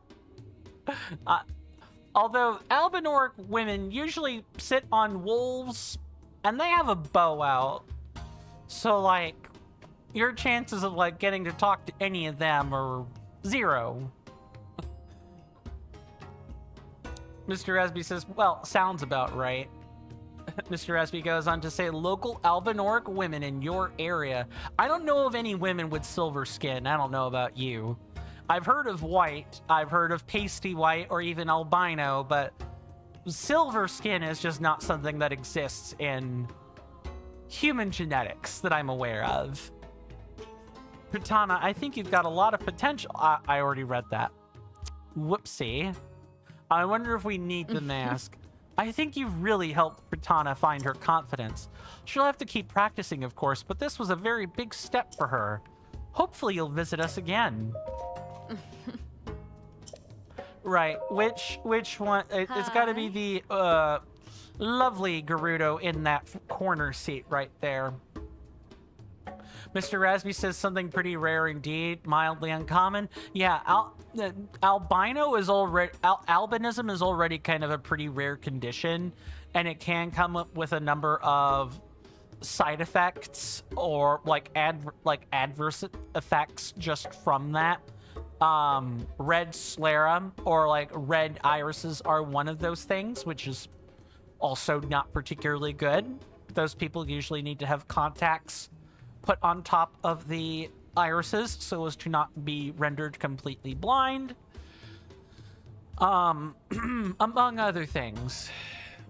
Although albinoric women usually sit on wolves and they have a bow out. So like your chances of like getting to talk to any of them are 0. Mr. Resby says, well, sounds about right. Mr. Resby goes on to say, local albinoric women in your area. I don't know of any women with silver skin. I don't know about you. I've heard of white. I've heard of pasty white or even albino, but silver skin is just not something that exists in human genetics that I'm aware of. Pritana, I think you've got a lot of potential. I already read that. Whoopsie. I wonder if we need the mask. I think you've really helped Pritana find her confidence. She'll have to keep practicing, of course, but this was a very big step for her. Hopefully you'll visit us again. Right, which one? It's got to be the lovely Gerudo in that corner seat right there. Mr. Rasby says something pretty rare indeed, mildly uncommon. Yeah, albinism is already kind of a pretty rare condition, and it can come up with a number of side effects or like adverse effects just from that. Red sclera or like red irises are one of those things, which is also not particularly good. Those people usually need to have contacts put on top of the irises so as to not be rendered completely blind. Among other things.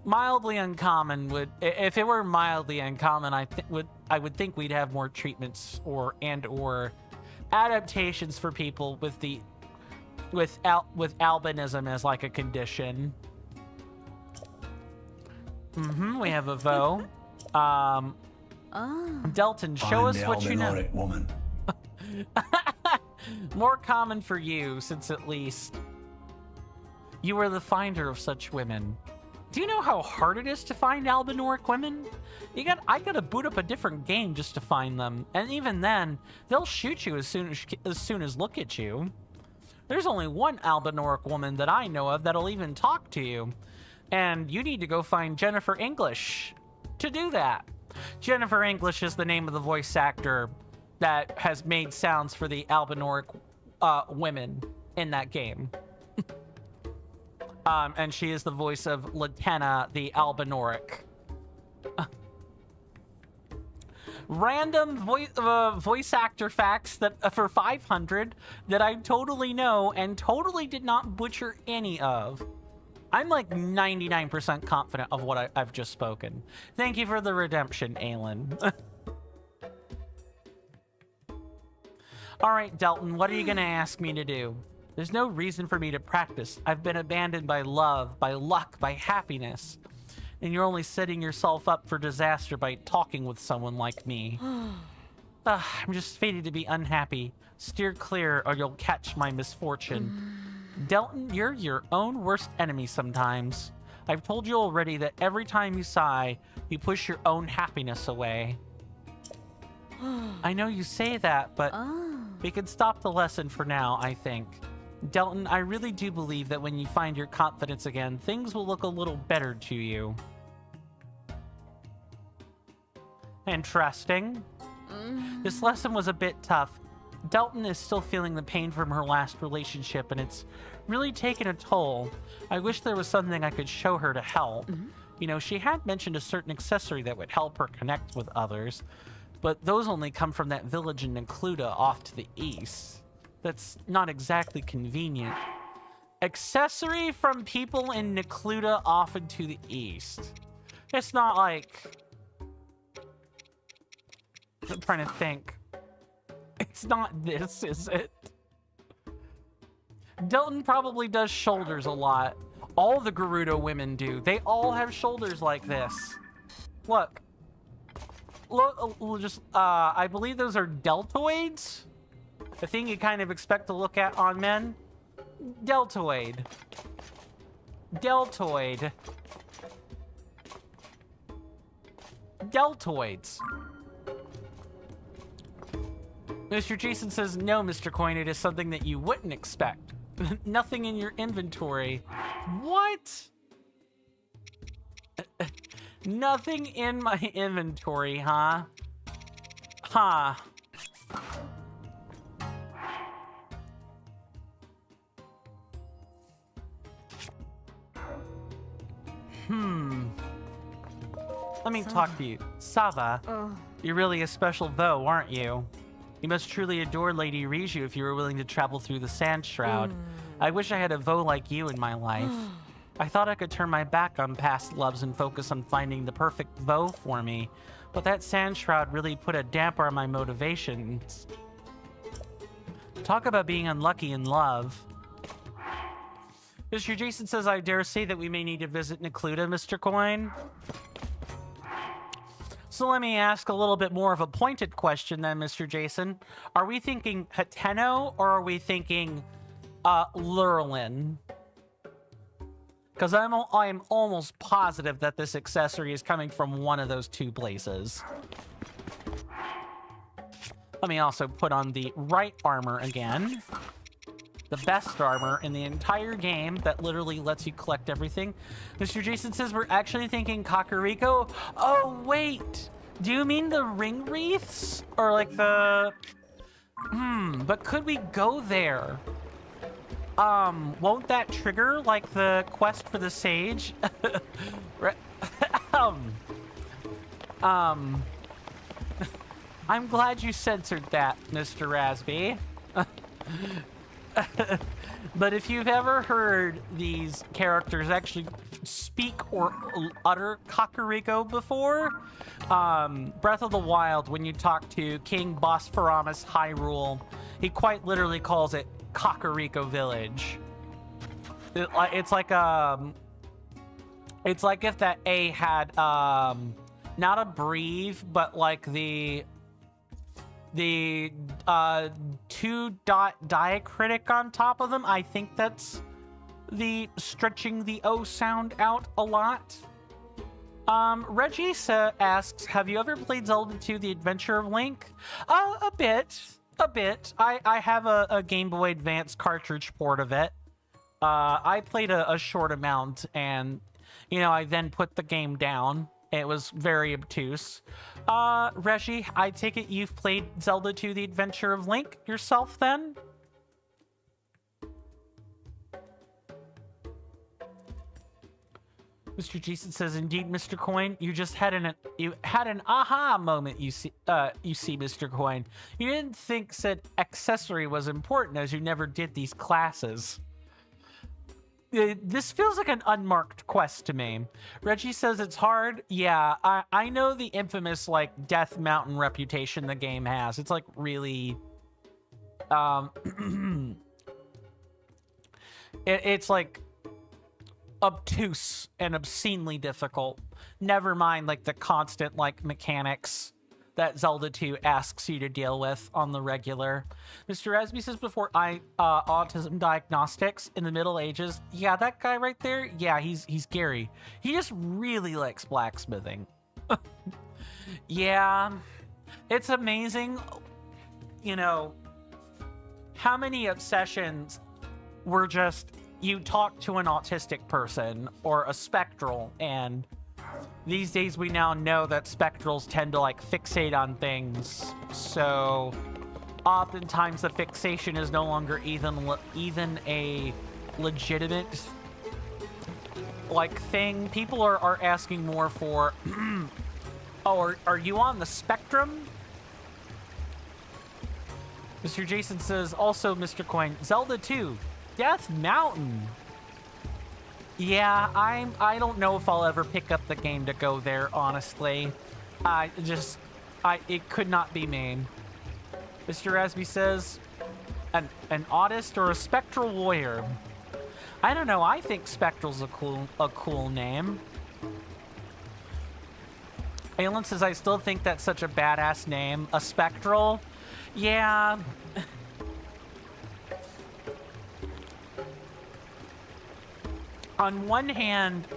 Mildly uncommon would, if it were mildly uncommon, I would think we'd have more treatments or adaptations for people with albinism as like a condition. We have a Vo. Delton, show us what you know. Woman. More common for you, since at least you were the finder of such women. Do you know how hard it is to find albinoric women? I gotta boot up a different game just to find them, and even then, they'll shoot you as soon as look at you. There's only one albinoric woman that I know of that'll even talk to you, and you need to go find Jennifer English to do that. Jennifer English is the name of the voice actor that has made sounds for the albinoric women in that game. And she is the voice of Latenna, the albinoric. Random voice actor facts that for 500 that I totally know and totally did not butcher any of. I'm like 99% confident of what I've just spoken. Thank you for the redemption, Aelin. All right, Delton, what are you going to ask me to do? There's no reason for me to practice. I've been abandoned by love, by luck, by happiness. And you're only setting yourself up for disaster by talking with someone like me. I'm just fated to be unhappy. Steer clear or you'll catch my misfortune. Delton, you're your own worst enemy sometimes. I've told you already that every time you sigh, you push your own happiness away. I know you say that, but we can stop the lesson for now, I think. Delton, I really do believe that when you find your confidence again, things will look a little better to you. Interesting. This lesson was a bit tough. Delton is still feeling the pain from her last relationship, and it's really taken a toll. I wish there was something I could show her to help. You know, she had mentioned a certain accessory that would help her connect with others, but those only come from that village in Necluda off to the east. That's not exactly convenient. Accessory from people in Necluda off and to the east. It's not like... I'm trying to think. It's not this, is it? Delton probably does shoulders a lot. All the Gerudo women do. They all have shoulders like this. Look. I believe those are deltoids. The thing you kind of expect to look at on men. Deltoid. Deltoid. Deltoids. Mr. Jason says, no, Mr. Coin, it is something that you wouldn't expect. Nothing in your inventory. What? Nothing in my inventory, huh? Huh. Let me talk to you. Sava, you're really a special beau, aren't you? You must truly adore Lady Riju if you were willing to travel through the Sand Shroud. I wish I had a beau like you in my life. I thought I could turn my back on past loves and focus on finding the perfect beau for me, but that Sand Shroud really put a damper on my motivations. Talk about being unlucky in love. Mr. Jason says, I dare say that we may need to visit Necluda, Mr. Coin. So let me ask a little bit more of a pointed question then, Mr. Jason. Are we thinking Hateno or are we thinking Lurlin? Because I'm almost positive that this accessory is coming from one of those two places. Let me also put on the right armor again. The best armor in the entire game that literally lets you collect everything. Mr. Jason says we're actually thinking Kakariko. Oh, wait. Do you mean the ring wreaths? Or like the... but could we go there? Won't that trigger like the quest for the sage? I'm glad you censored that, Mr. Rasby. But if you've ever heard these characters actually speak or utter Kakariko before, Breath of the Wild, when you talk to King Bosphoramus Hyrule, he quite literally calls it Kakariko Village. It's like if that A had not a breathe, but like the two-dot diacritic on top of them. I think that's the stretching the O sound out a lot. Reggie asks, have you ever played Zelda 2 The Adventure of Link? A bit. I have a Game Boy Advance cartridge port of it. I played a short amount and, you know, I then put the game down. It was very obtuse. Reggie, I take it you've played Zelda 2 The Adventure of Link yourself then? Mr. Jason says, indeed, Mr. Coin, you just had an aha moment, you see, Mr. Coin. You didn't think said accessory was important as you never did these classes. This feels like an unmarked quest to me. Reggie says it's hard. Yeah, I know the infamous, like, Death Mountain reputation the game has. It's, like, really... it's, like, obtuse and obscenely difficult. Never mind, like, the constant, like, mechanics that Zelda 2 asks you to deal with on the regular. Mr. Rasby says before autism diagnostics in the Middle Ages. Yeah, that guy right there. Yeah, he's Gary. He just really likes blacksmithing. Yeah, it's amazing, you know, how many obsessions were just you talk to an autistic person or a spectral, and these days we now know that spectrals tend to like fixate on things, so oftentimes the fixation is no longer even a legitimate like thing. People are asking more for oh, are you on the spectrum? Mr. Jason says also, Mr. Coin, Zelda 2 Death Mountain. Yeah, I don't know if I'll ever pick up the game to go there, honestly. It could not be me. Mr. Rasby says, an autist or a spectral warrior. I don't know, I think spectral's a cool name. Alan says, I still think that's such a badass name. A spectral? Yeah. On one hand,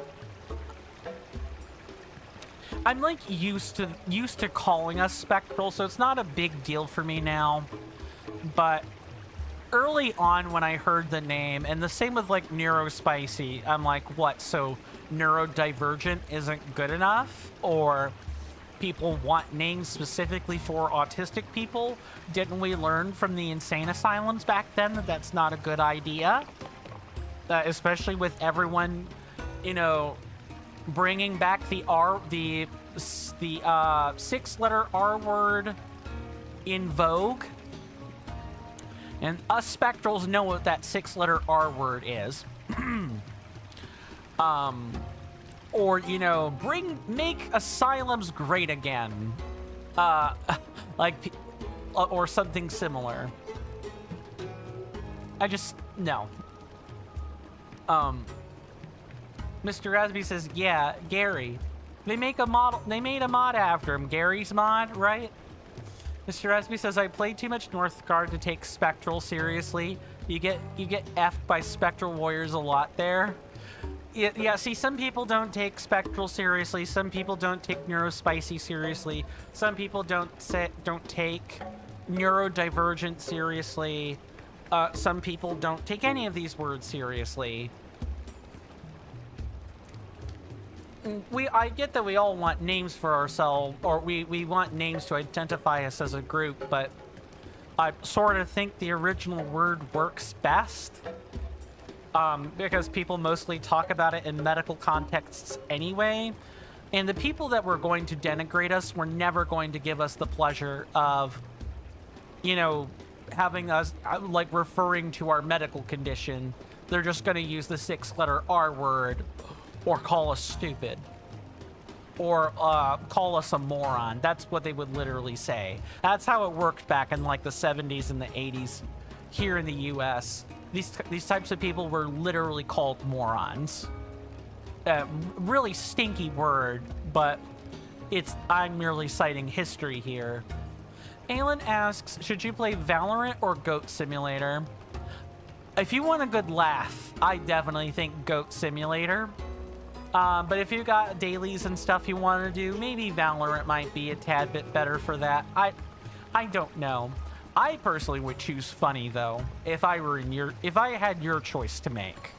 I'm like used to calling us spectral, so it's not a big deal for me now. But early on when I heard the name, and the same with like neurospicy, I'm like, what? So neurodivergent isn't good enough? Or people want names specifically for autistic people? Didn't we learn from the insane asylums back then that that's not a good idea? Especially with everyone, you know, bringing back the six-letter R word in vogue. And us spectrals know what that six-letter R word is. Or, you know, make asylums great again. Or something similar. No. Mr. Rasby says, yeah, Gary. They made a mod after him. Gary's mod, right? Mr. Rasby says, I played too much Northgard to take Spectral seriously. You get effed by Spectral Warriors a lot there. Yeah, see, some people don't take Spectral seriously. Some people don't take Neurospicy seriously. Some people don't take Neurodivergent seriously. Some people don't take any of these words seriously. I get that we all want names for ourselves, or we want names to identify us as a group, but I sort of think the original word works best. Because people mostly talk about it in medical contexts anyway. And the people that were going to denigrate us were never going to give us the pleasure of, you know, having us, like, referring to our medical condition. They're just going to use the six-letter R word, or call us stupid, or call us a moron. That's what they would literally say. That's how it worked back in, like, the 70s and the 80s here in the U.S. These types of people were literally called morons. Really stinky word, but I'm merely citing history here. Alan asks, should you play Valorant or Goat Simulator? If you want a good laugh, I definitely think Goat Simulator. But if you got dailies and stuff you want to do, maybe Valorant might be a tad bit better for that. I don't know. I personally would choose funny though, if I had your choice to make.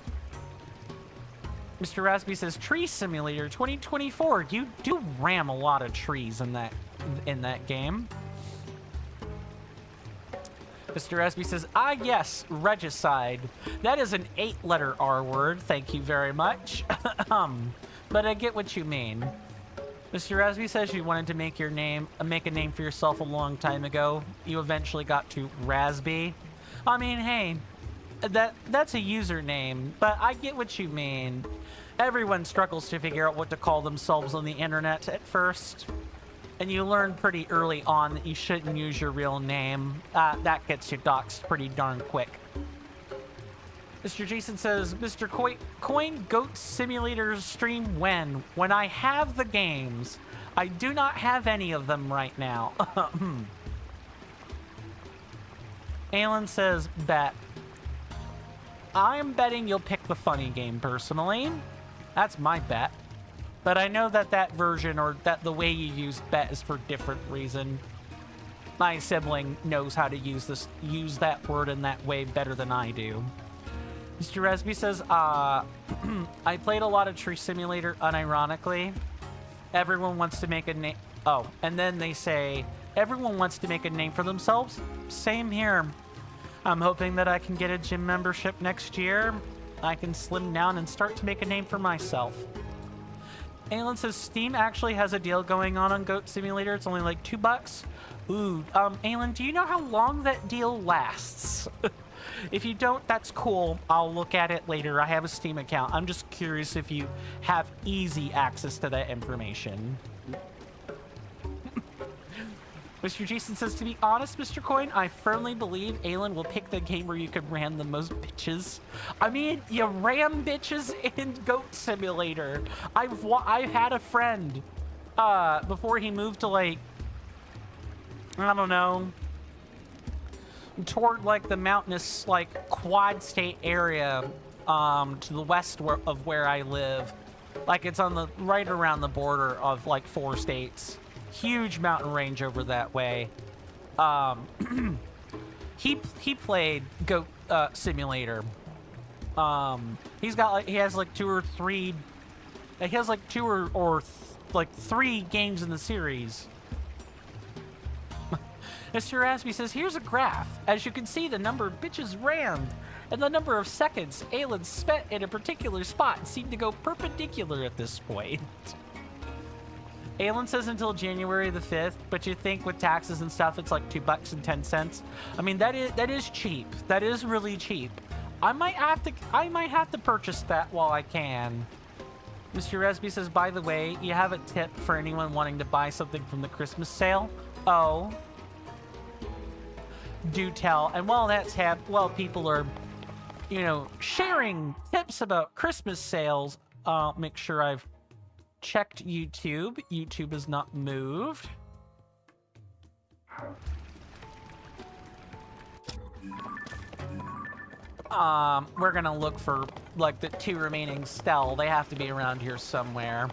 Mr. Rasby says, Tree Simulator 2024. You do ram a lot of trees in that game. Mr. Rasby says, yes, regicide. That is an 8-letter R word. Thank you very much. But I get what you mean. Mr. Rasby says you wanted to make a name for yourself a long time ago. You eventually got to Rasby. I mean, hey, that's a username, but I get what you mean. Everyone struggles to figure out what to call themselves on the internet at first. And you learn pretty early on that you shouldn't use your real name. That gets you doxxed pretty darn quick. Mr. Jason says, Mr. Coin Goat Simulator stream when? When I have the games. I do not have any of them right now. Alan says, bet. I'm betting you'll pick the funny game personally. That's my bet. But I know that version, or that the way you use bet, is for different reason. My sibling knows how to use that word in that way better than I do. Mr. Resby says, I played a lot of Tree Simulator unironically. Everyone wants to make a name. Oh, and then they say, everyone wants to make a name for themselves. Same here. I'm hoping that I can get a gym membership next year. I can slim down and start to make a name for myself. Alan says, Steam actually has a deal going on Goat Simulator. It's only like $2. Ooh, Alan, do you know how long that deal lasts? If you don't, that's cool. I'll look at it later. I have a Steam account. I'm just curious if you have easy access to that information. Mr. Jason says, to be honest, Mr. Coin, I firmly believe Alan will pick the game where you can ram the most bitches. I mean, you ram bitches in Goat Simulator. I've had a friend before he moved to, like, I don't know, toward, like, the mountainous, like, quad state area, to the west of where I live. Like, it's on the, right around the border of, like, 4 states. Huge mountain range over that way. He played Goat Simulator. He has like 2 or 3. He has like 2 or like 3 games in the series. Mr. Raspy says, here's a graph. As you can see, the number of bitches rammed and the number of seconds aliens spent in a particular spot seem to go perpendicular at this point. Aelin says until January the 5th, but you think with taxes and stuff, it's like $2.10. I mean, that is cheap. That is really cheap. I might have to purchase that while I can. Mr. Resby says, by the way, you have a tip for anyone wanting to buy something from the Christmas sale? Oh. Do tell. And while that's while people are, you know, sharing tips about Christmas sales, I'll make sure I've checked YouTube. YouTube has not moved. We're gonna look for, like, the 2 remaining Stell. They have to be around here somewhere.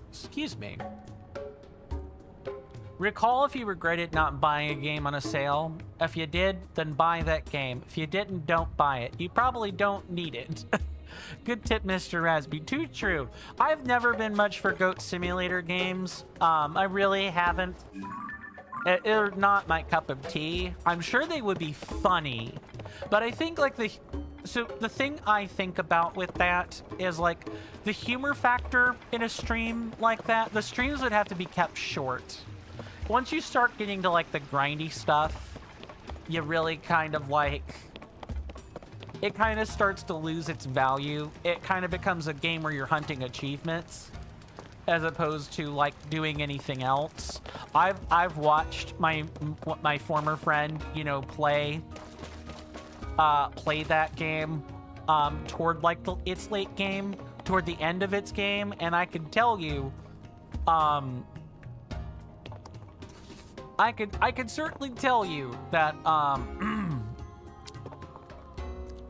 Excuse me. Recall if you regretted not buying a game on a sale. If you did, then buy that game. If you didn't, don't buy it. You probably don't need it. Good tip, Mr. Rasby. Too true. I've never been much for Goat Simulator games. I really haven't. They're not my cup of tea. I'm sure they would be funny, but I think, like, the thing I think about with that is, like, the humor factor in a stream like that. The streams would have to be kept short. Once you start getting to, like, the grindy stuff, you really kind of, like, it kind of starts to lose its value. It kind of becomes a game where you're hunting achievements as opposed to, like, doing anything else. I've watched my former friend, you know, play that game toward, like, its late game, toward the end of its game, and I can tell you, I could certainly tell you that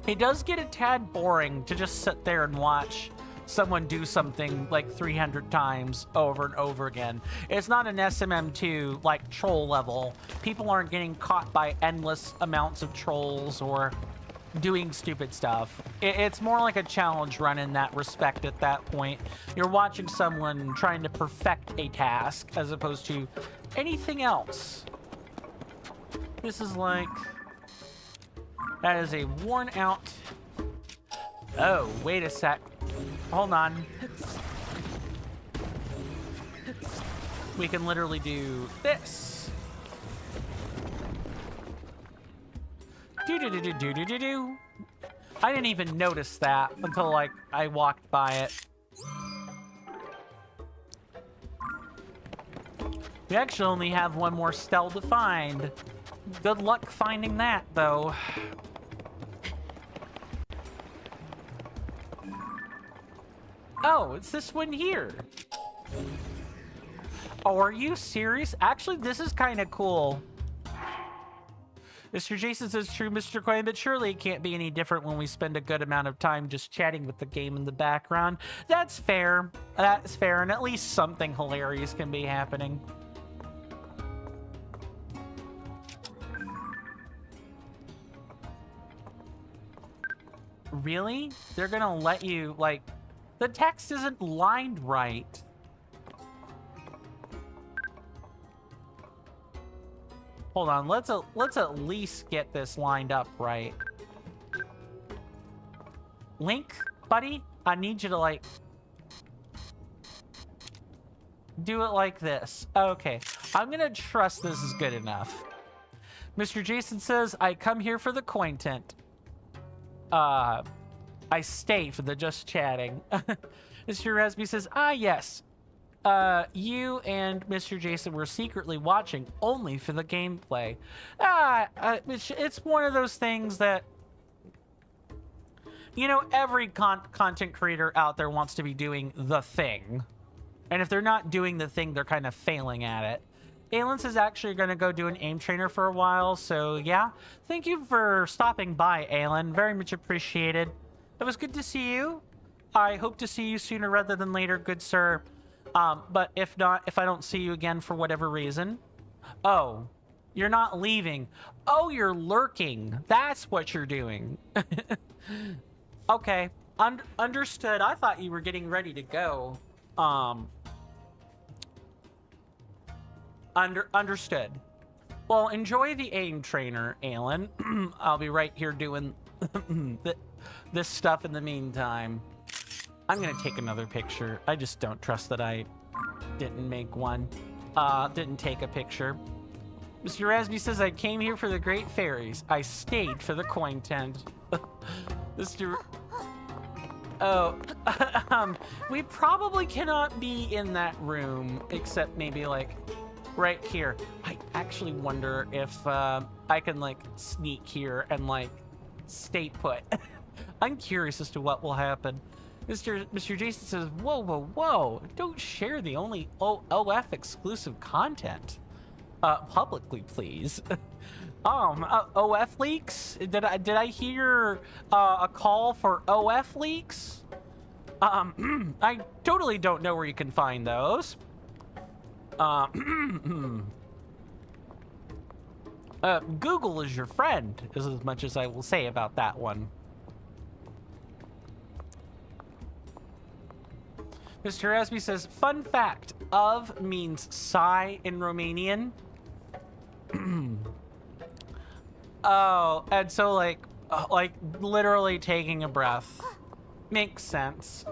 it does get a tad boring to just sit there and watch someone do something like 300 times over and over again. It's not an SMM2 like troll level. People aren't getting caught by endless amounts of trolls or doing stupid stuff. It's more like a challenge run in that respect at that point. You're watching someone trying to perfect a task as opposed to anything else. This is like... That is a worn out... Oh, wait a sec. Hold on. We can literally do this. Do-do-do-do-do-do-do. I didn't even notice that until, like, I walked by it. We actually only have 1 more Stell to find. Good luck finding that, though. Oh, it's this one here. Oh, are you serious? Actually, this is kind of cool. Mr. Jason says, true, Mr. Coin, but surely it can't be any different when we spend a good amount of time just chatting with the game in the background. That's fair. That's fair, and at least something hilarious can be happening. Really? They're gonna let you, like... The text isn't lined right. Hold on, let's at least get this lined up right. Link, buddy, I need you to, like, do it like this. Okay, I'm gonna trust this is good enough. Mr. Jason says, I come here for the content. I stay for the just chatting. Mr. Resby says, ah, yes. You and Mr. Jason were secretly watching only for the gameplay. It's one of those things that... you know, every content creator out there wants to be doing the thing. And if they're not doing the thing, they're kind of failing at it. Ailence is actually going to go do an aim trainer for a while, so yeah. Thank you for stopping by, Ailin. Very much appreciated. It was good to see you. I hope to see you sooner rather than later, good sir. But if not, if I don't see you again for whatever reason... Oh, you're not leaving. Oh, you're lurking. That's what you're doing. Okay, understood. I thought you were getting ready to go. Understood. Well, enjoy the aim trainer, Ailin. I'll be right here doing this stuff in the meantime. I'm gonna take another picture. I just don't trust that I didn't make one. Didn't take a picture. Mr. Rasby says, I came here for the great fairies. I stayed for the coin tent. Mr. Oh, we probably cannot be in that room, except maybe, like, right here. I actually wonder if I can, like, sneak here and, like, stay put. I'm curious as to what will happen. Mr. Jason says, whoa, whoa, whoa. Don't share the only OF exclusive content. Publicly, please. OF leaks? Did I hear a call for OF leaks? I totally don't know where you can find those. Google is your friend, is as much as I will say about that one. Mr. Rasby says, fun fact, of means sigh in Romanian. Oh, and so like literally taking a breath. Makes sense.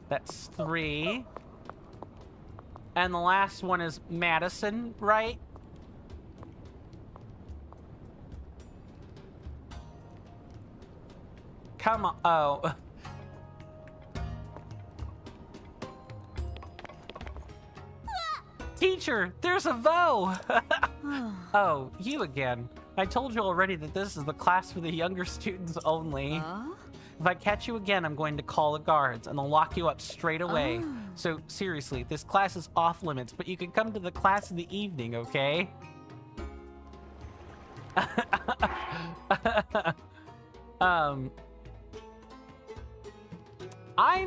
That's 3. And the last one is Madison, right? Come on. Oh. Teacher, there's a Vo! Oh, you again. I told you already that this is the class for the younger students only. If I catch you again, I'm going to call the guards and they'll lock you up straight away. So seriously, this class is off limits, but you can come to the class in the evening, okay? I'm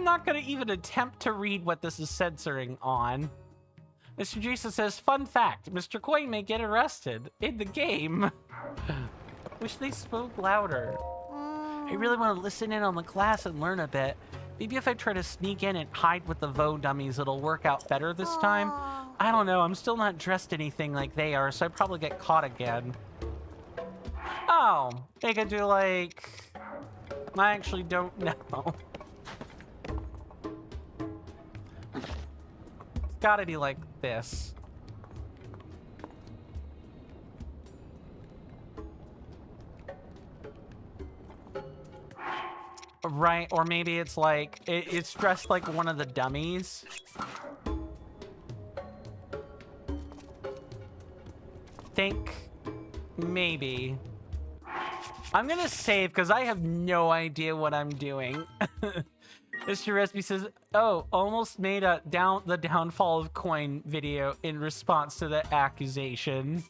not gonna even attempt to read what this is censoring on. Mr. Jason says, fun fact, Mr. Coin may get arrested in the game. Wish they spoke louder. I really want to listen in on the class and learn a bit. Maybe if I try to sneak in and hide with the Vo dummies, it'll work out better this time. I don't know, I'm still not dressed anything like they are, so I probably get caught again. Oh, they could do like... I actually don't know. It's gotta be like this. Right, or maybe it's like, it's dressed like one of the dummies. Think, maybe. I'm gonna save, because I have no idea what I'm doing. Mr. Resby says, oh, almost made a the downfall of coin video in response to the accusation.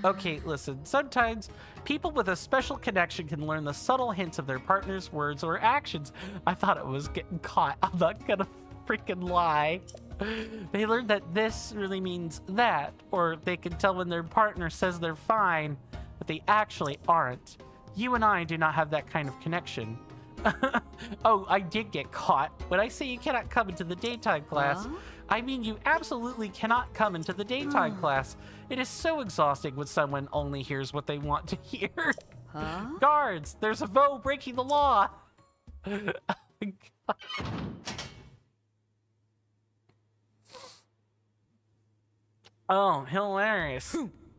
Okay, listen, sometimes people with a special connection can learn the subtle hints of their partner's words or actions. I thought it was getting caught. I'm not gonna freaking lie. They learned that this really means that, or they can tell when their partner says they're fine, but they actually aren't. You and I do not have that kind of connection. Oh, I did get caught. When I say you cannot come into the daytime class, I mean you absolutely cannot come into the daytime class. It is so exhausting when someone only hears what they want to hear. Guards, there's a Vo breaking the law. Oh, hilarious.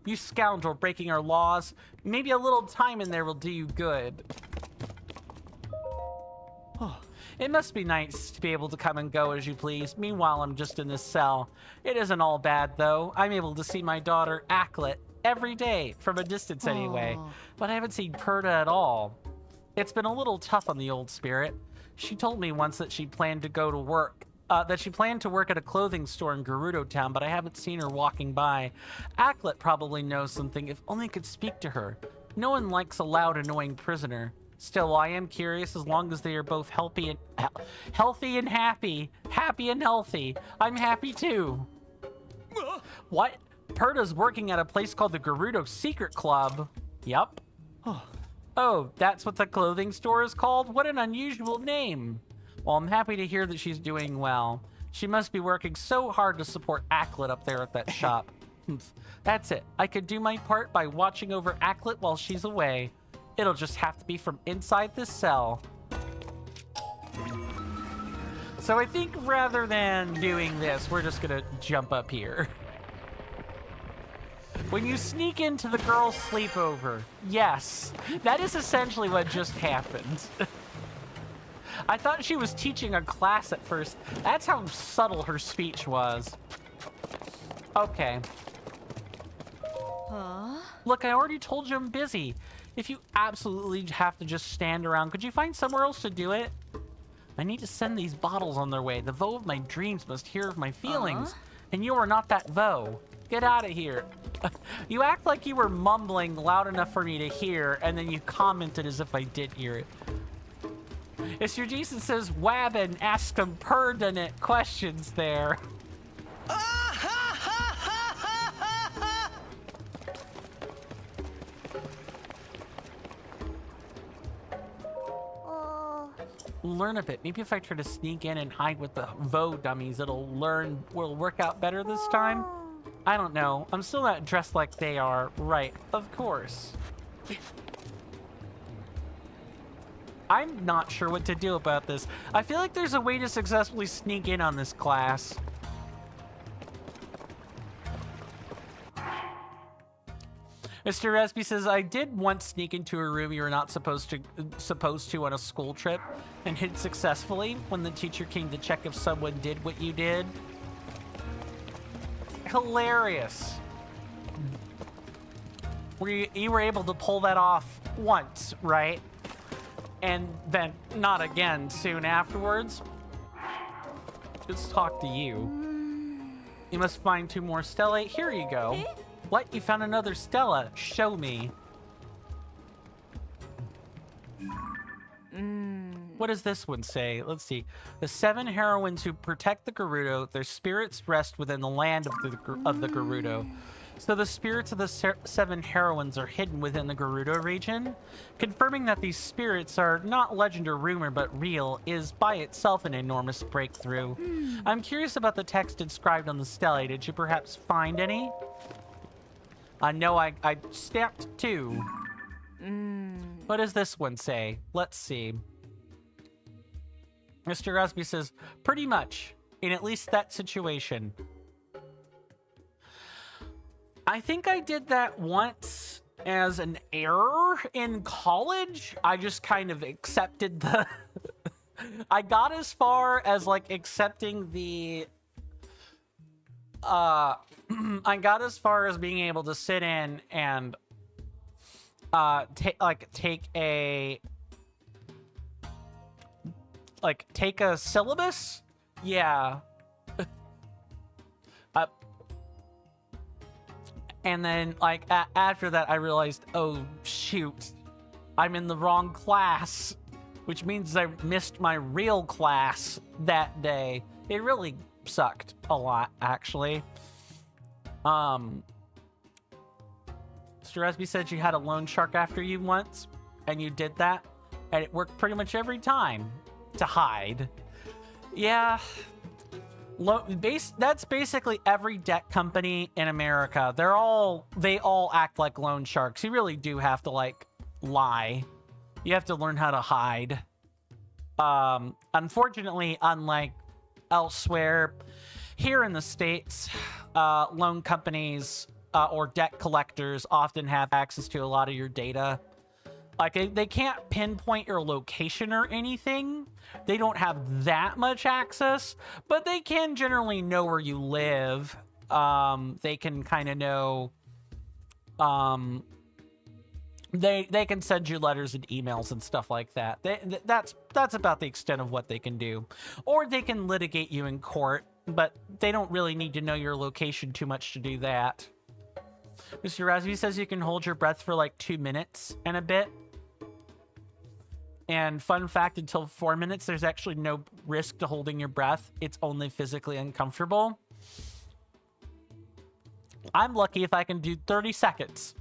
You scoundrel breaking our laws. Maybe a little time in there will do you good. Oh, It must be nice to be able to come and go as you please. Meanwhile, I'm just in this cell. It isn't all bad, though. I'm able to see my daughter, Acklet, every day, from a distance anyway. Aw. But I haven't seen Purah at all. It's been a little tough on the old spirit. She told me once that she planned to go to work. That she planned to work at a clothing store in Gerudo town, but I haven't seen her walking by. Acklet probably knows something, if only I could speak to her. No one likes a loud, annoying prisoner. Still, I am curious as long as they are both healthy and happy. Happy and healthy. I'm happy too. What? Purah's working at a place called the Gerudo Secret Club. Yup. Oh, that's what the clothing store is called? What an unusual name. Well, I'm happy to hear that she's doing well. She must be working so hard to support Acklet up there at that shop. That's it. I could do my part by watching over Acklet while she's away. It'll just have to be from inside this cell. So I think rather than doing this, we're just gonna jump up here. When you sneak into the girls' sleepover, yes, that is essentially what just happened. I thought she was teaching a class at first. That's how subtle her speech was. Okay. Huh? Look, I already told you I'm busy. If you absolutely have to just stand around, could you find somewhere else to do it? I need to send these bottles on their way. The Vo of my dreams must hear of my feelings. And you are not that Vo. Get out of here. You act like you were mumbling loud enough for me to hear, and then you commented as if I did hear it. Mr. Jason says, Wab and ask some pertinent questions there. Learn a bit. Maybe if I try to sneak in and hide with the Vo dummies, it'll work out better this time. I don't know. I'm still not dressed like they are. Right, of course. I'm not sure what to do about this. I feel like there's a way to successfully sneak in on this class. Mr. Resby says, I did once sneak into a room you were not supposed to on a school trip and hid successfully when the teacher came to check if someone did what you did. Hilarious. You were able to pull that off once, right? And then not again soon afterwards. Let's talk to you. You must find 2 more stellae. Here you go. What? You found another Stella? Show me. What does this one say? Let's see. The 7 heroines who protect the Gerudo, their spirits rest within the land of the Gerudo. So the spirits of the 7 heroines are hidden within the Gerudo region. Confirming that these spirits are not legend or rumor, but real, is by itself an enormous breakthrough. I'm curious about the text inscribed on the stelae. Did you perhaps find any? No, I stamped 2. What does this one say? Let's see. Mr. Rusby says, pretty much, in at least that situation. I think I did that once as an error in college. I just kind of accepted the... I got as far as, like, accepting the... I got as far as being able to sit in and take a syllabus. Yeah. And then after that I realized, oh shoot, I'm in the wrong class, which means I missed my real class that day. It really sucked a lot, actually. Mr. Resby said you had a loan shark after you once, and you did that, and it worked pretty much every time to hide. Yeah. That's basically every debt company in America. They all act like loan sharks. You really do have to, like, lie. You have to learn how to hide. Unfortunately, unlike elsewhere, here in the States, loan companies or debt collectors often have access to a lot of your data. Like, they can't pinpoint your location or anything. They don't have that much access, but they can generally know where you live. They can kind of know, they can send you letters and emails and stuff like that. That's about the extent of what they can do. Or they can litigate you in court, but they don't really need to know your location too much to do that. Mr. Rasby says you can hold your breath for like 2 minutes and a bit. And fun fact, until 4 minutes, there's actually no risk to holding your breath. It's only physically uncomfortable. I'm lucky if I can do 30 seconds.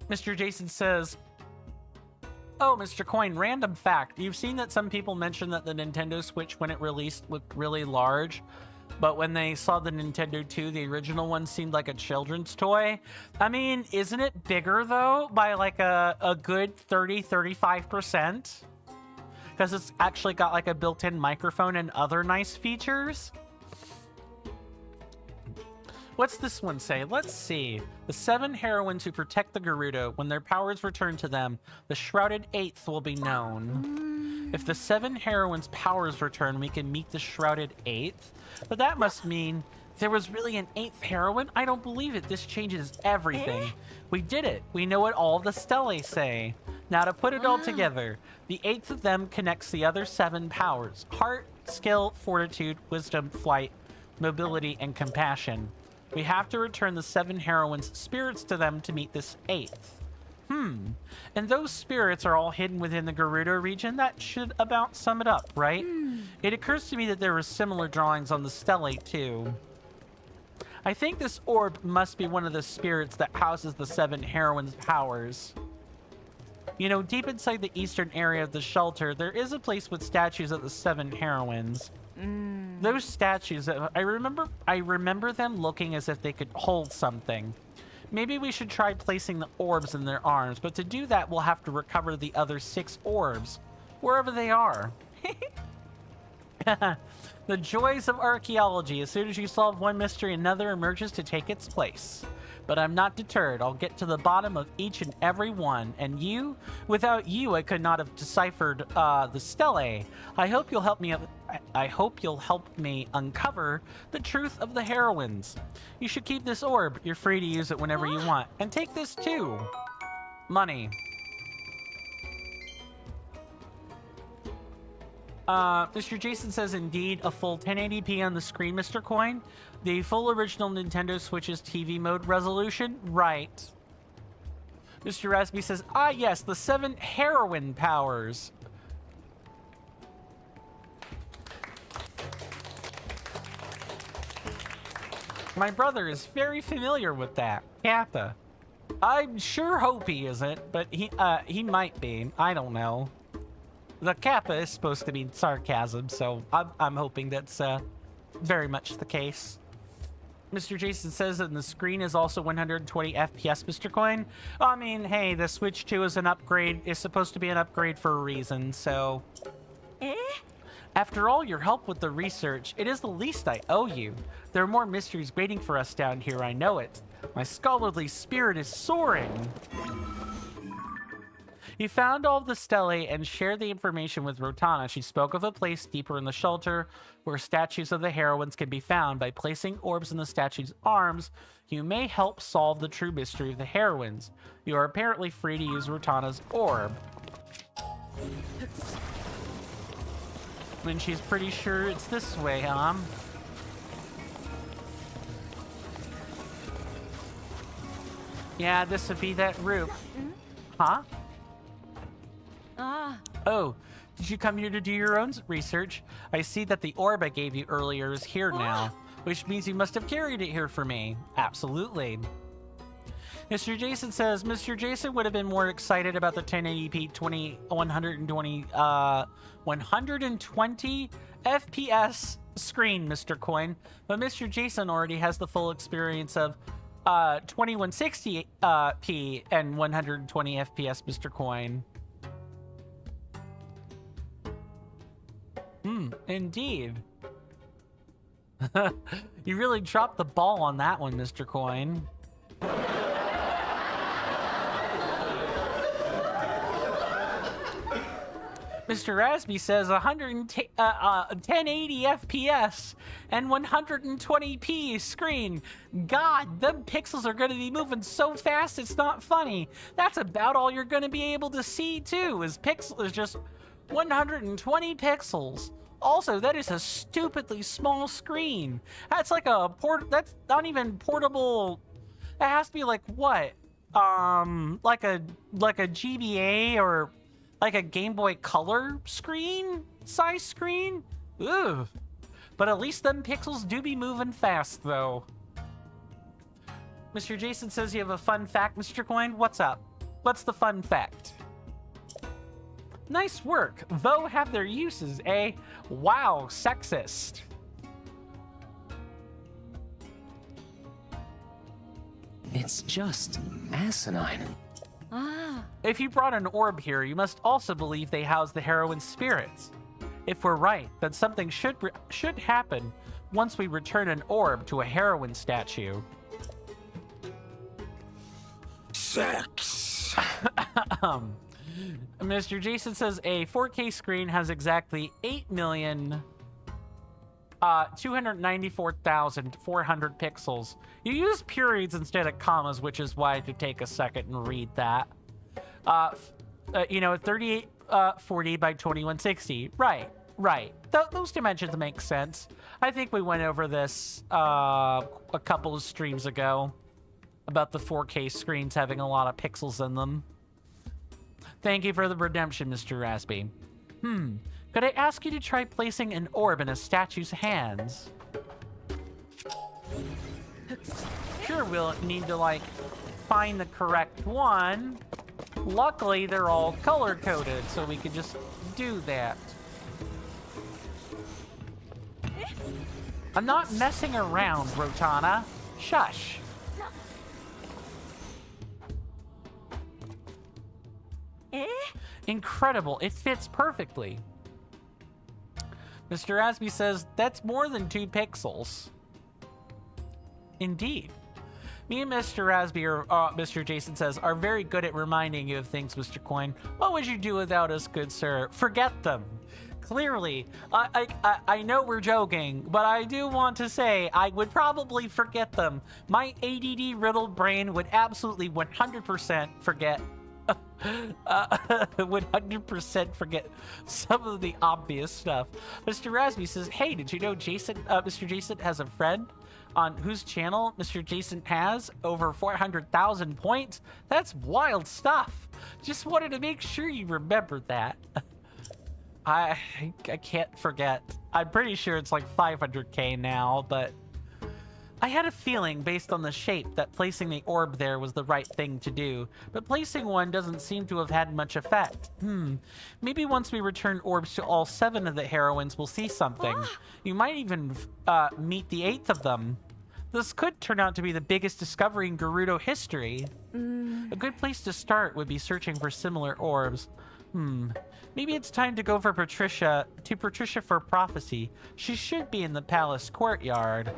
Mr. Jason says, oh, Mr. Coin, random fact. You've seen that some people mention that the Nintendo Switch, when it released, looked really large. But when they saw the Nintendo 2, the original one seemed like a children's toy. I mean, isn't it bigger, though, by like a good 30-35%? Because it's actually got like a built-in microphone and other nice features. What's this one say? Let's see. The 7 heroines who protect the Gerudo, when their powers return to them, the Shrouded Eighth will be known. If the 7 heroines' powers return, we can meet the Shrouded Eighth. But that must mean there was really an 8th heroine? I don't believe it. This changes everything. We did it. We know what all the stelae say. Now to put it all together, the 8th of them connects the other 7 powers. Heart, skill, fortitude, wisdom, flight, mobility, and compassion. We have to return the 7 heroines' spirits to them to meet this 8th. And those spirits are all hidden within the Gerudo region. That should about sum it up, right? It occurs to me that there were similar drawings on the stelae, too. I think this orb must be one of the spirits that houses the 7 heroines' powers. You know, deep inside the eastern area of the shelter, there is a place with statues of the 7 heroines. Those statues, I remember them looking as if they could hold something. Maybe we should try placing the orbs in their arms, but to do that, we'll have to recover the other 6 orbs, wherever they are. The joys of archaeology. As soon as you solve one mystery, another emerges to take its place. But I'm not deterred. I'll get to the bottom of each and every one. And you? Without you, I could not have deciphered the stelae. I hope you'll help me uncover the truth of the heroines. You should keep this orb. You're free to use it whenever you want. And take this too. Money. Mr. Jason says, indeed, a full 1080p on the screen, Mr. Coin. The full original Nintendo Switch's TV mode resolution? Right. Mr. Rasby says, ah, yes, the 7 heroine powers. My brother is very familiar with that. Kappa. I sure hope he isn't, but he might be. I don't know. The Kappa is supposed to be sarcasm, so I'm hoping that's very much the case. Mr. Jason says that the screen is also 120 FPS, Mr. Coin. I mean, hey, the Switch 2 is an upgrade. It's supposed to be an upgrade for a reason, so... After all your help with the research, it is the least I owe you. There are more mysteries waiting for us down here, I know it. My scholarly spirit is soaring. You found all the stelae and shared the information with Rotana. She spoke of a place deeper in the shelter where statues of the heroines can be found. By placing orbs in the statues' arms, you may help solve the true mystery of the heroines. You are apparently free to use Rotana's orb. When she's pretty sure it's this way, huh? Yeah, this would be that route. Huh? Oh, did you come here to do your own research? I see that the orb I gave you earlier is here now, which means you must have carried it here for me. Absolutely. Mr. Jason says, Mr. Jason would have been more excited about the 1080p 120 FPS screen, Mr. Coin, but Mr. Jason already has the full experience of 2160p and 120 FPS, Mr. Coin. Indeed. You really dropped the ball on that one, Mr. Coin. Mr. Rasby says 1080 FPS and 120p screen. God, them pixels are going to be moving so fast it's not funny. That's about all you're going to be able to see too, is just 120 pixels. Also, that is a stupidly small screen. That's like that's not even portable. That has to be like what? Like a GBA or like a Game Boy Color size screen? Ugh. But at least them pixels do be moving fast, though. Mr. Jason says you have a fun fact, Mr. Coin. What's up? What's the fun fact? Nice work. Though have their uses, eh? Wow, sexist. It's just asinine. Ah. If you brought an orb here, you must also believe they house the heroine's spirits. If we're right, then something should happen once we return an orb to a heroine statue. Sex. Mr. Jason says a 4K screen has exactly 8,294,400 pixels. You use periods instead of commas, which is why I had to take a second and read that. 3840 by 2160. Right. Those dimensions make sense. I think we went over this a couple of streams ago about the 4K screens having a lot of pixels in them. Thank you for the redemption, Mr. Raspy. Could I ask you to try placing an orb in a statue's hands? Sure, we'll need to, like, find the correct one. Luckily, they're all color-coded, so we can just do that. I'm not messing around, Rotana. Shush. Incredible. It fits perfectly. Mr. Rasby says, that's more than 2 pixels. Indeed. Me and Mr. Rasby, or Mr. Jason says, are very good at reminding you of things, Mr. Coin. What would you do without us, good sir? Forget them. Clearly, I know we're joking, but I do want to say I would probably forget them. My ADD-riddled brain would absolutely 100% forget 100% forget some of the obvious stuff. Mr. Rasby says, hey, did you know Mr. Jason has a friend on whose channel Mr. Jason has over 400,000 points? That's wild stuff. Just wanted to make sure you remembered that. I can't forget. I'm pretty sure it's like 500k now, but I had a feeling based on the shape that placing the orb there was the right thing to do, but placing one doesn't seem to have had much effect. Maybe once we return orbs to all 7 of the heroines, we'll see something. You might even meet the 8th of them. This could turn out to be the biggest discovery in Gerudo history. A good place to start would be searching for similar orbs. Maybe it's time to go for Patricia for prophecy. She should be in the palace courtyard.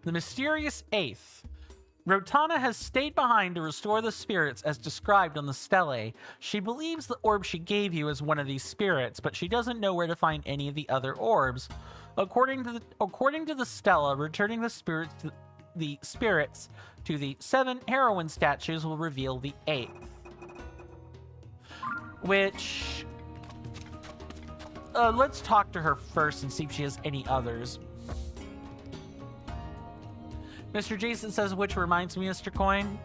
The mysterious 8th. Rotana has stayed behind to restore the spirits as described on the stele. She believes the orb she gave you is one of these spirits, but she doesn't know where to find any of the other orbs. According to the stela, returning the spirits to the 7 heroine statues will reveal the 8th. Which... let's talk to her first and see if she has any others. Mr. Jason says, which reminds me, Mr. Coin,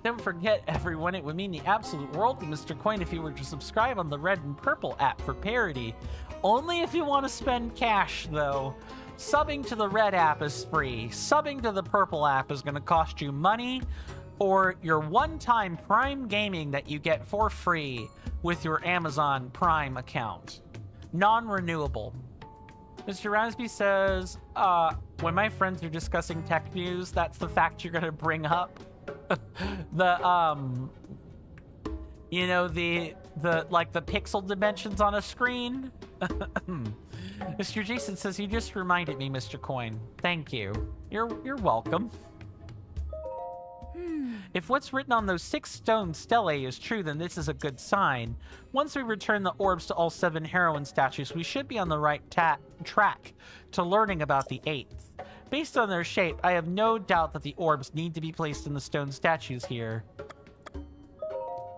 don't forget, everyone, it would mean the absolute world to Mr. Coin if you were to subscribe on the red and purple app for parody. Only if you want to spend cash, though. Subbing to the red app is free. Subbing to the purple app is going to cost you money or your one-time Prime Gaming that you get for free with your Amazon Prime account. Non-renewable. Mr. Rasby says, when my friends are discussing tech news, that's the fact you're going to bring up. You know, the like the pixel dimensions on a screen. Mr. Jason says, you just reminded me, Mr. Coin. Thank you. You're welcome. If what's written on those 6 stone stelae is true, then this is a good sign. Once we return the orbs to all 7 heroine statues, we should be on the right track to learning about the 8th. Based on their shape, I have no doubt that the orbs need to be placed in the stone statues here.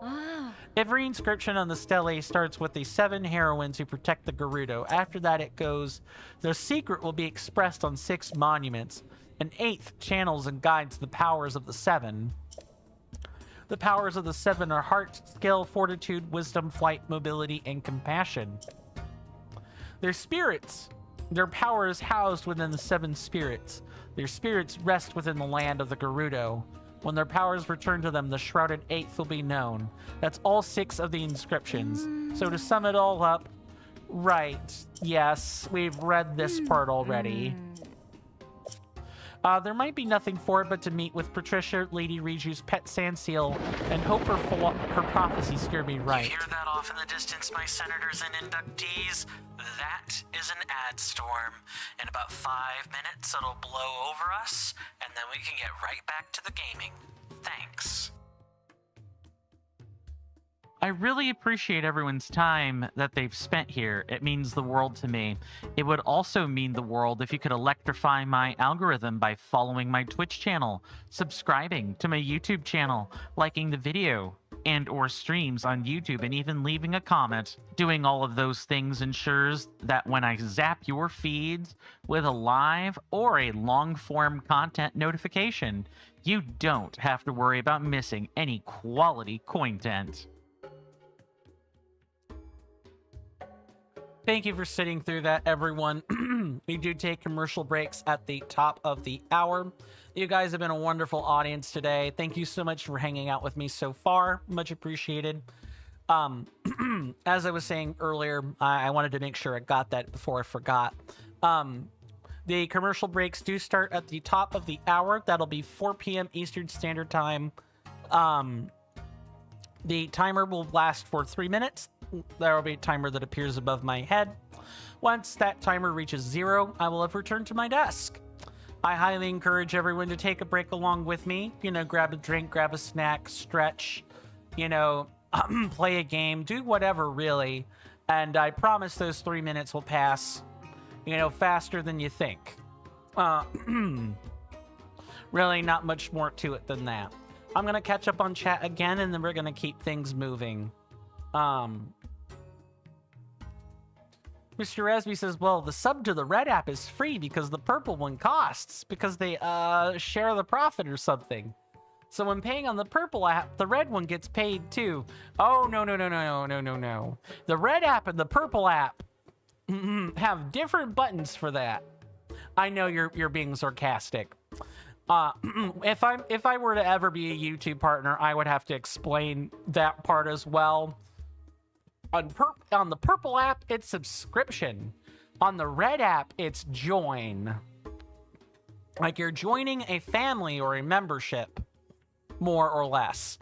Ah. Every inscription on the stelae starts with the 7 heroines who protect the Gerudo. After that it goes, the secret will be expressed on 6 monuments. An 8th channels and guides the powers of the 7. The powers of the 7 are heart, skill, fortitude, wisdom, flight, mobility, and compassion. Their spirits. Their power is housed within the 7 spirits. Their spirits rest within the land of the Gerudo. When their powers return to them, the shrouded 8th will be known. That's all 6 of the inscriptions. So to sum it all up, right, yes, we've read this part already. There might be nothing for it but to meet with Patricia, Lady Riju's pet sand seal, and hope her prophecy steered me right. You hear that off in the distance, my senators and inductees? That is an ad storm. In about 5 minutes, it'll blow over us, and then we can get right back to the gaming. Thanks. I really appreciate everyone's time that they've spent here. It means the world to me. It would also mean the world if you could electrify my algorithm by following my Twitch channel, subscribing to my YouTube channel, liking the video and or streams on YouTube, and even leaving a comment. Doing all of those things ensures that when I zap your feeds with a live or a long-form content notification, you don't have to worry about missing any quality content. Thank you for sitting through that, everyone. We do take commercial breaks at the top of the hour. You guys have been a wonderful audience today. Thank you so much for hanging out with me so far. Much appreciated. As I was saying earlier, I wanted to make sure I got that before I forgot. The commercial breaks do start at the top of the hour. That'll be 4 p.m. Eastern Standard Time. The timer will last for 3 minutes. There will be a timer that appears above my head. Once that timer reaches 0, I will have returned to my desk. I highly encourage everyone to take a break along with me. You know, grab a drink, grab a snack, stretch, you know, play a game, do whatever, really. And I promise those 3 minutes will pass, you know, faster than you think. Really not much more to it than that. I'm going to catch up on chat again, and then we're going to keep things moving. Mr. Resby says, well, the sub to the red app is free because the purple one costs, because they share the profit or something. So when paying on the purple app, the red one gets paid too. Oh, no. The red app and the purple app have different buttons for that. I know you're being sarcastic. If I were to ever be a YouTube partner, I would have to explain that part as well. On the purple app, it's subscription. On the red app, it's join. Like you're joining a family or a membership, more or less.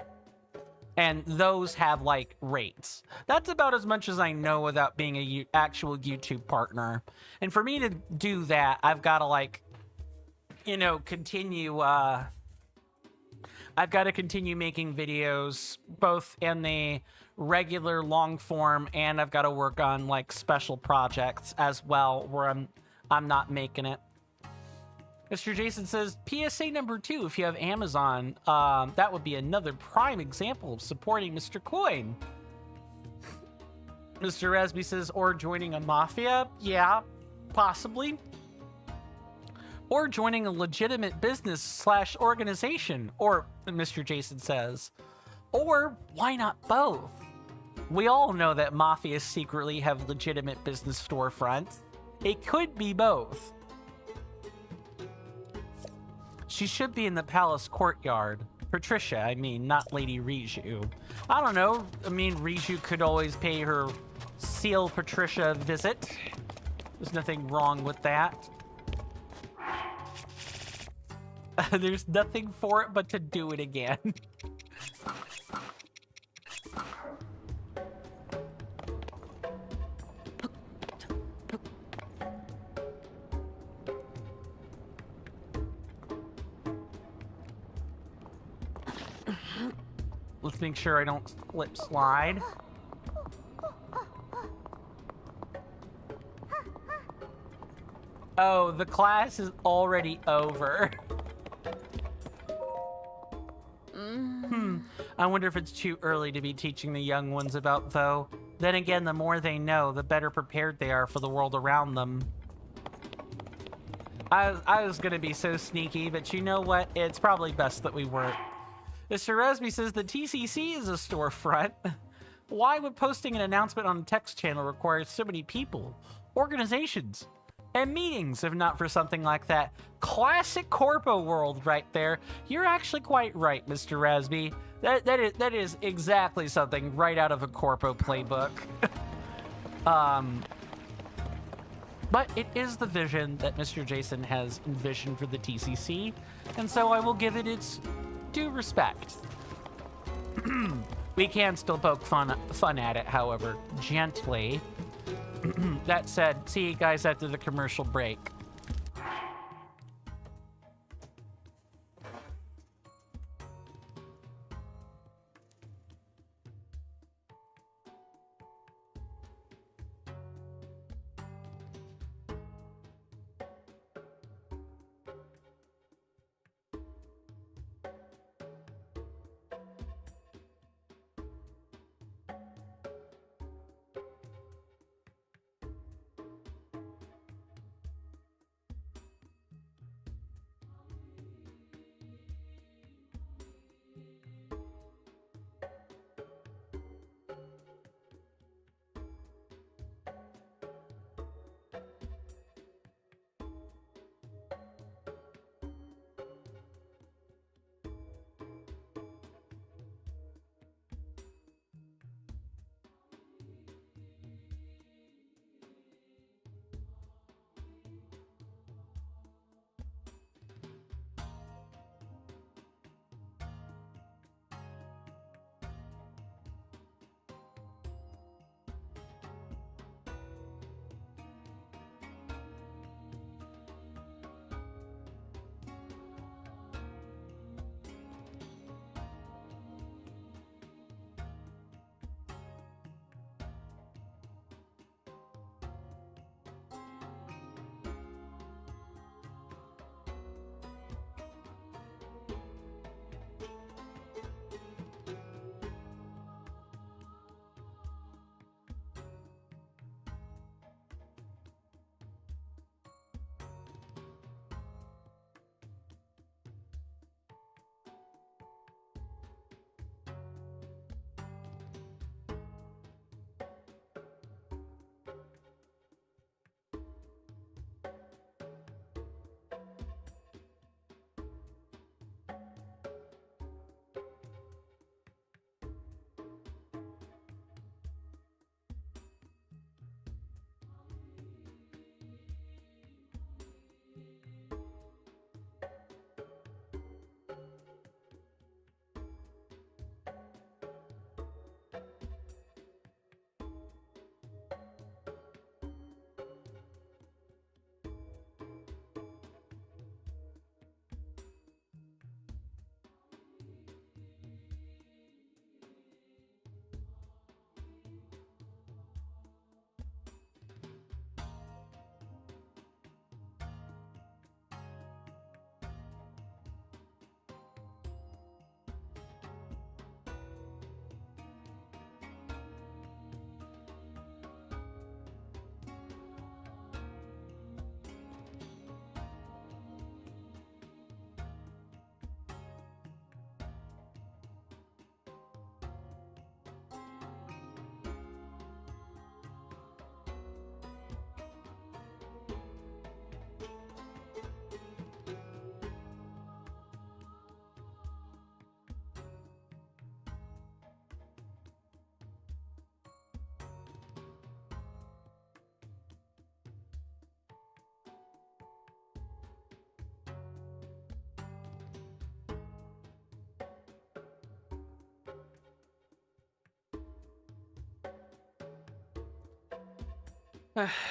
And those have, like, rates. That's about as much as I know without being a actual YouTube partner. And for me to do that, I've got to, like, you know, continue, I've got to continue making videos, both in the regular long form, and I've got to work on, like, special projects as well, where I'm not making it. Mr. Jason says, PSA number 2, if you have Amazon, that would be another prime example of supporting Mr. Coin. Mr. Resby says, or joining a mafia? Yeah, possibly. Or joining a legitimate business / organization, or Mr. Jason says. Or why not both? We all know that mafias secretly have legitimate business storefronts. It could be both. She should be in the palace courtyard. Patricia, I mean, not Lady Riju. I don't know. I mean, Riju could always pay her seal Patricia a visit. There's nothing wrong with that. There's nothing for it but to do it again. let's make sure I don't slip slide. Oh, the class is already over. I wonder if it's too early to be teaching the young ones about THO. Then again, the more they know, the better prepared they are for the world around them. I was gonna be so sneaky, but you know what? It's probably best that we weren't. Mr. Resby says the TCC is a storefront. Why would posting an announcement on a text channel require so many people, organizations, and meetings if not for something like that? Classic corpo world right there. You're actually quite right, Mr. Rasby. That is exactly something right out of a corpo playbook. But it is the vision that Mr. Jason has envisioned for the TCC, and so I will give it its due respect. We can still poke fun at it, however, gently. That said, see you guys after the commercial break.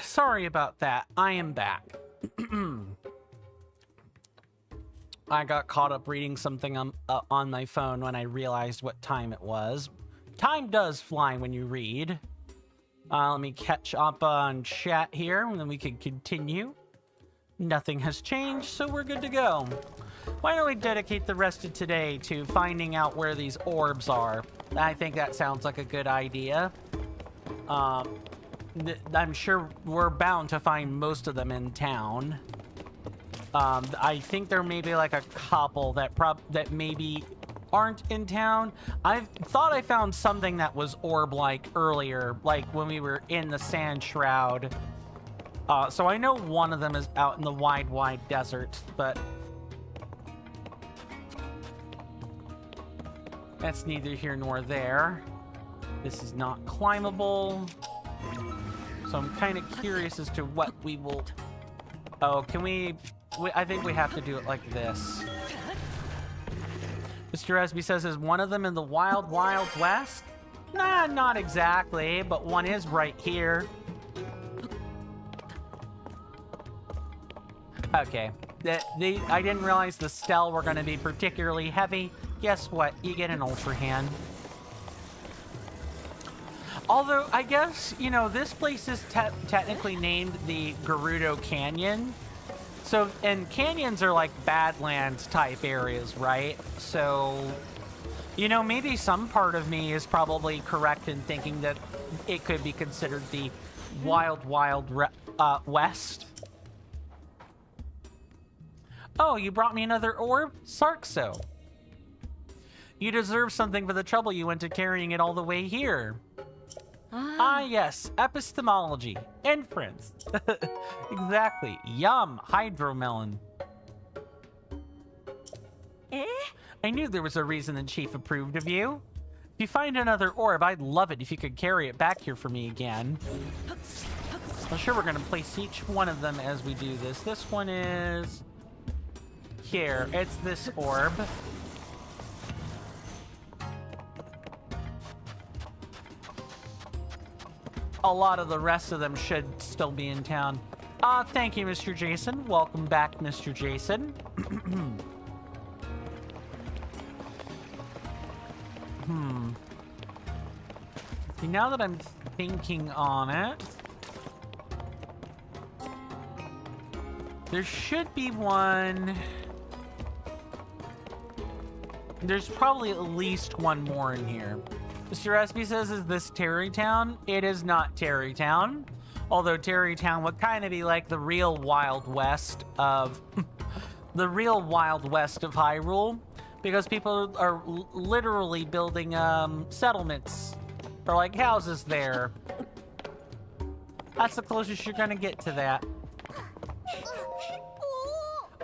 Sorry about that. I am back. I got caught up reading something on my phone when I realized what time it was. Time does fly when you read. Let me catch up on chat here, and then we can continue. Nothing has changed, so we're good to go. Why don't we dedicate the rest of today to finding out where these orbs are? I think that sounds like a good idea. I'm sure we're bound to find most of them in town. I think there may be like a couple that maybe aren't in town. I thought I found something that was orb-like earlier, like when we were in the sand shroud. So I know one of them is out in the wide, wide desert, but that's neither here nor there. This is not climbable. So I'm kind of curious as to what we will... Oh, can we... I think we have to do it like this. Mr. Esby says, is one of them in the wild, wild west? Nah, not exactly, but one is right here. Okay. I didn't realize the Stell were going to be particularly heavy. Guess what? You get an Ultra Hand. Although, I guess, you know, this place is technically named the Gerudo Canyon. So, and canyons are like Badlands type areas, right? So, you know, maybe some part of me is probably correct in thinking that it could be considered the wild, wild west. Oh, you brought me another orb? Sarkso. You deserve something for the trouble you went to carrying it all the way here. Ah, yes, epistemology. Inference. Exactly. Yum, hydromelon. I knew there was a reason the chief approved of you. If you find another orb, I'd love it if you could carry it back here for me again. I'm sure we're going to place each one of them as we do this. This one is... here. It's this orb. A lot of the rest of them should still be in town. Thank you, Mr. Jason. Welcome back, Mr. Jason. See, now that I'm thinking on it, there should be one. There's probably at least one more in here. Mr. Espy says, is this Terrytown? It is not Terrytown. Although Terrytown would kind of be like the real Wild West of... the real Wild West of Hyrule. Because people are literally building settlements. Or like houses there. That's the closest you're gonna get to that.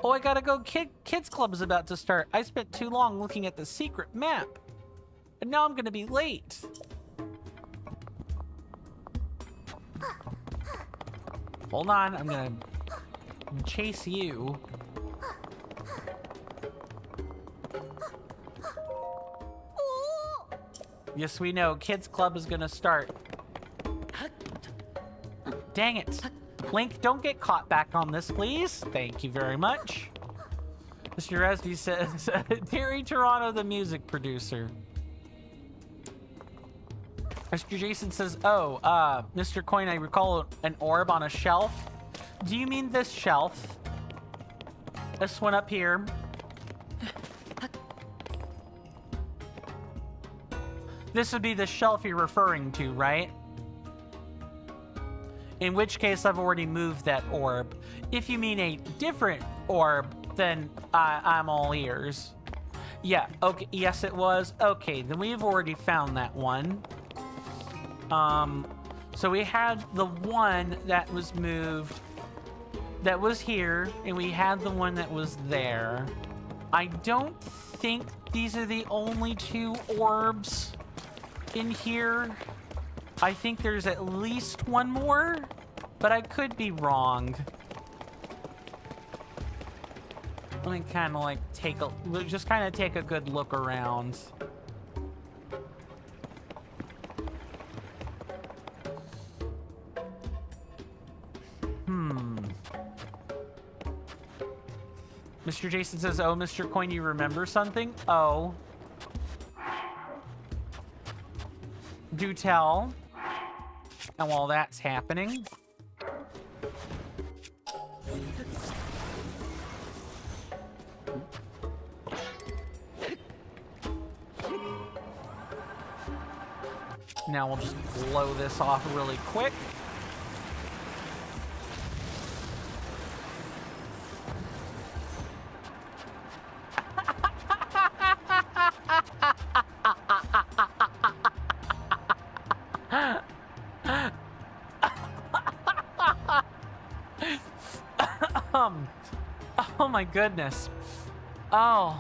Oh, I gotta go. Kids Club is about to start. I spent too long looking at the secret map. And now I'm gonna be late. Hold on, I'm gonna chase you. Yes, we know. Kids Club is gonna start. Dang it. Link, don't get caught back on this, please. Thank you very much. Mr. Resby says, Terry Toronto, the music producer. Mr. Jason says, oh, Mr. Coin, I recall an orb on a shelf. Do you mean this shelf? This one up here. This would be the shelf you're referring to, right? In which case, I've already moved that orb. If you mean a different orb, then I'm all ears. Yeah, okay, yes it was. Okay, then we've already found that one. So we had the one that was moved, that was here, and we had the one that was there. I don't think these are the only two orbs in here. I think there's at least one more, but I could be wrong. Let me kind of like just kind of take a good look around. Mr. Jason says, oh, Mr. Coin, you remember something? Oh. Do tell. And while that's happening... Now we'll just blow this off really quick. Oh my goodness. Oh.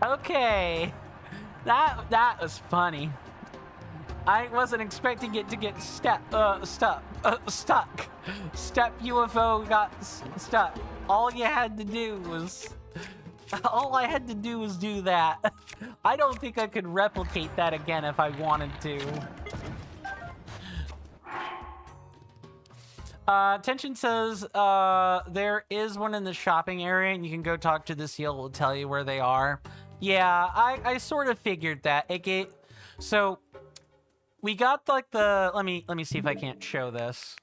Okay. That was funny. I wasn't expecting it to get stuck. Step UFO got stuck. All I had to do was do that. I don't think I could replicate that again if I wanted to. Tension says there is one in the shopping area and you can go talk to the seal. It will tell you where they are. Yeah, I sort of figured that. So we got like the let me see if I can't show this.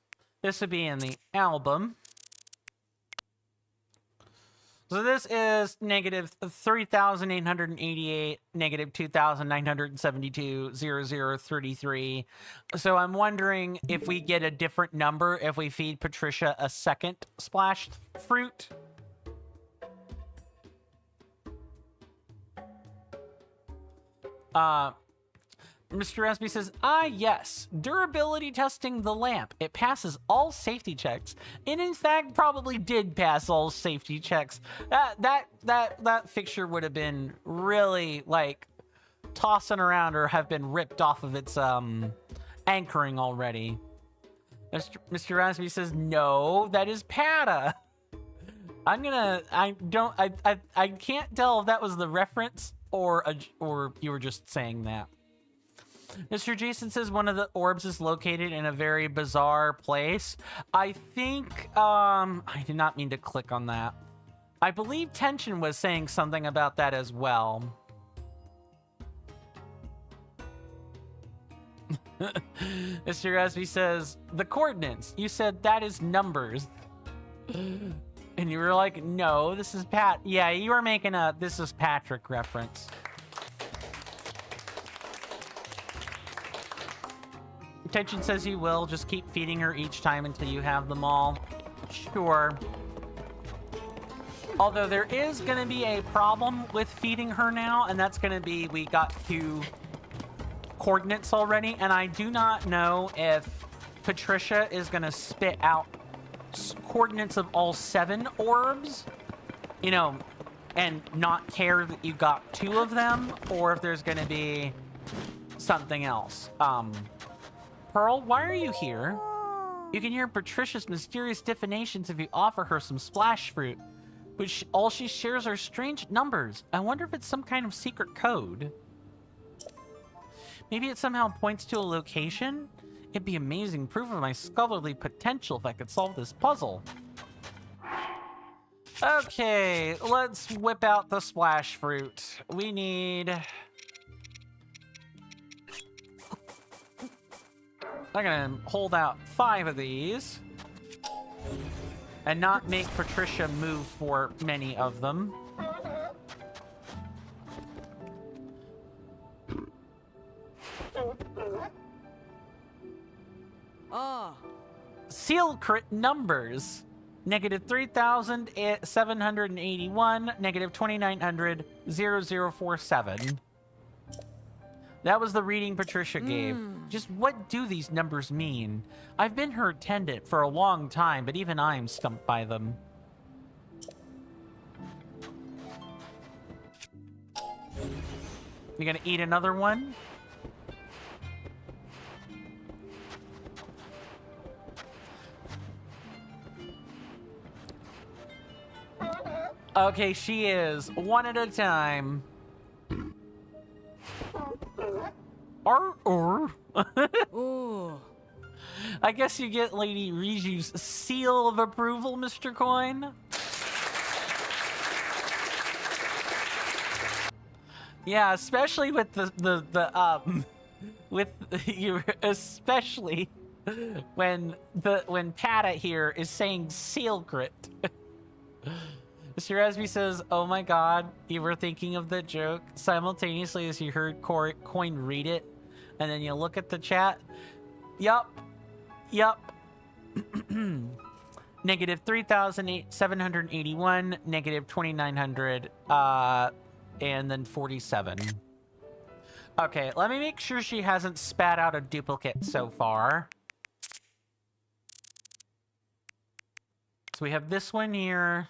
This would be in the album. So this is negative 3,888, negative 2,972, 0033. So I'm wondering if we get a different number if we feed Patricia a second splash fruit. Mr. Raspy says, yes, durability testing the lamp. It passes all safety checks. And in fact, probably did pass all safety checks. That fixture would have been really, like, tossing around or have been ripped off of its, anchoring already. Mr. Raspy says, no, that is Pata. I can't tell if that was the reference or you were just saying that. Mr. Jason says one of the orbs is located in a very bizarre place. I think, I did not mean to click on that. I believe Tension was saying something about that as well. Mr. Rasby says, the coordinates. You said that is numbers. And you were like, no, this is Pat. Yeah, you were making a this is Patrick reference. Tension says you will. Just keep feeding her each time until you have them all. Sure. Although there is going to be a problem with feeding her now, and that's going to be we got 2 coordinates already, and I do not know if Patricia is going to spit out coordinates of all 7 orbs, you know, and not care that you got 2 of them, or if there's going to be something else. Pearl, why are you here? You can hear Patricia's mysterious divinations if you offer her some splash fruit, but all she shares are strange numbers. I wonder if it's some kind of secret code. Maybe it somehow points to a location? It'd be amazing proof of my scholarly potential if I could solve this puzzle. Okay, let's whip out the splash fruit. We need... I'm gonna hold out 5 of these. And not make Patricia move for many of them. Seal crit numbers. Negative 3,781, negative 2,900, 0047. That was the reading Patricia gave. Just what do these numbers mean? I've been her attendant for a long time, but even I'm stumped by them. You gonna eat another one? Okay, she is. One at a time. Or. Ooh. I guess you get Lady Riju's seal of approval, Mr. Coin. Yeah, especially with with you, especially when Pata here is saying seal crit. Mr. Resby says, "Oh my God, you were thinking of the joke simultaneously as you heard Coin read it, and then you look at the chat. Yup." Negative 3,781, negative 2,900, and then 47. Okay, let me make sure she hasn't spat out a duplicate so far. So we have this one here.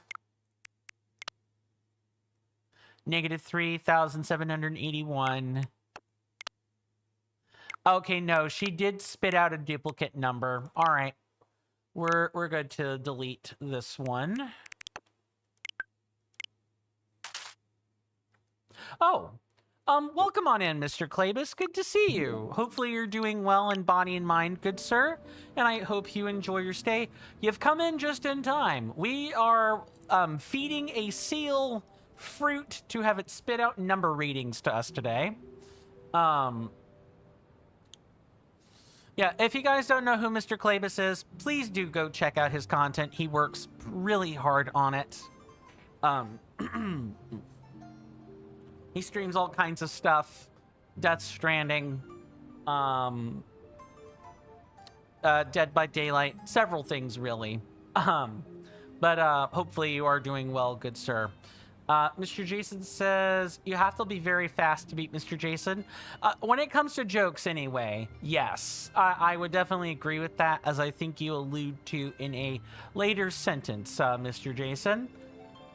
Negative 3,781. Okay, no, she did spit out a duplicate number. All right. We're good to delete this one. Oh, welcome on in, Mr. Klebus. Good to see you. Hopefully you're doing well in body and mind, good sir. And I hope you enjoy your stay. You've come in just in time. We are feeding a seal fruit to have it spit out number readings to us today. Yeah, if you guys don't know who Mr. Klebus is, please do go check out his content. He works really hard on it. He streams all kinds of stuff. Death Stranding. Dead by Daylight. Several things, really. But hopefully you are doing well, good sir. Mr. Jason says, you have to be very fast to beat Mr. Jason. When it comes to jokes anyway, yes. I would definitely agree with that, as I think you allude to in a later sentence, Mr. Jason.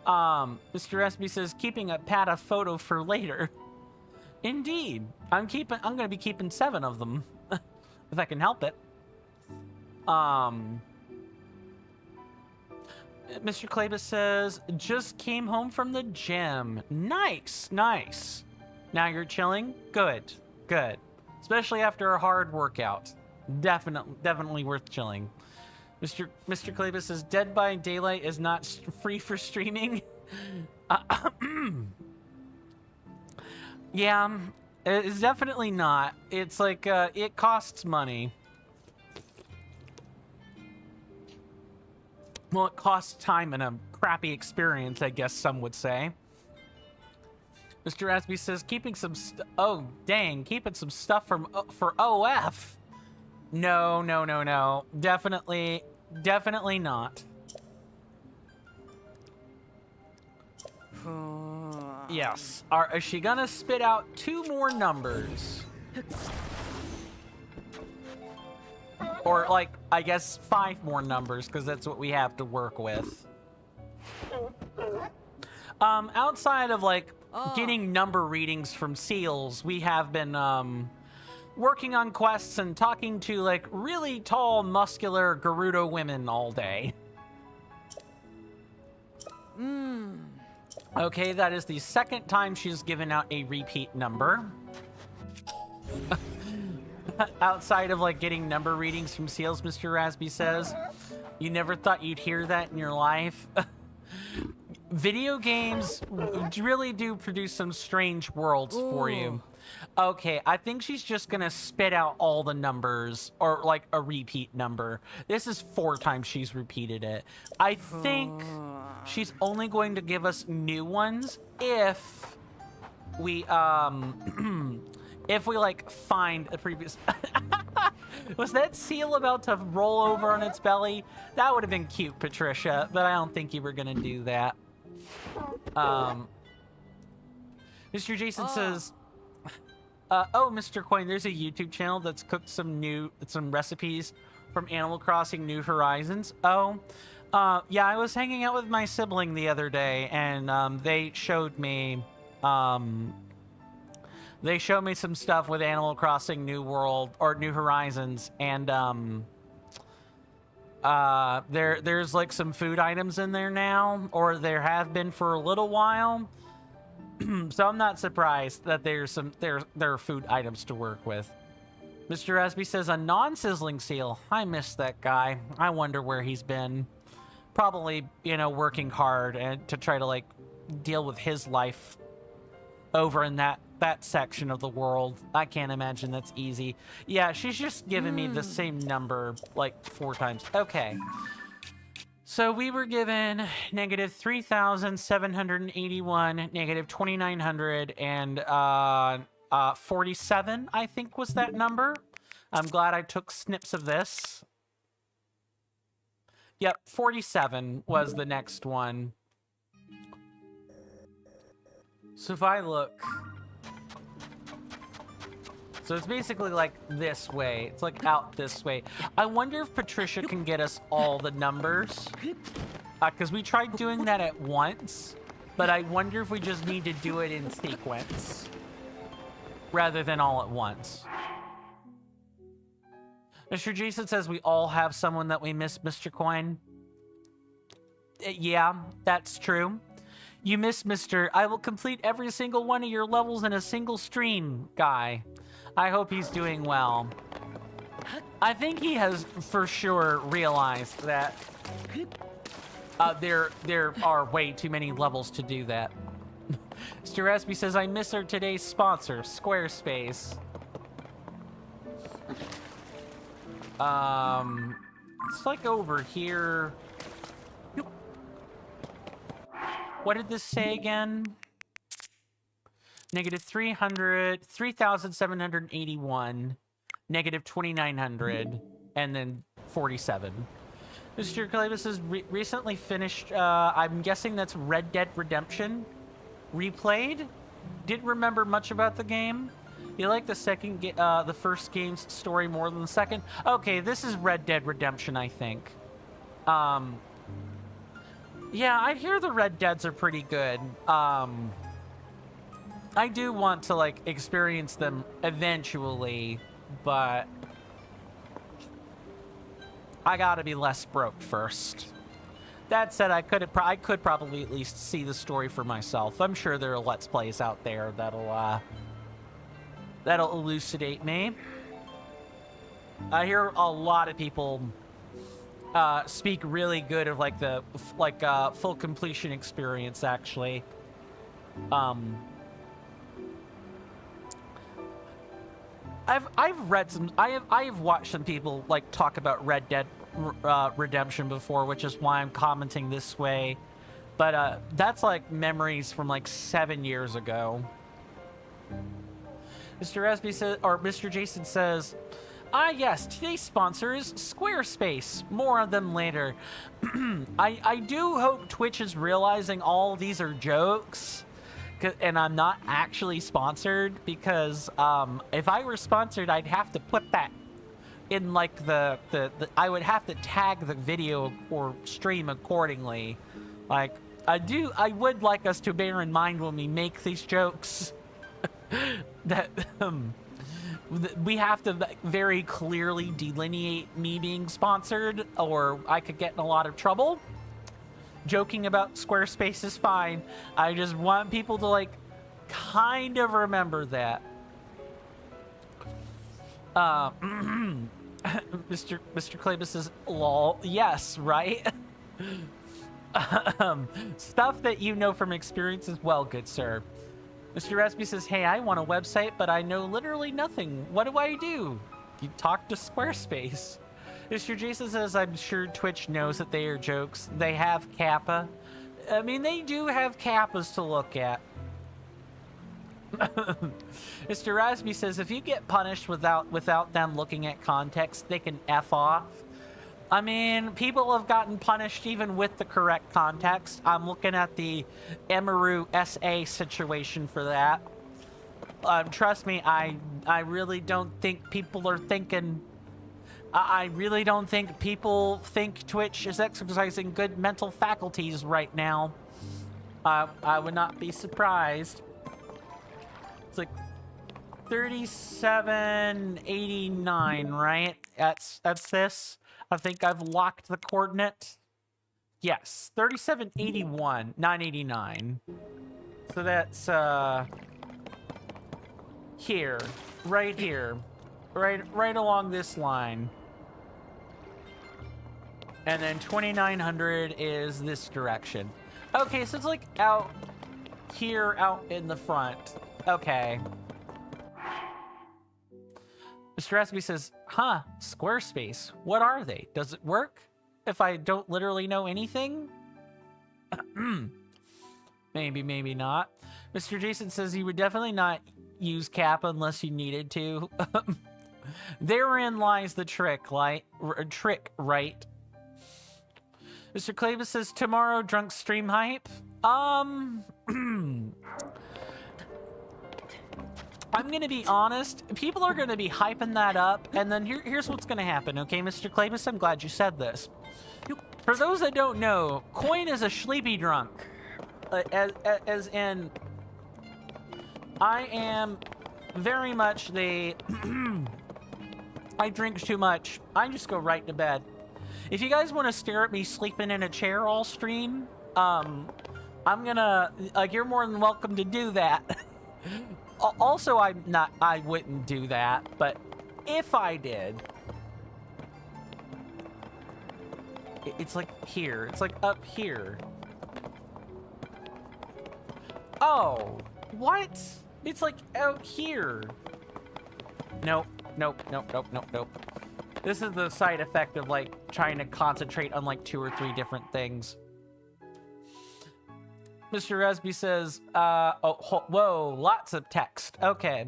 Mr. SB says, keeping a Pata photo for later. Indeed. I'm gonna be keeping 7 of them. If I can help it. Mr. Klebus says, just came home from the gym. Nice, nice. Now you're chilling? Good, good. Especially after a hard workout. Definitely worth chilling. Mr. Klebus says, Dead by Daylight is not free for streaming. Yeah, it's definitely not. It's like, it costs money. Well, it costs time and a crappy experience, I guess some would say. Mr. Rasby says, keeping some oh, dang, keeping some stuff for OF. No. Definitely not. Yes. Is she gonna spit out 2 more numbers? Or, like, I guess 5 more numbers, because that's what we have to work with. Outside of, like, getting number readings from seals, we have been, working on quests and talking to, like, really tall, muscular Gerudo women all day. Okay, that is the 2nd time she's given out a repeat number. Outside of, like, getting number readings from seals, Mr. Rasby says. You never thought you'd hear that in your life? Video games really do produce some strange worlds for you. Okay, I think she's just gonna spit out all the numbers, or, like, a repeat number. This is 4 times she's repeated it. I think she's only going to give us new ones if we, if we, like, find a previous... Was that seal about to roll over on its belly? That would have been cute, Patricia, but I don't think you were gonna do that. Mr. Jason says... oh, Mr. Coin, there's a YouTube channel that's cooked some recipes from Animal Crossing New Horizons. Oh, yeah, I was hanging out with my sibling the other day, and, they showed me some stuff with Animal Crossing New World, or New Horizons, and, there's, like, some food items in there now, or there have been for a little while. So I'm not surprised that there are food items to work with. Mr. Rasby says, a non-sizzling seal. I miss that guy. I wonder where he's been. Probably, you know, working hard and to try to, like, deal with his life over in that section of the world. I can't imagine that's easy. Yeah, she's just giving me the same number, like, 4 times. Okay. So we were given negative 3,781, negative 2,900, and 47, I think was that number. I'm glad I took snips of this. Yep, 47 was the next one. So if I look... So it's basically like this way. It's like out this way. I wonder if Patricia can get us all the numbers. Because we tried doing that at once. But I wonder if we just need to do it in sequence. Rather than all at once. Mr. Jason says we all have someone that we miss, Mr. Coin. Yeah, that's true. You miss Mr. I will complete every single one of your levels in a single stream guy. I hope he's doing well. I think he has for sure realized that there are way too many levels to do that. Mr. Raspy says, I miss our today's sponsor, Squarespace. It's like over here. What did this say again? Negative 3,781, negative 2,900, and then 47. Mr. Calabas has recently finished, I'm guessing that's Red Dead Redemption. Replayed? Didn't remember much about the game. You like the the first game's story more than the second? Okay, this is Red Dead Redemption, I think. Yeah, I hear the Red Deads are pretty good. I do want to, like, experience them eventually, but I gotta be less broke first. That said, I could probably at least see the story for myself. I'm sure there are Let's Plays out there that'll elucidate me. I hear a lot of people speak really good of, like, the full completion experience, actually. I've read some. I've watched some people, like, talk about Red Dead Redemption before, which is why I'm commenting this way. But that's like memories from like 7 years ago. Mr. Esby says, or Mr. Jason says, ah yes, today's sponsor is Squarespace. More on them later. I do hope Twitch is realizing all these are jokes. And I'm not actually sponsored, because if I were sponsored, I'd have to put that in, like, I would have to tag the video or stream accordingly. Like, I would like us to bear in mind when we make these jokes that we have to very clearly delineate me being sponsored, or I could get in a lot of trouble. Joking about Squarespace is fine. I just want people to, like, kind of remember that. Mr. Klebus says, lol, yes, right? Stuff that you know from experience as well, good sir. Mr. Raspy says, hey, I want a website, but I know literally nothing. What do I do? You talk to Squarespace. Mr. Jason says, I'm sure Twitch knows that they are jokes. They have Kappa. I mean, they do have Kappas to look at. Mr. Rasby says, if you get punished without them looking at context, they can F off. I mean, people have gotten punished even with the correct context. I'm looking at the Emaru SA situation for that. Trust me, I really don't think people are thinking... I really don't think people think Twitch is exercising good mental faculties right now. I would not be surprised. It's like 3789, right? That's this. I think I've locked the coordinate. Yes, 3781, 989. So that's here, right here, right along this line. And then 2900 is this direction. Okay, so it's like out here, out in the front. Okay. Mr. Raspy says, huh, Squarespace. What are they? Does it work if I don't literally know anything? Maybe, maybe not. Mr. Jason says he would definitely not use Kappa unless you needed to. Therein lies the trick, right? Mr. Clavis says, tomorrow drunk stream hype. I'm gonna be honest. People are gonna be hyping that up, and then here's what's gonna happen, okay, Mr. Clavis? I'm glad you said this. For those that don't know, Coin is a sleepy drunk. As in, I am very much the... I drink too much. I just go right to bed. If you guys want to stare at me sleeping in a chair all stream, I'm gonna... you're more than welcome to do that. Also, I wouldn't do that, but if I did... It's like here. It's like up here. Oh, what? It's like out here. Nope, nope, nope, nope, nope, nope. This is the side effect of like trying to concentrate on like 2 or 3 different things. Mr. Resby says, whoa, lots of text. Okay.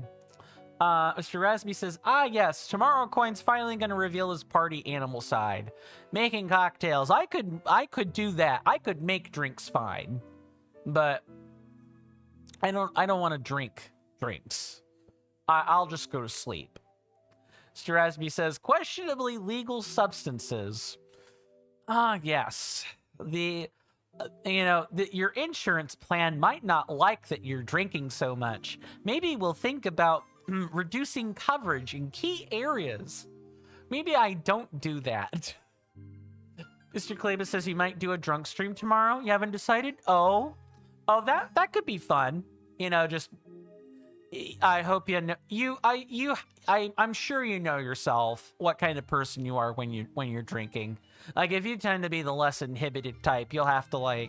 Mr. Rasby says, yes, tomorrow Coin's finally going to reveal his party animal side. Making cocktails. I could do that. I could make drinks fine. But I don't want to drink drinks. I'll just go to sleep. Mr. Rasby says, questionably legal substances. Yes. Your insurance plan might not like that you're drinking so much. Maybe we'll think about reducing coverage in key areas. Maybe I don't do that. Mr. Kleba says you might do a drunk stream tomorrow. You haven't decided? Oh, that could be fun. Just I hope you know I'm sure you know yourself what kind of person you are when you're drinking. Like if you tend to be the less inhibited type, you'll have to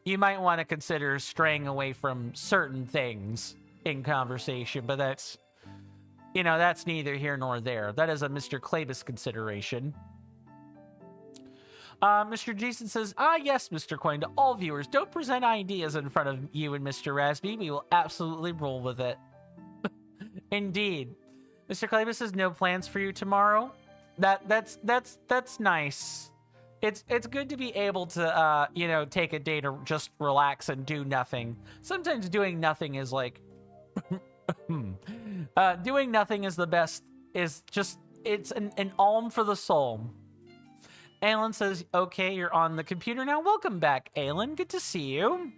you might want to consider straying away from certain things in conversation, but that's neither here nor there. That is a Mr. Klebus consideration. Mr. Jason says, yes, Mr. Coin, to all viewers, don't present ideas in front of you and Mr. Rasby. We will absolutely roll with it. Indeed. Mr. Klebus says, no plans for you tomorrow. That's nice. It's good to be able to, take a day to just relax and do nothing. Sometimes doing nothing is doing nothing is the best, it's an alm for the soul. Alan says, okay, you're on the computer now. Welcome back, Alan. Good to see you.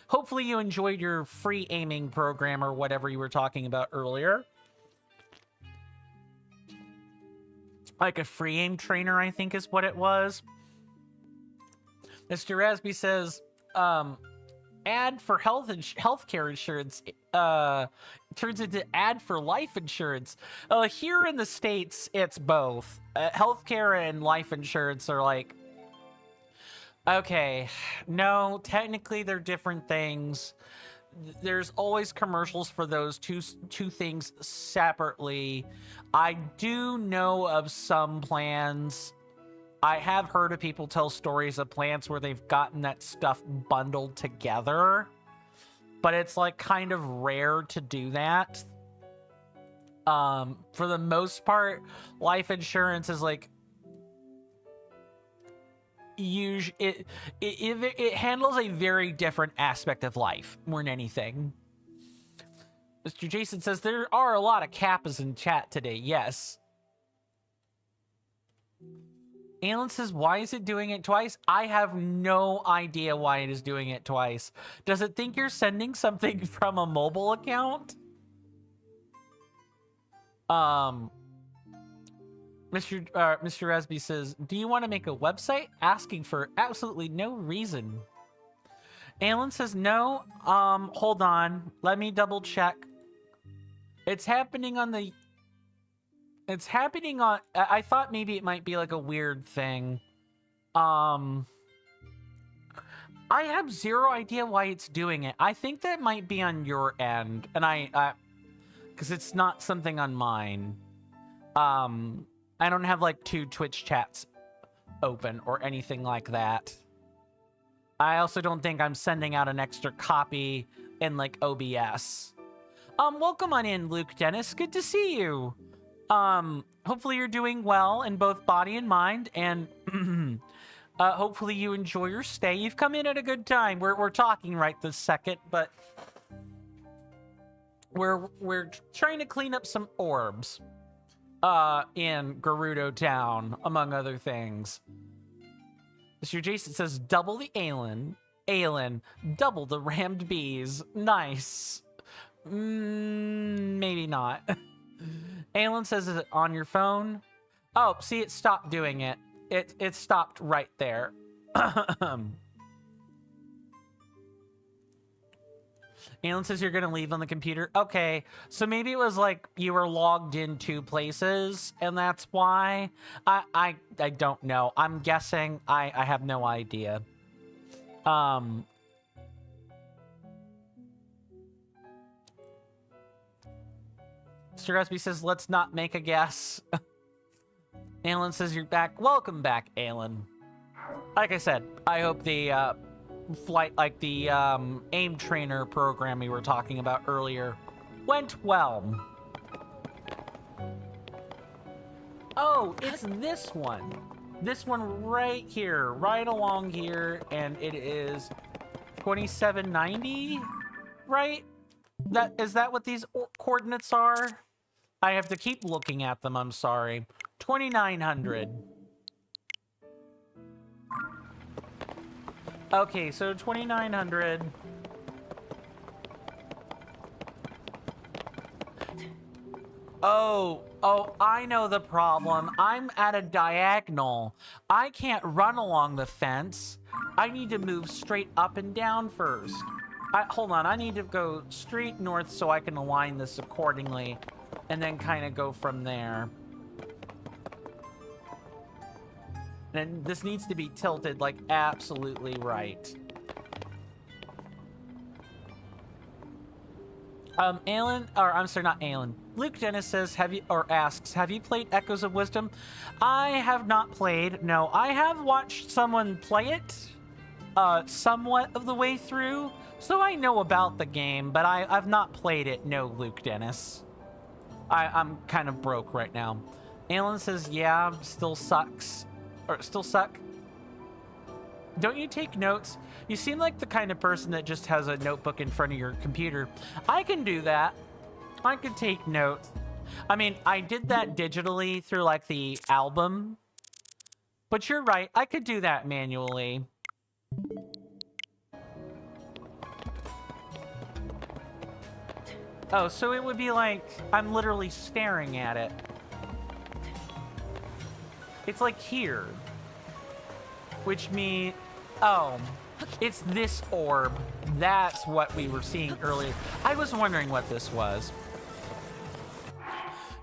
Hopefully you enjoyed your free aiming program or whatever you were talking about earlier. Like a free aim trainer, I think is what it was. Mr. Rasby says, ad for healthcare insurance turns into ad for life insurance. Here in the States, it's both. Healthcare and life insurance are okay, no, technically they're different things. There's always commercials for those two things separately. I do know of some plans. I have heard of people tell stories of plans where they've gotten that stuff bundled together, but it's kind of rare to do that. For the most part, life insurance is it handles a very different aspect of life more than anything. Mr. Jason says there are a lot of kappas in chat today. Yes. Alan says, why is it doing it twice? I have no idea why it is doing it twice. Does it think you're sending something from a mobile account? Mr. Resby says, do you want to make a website? Asking for absolutely no reason. Alan says no. Hold on. Let me double check. It's happening on the... It's happening on... I thought maybe it might be like a weird thing. I have zero idea why it's doing it. I think that might be on your end. And because it's not something on mine. I don't have like 2 Twitch chats open or anything like that. I also don't think I'm sending out an extra copy in like OBS. Welcome on in, Luke Dennis. Good to see you. Hopefully you're doing well in both body and mind, and hopefully you enjoy your stay. You've come in at a good time. We're talking right this second, but we're trying to clean up some orbs in Gerudo Town, among other things. Mr. Jason says, double the Alan, double the rammed bees. Nice. Maybe not. Alan says, is it on your phone? Oh, see, it stopped doing it. It stopped right there. Alan says you're gonna leave on the computer. Okay, so maybe it was like you were logged in 2 places, and that's why. I don't know. I'm guessing. I have no idea. Mr. Gusby says, let's not make a guess. Alan says you're back. Welcome back, Alan. Like I said, I hope the flight, like the aim trainer program we were talking about earlier, went well. Oh, it's this one. This one right here, right along here, and it is 2790, right? Is that what these coordinates are? I have to keep looking at them, I'm sorry. 2900. Okay, so 2900. Oh, I know the problem. I'm at a diagonal. I can't run along the fence. I need to move straight up and down first. Hold on, I need to go straight north so I can align this accordingly, and then kind of go from there. And this needs to be tilted like absolutely right. Alan, or I'm sorry, not Alan. Luke Dennis says, asks, have you played Echoes of Wisdom? I have not played. No, I have watched someone play it, somewhat of the way through, so I know about the game, but I've not played it. No, Luke Dennis. I'm kind of broke right now. Alan says, yeah, still sucks. Or still suck. Don't you take notes? You seem like the kind of person that just has a notebook in front of your computer. I can do that. I could take notes. I mean, I did that digitally through like the album. But you're right, I could do that manually. Oh, so it would be like I'm literally staring at it. It's like here. Which means... Oh, it's this orb. That's what we were seeing earlier. I was wondering what this was.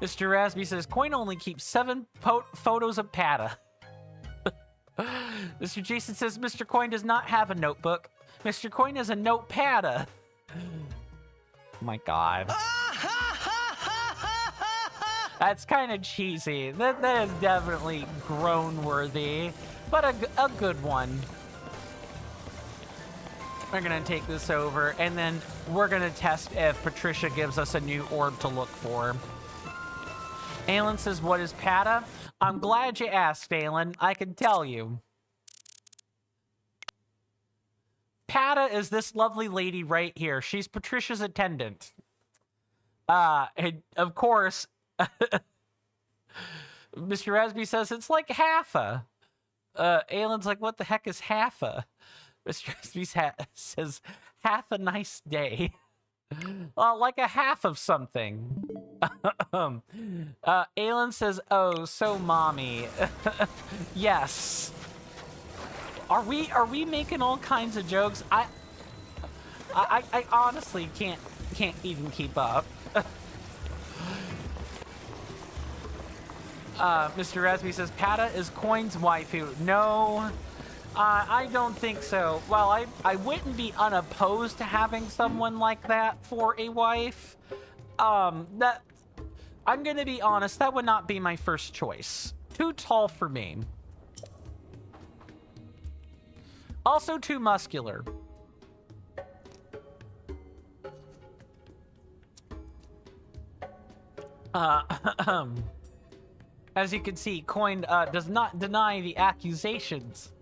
Mr. Rasby says, Coin only keeps 7 photos of Pata. Mr. Jason says, Mr. Coin does not have a notebook. Mr. Coin has a notepad. Oh my god. That's kind of cheesy. That is definitely groan-worthy, but a good one. We're gonna take this over, and then we're gonna test if Patricia gives us a new orb to look for. Alan says, what is Pata? I'm glad you asked, Alan. I can tell you. Pata is this lovely lady right here. She's Patricia's attendant. And of course, Mr. Rasby says it's like half-a. Alan's like, what the heck is half-a? Mr. Rasby says, half a nice day. Like a half of something. Alan says, oh, so mommy. Yes. Are we making all kinds of jokes? I honestly can't even keep up. Mr. Rasby says, Pata is Coin's waifu. No, I don't think so. Well, I wouldn't be unopposed to having someone like that for a wife. That, I'm gonna be honest, that would not be my first choice. Too tall for me. Also too muscular. As you can see, Coin does not deny the accusations.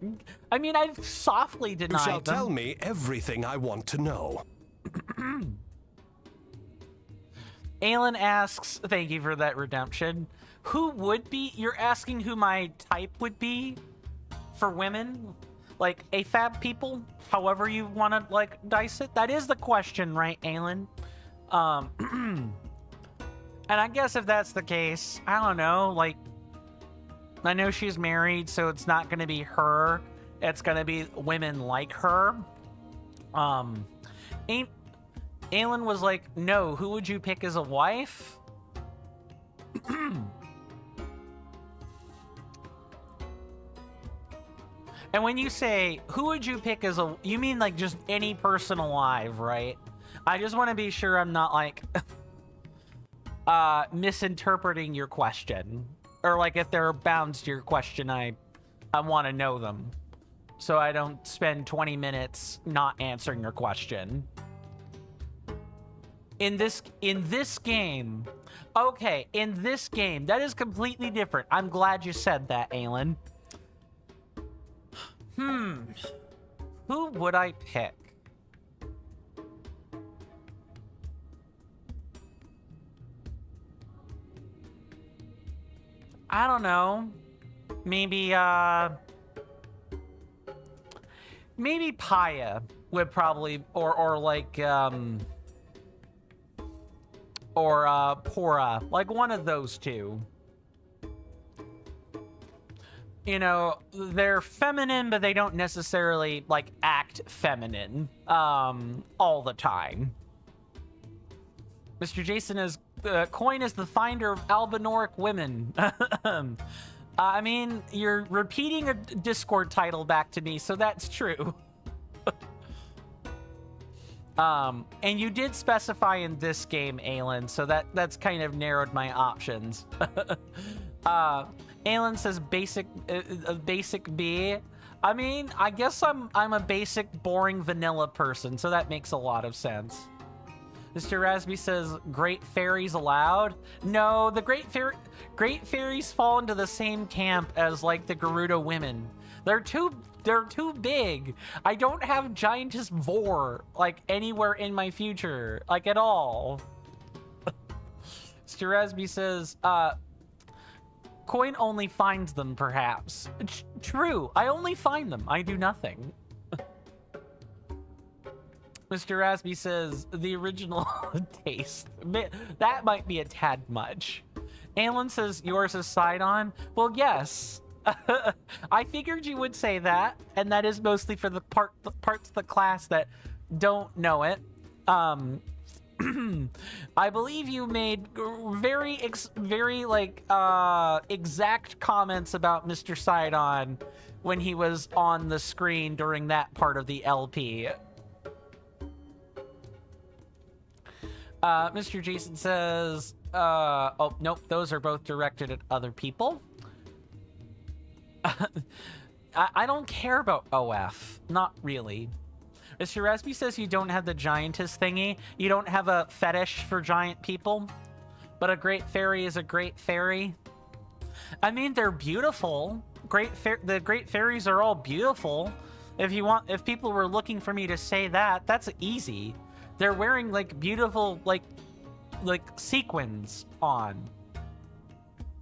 I mean, I've softly denied them. You shall tell me everything I want to know. Aelin asks, thank you for that redemption. Who would be? You're asking who my type would be for women? Like AFAB people? However you want to, like, dice it? That is the question, right, Aelin? And I guess if that's the case, I don't know, like, I know she's married, so it's not going to be her. It's going to be women like her. Aelin was like, no, who would you pick as a wife? And when you say, who would you pick as a... You mean, like, just any person alive, right? I just want to be sure I'm not, like... misinterpreting your question, or like if there are bounds to your question, I want to know them, so I don't spend 20 minutes not answering your question. In this game, okay, in this game, that is completely different. I'm glad you said that, Aelin. Who would I pick? I don't know. Maybe maybe Paya would probably, or like, Purah, like one of those two. You know, they're feminine, but they don't necessarily, like, act feminine, all the time. Mr. Jason is... Coin is the finder of albinoric women. I mean, you're repeating a Discord title back to me, so that's true. And you did specify in this game, Aelin, so that's kind of narrowed my options. Aelin says basic B. I mean, I guess I'm a basic, boring, vanilla person, so that makes a lot of sense. Mr. Rasby says, great fairies allowed? No, the great fairies fall into the same camp as, like, the Gerudo women. They're too big. I don't have Giantess Vor, like, anywhere in my future, like, at all. Mr. Rasby says, Coin only finds them, perhaps. True, I only find them. I do nothing. Mr. Rasby says, the original taste. That might be a tad much. Aelin says, yours is Sidon. Well, yes. I figured you would say that, and that is mostly for the parts of the class that don't know it. I believe you made very exact comments about Mr. Sidon when he was on the screen during that part of the LP. Mr. Jason says, oh, nope, those are both directed at other people. I don't care about OF. Not really. Mr. Rasby says you don't have the giantess thingy. You don't have a fetish for giant people. But a great fairy is a great fairy. I mean, they're beautiful. The great fairies are all beautiful. If people were looking for me to say that, that's easy. They're wearing, like, beautiful, like sequins on.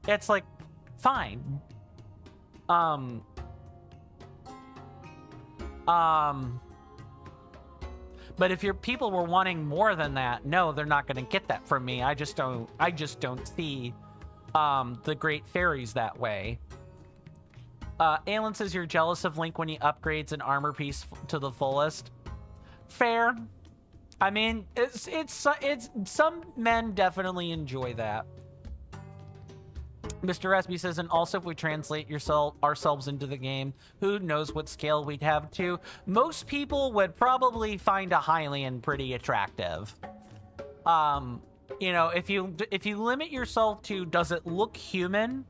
It's, like, fine. But if your people were wanting more than that, no, they're not going to get that from me. I just don't see, the great fairies that way. Aelin says you're jealous of Link when he upgrades an armor piece to the fullest. Fair. I mean, it's some men definitely enjoy that. Mr. Resby says, and also if we translate ourselves into the game, who knows what scale we'd have to. Most people would probably find a Hylian pretty attractive. You know, if you limit yourself to does it look human,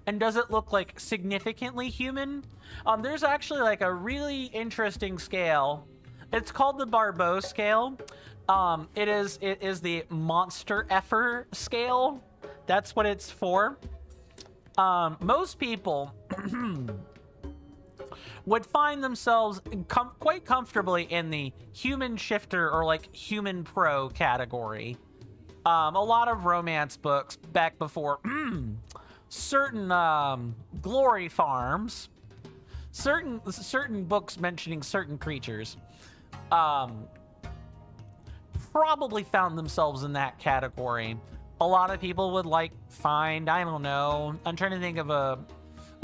and does it look like significantly human, there's actually like a really interesting scale. It's called the Barbeau scale. It is the monster effer scale. That's what it's for. Most people would find themselves quite comfortably in the human shifter or like human pro category. A lot of romance books back before certain glory farms, certain books mentioning certain creatures, probably found themselves in that category. A lot of people would find, I don't know, I'm trying to think of a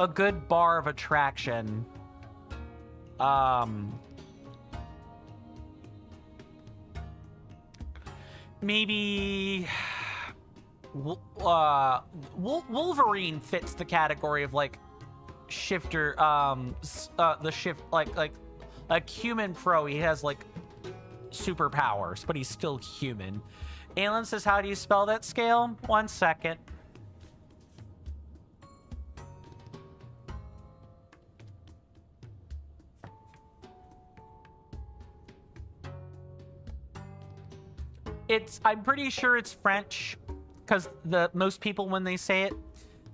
good bar of attraction. Maybe Wolverine fits the category of like shifter, the shift, like human pro. He has like superpowers, but he's still human. Alan says, how do you spell that scale? 1 second. I'm pretty sure it's French, because most people, when they say it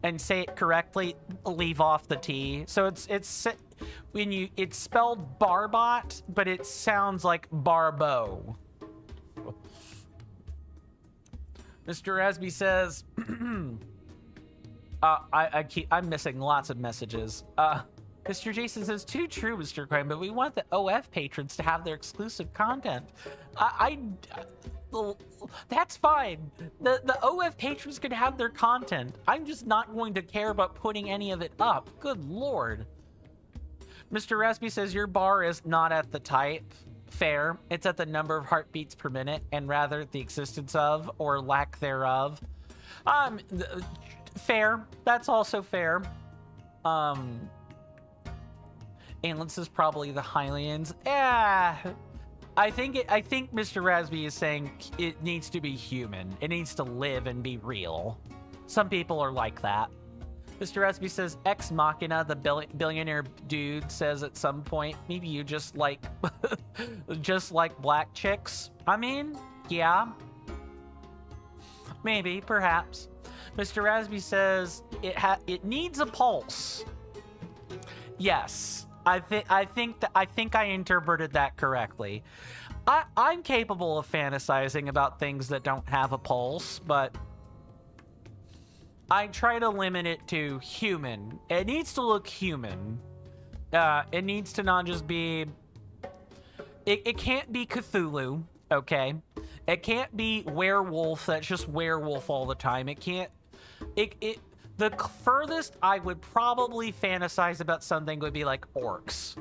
and say it correctly, leave off the T. So it's spelled Barbot, but it sounds like Barbeau. Mr. Rasby says, I'm missing lots of messages. Mr. Jason says, too true, Mr. Crime, but we want the OF patrons to have their exclusive content. That's fine. The OF patrons can have their content. I'm just not going to care about putting any of it up. Good Lord. Mr. Rasby says, your bar is not at the type. Fair. It's at the number of heartbeats per minute, and rather the existence of or lack thereof. Fair. That's also fair. Alan says probably the Hylians. I think Mr. Rasby is saying it needs to be human. It needs to live and be real. Some people are like that. Mr. Rasby says, Ex Machina, the billionaire dude, says at some point, maybe you just like black chicks. I mean, yeah. Maybe, perhaps. Mr. Rasby says, it needs a pulse. Yes. I think I interpreted that correctly. I'm capable of fantasizing about things that don't have a pulse, but I try to limit it to human. It needs to look human. It needs to not just be... It can't be Cthulhu, okay? It can't be werewolf that's just werewolf all the time. It can't... The furthest I would probably fantasize about something would be like orcs.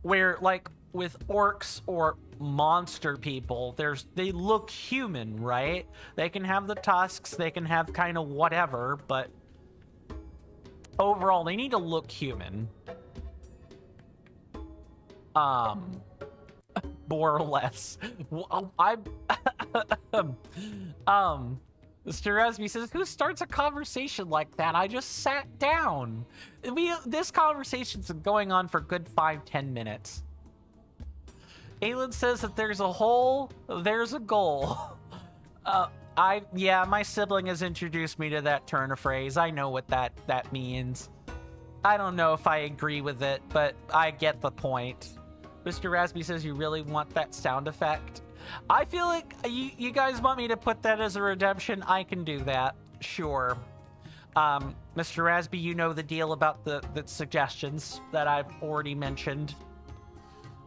Where, like, with orcs or monster people, they look human, right? They can have the tusks, they can have kind of whatever, but overall, they need to look human. More or less. Mr. Resby says, who starts a conversation like that? I just sat down. This conversation's been going on for a good 5-10 minutes. Aelin says that there's a hole, there's a goal. Yeah, my sibling has introduced me to that turn of phrase. I know what that means. I don't know if I agree with it, but I get the point. Mr. Rasby says, you really want that sound effect? I feel like you guys want me to put that as a redemption. I can do that. Sure. Mr. Rasby, you know the deal about the suggestions that I've already mentioned.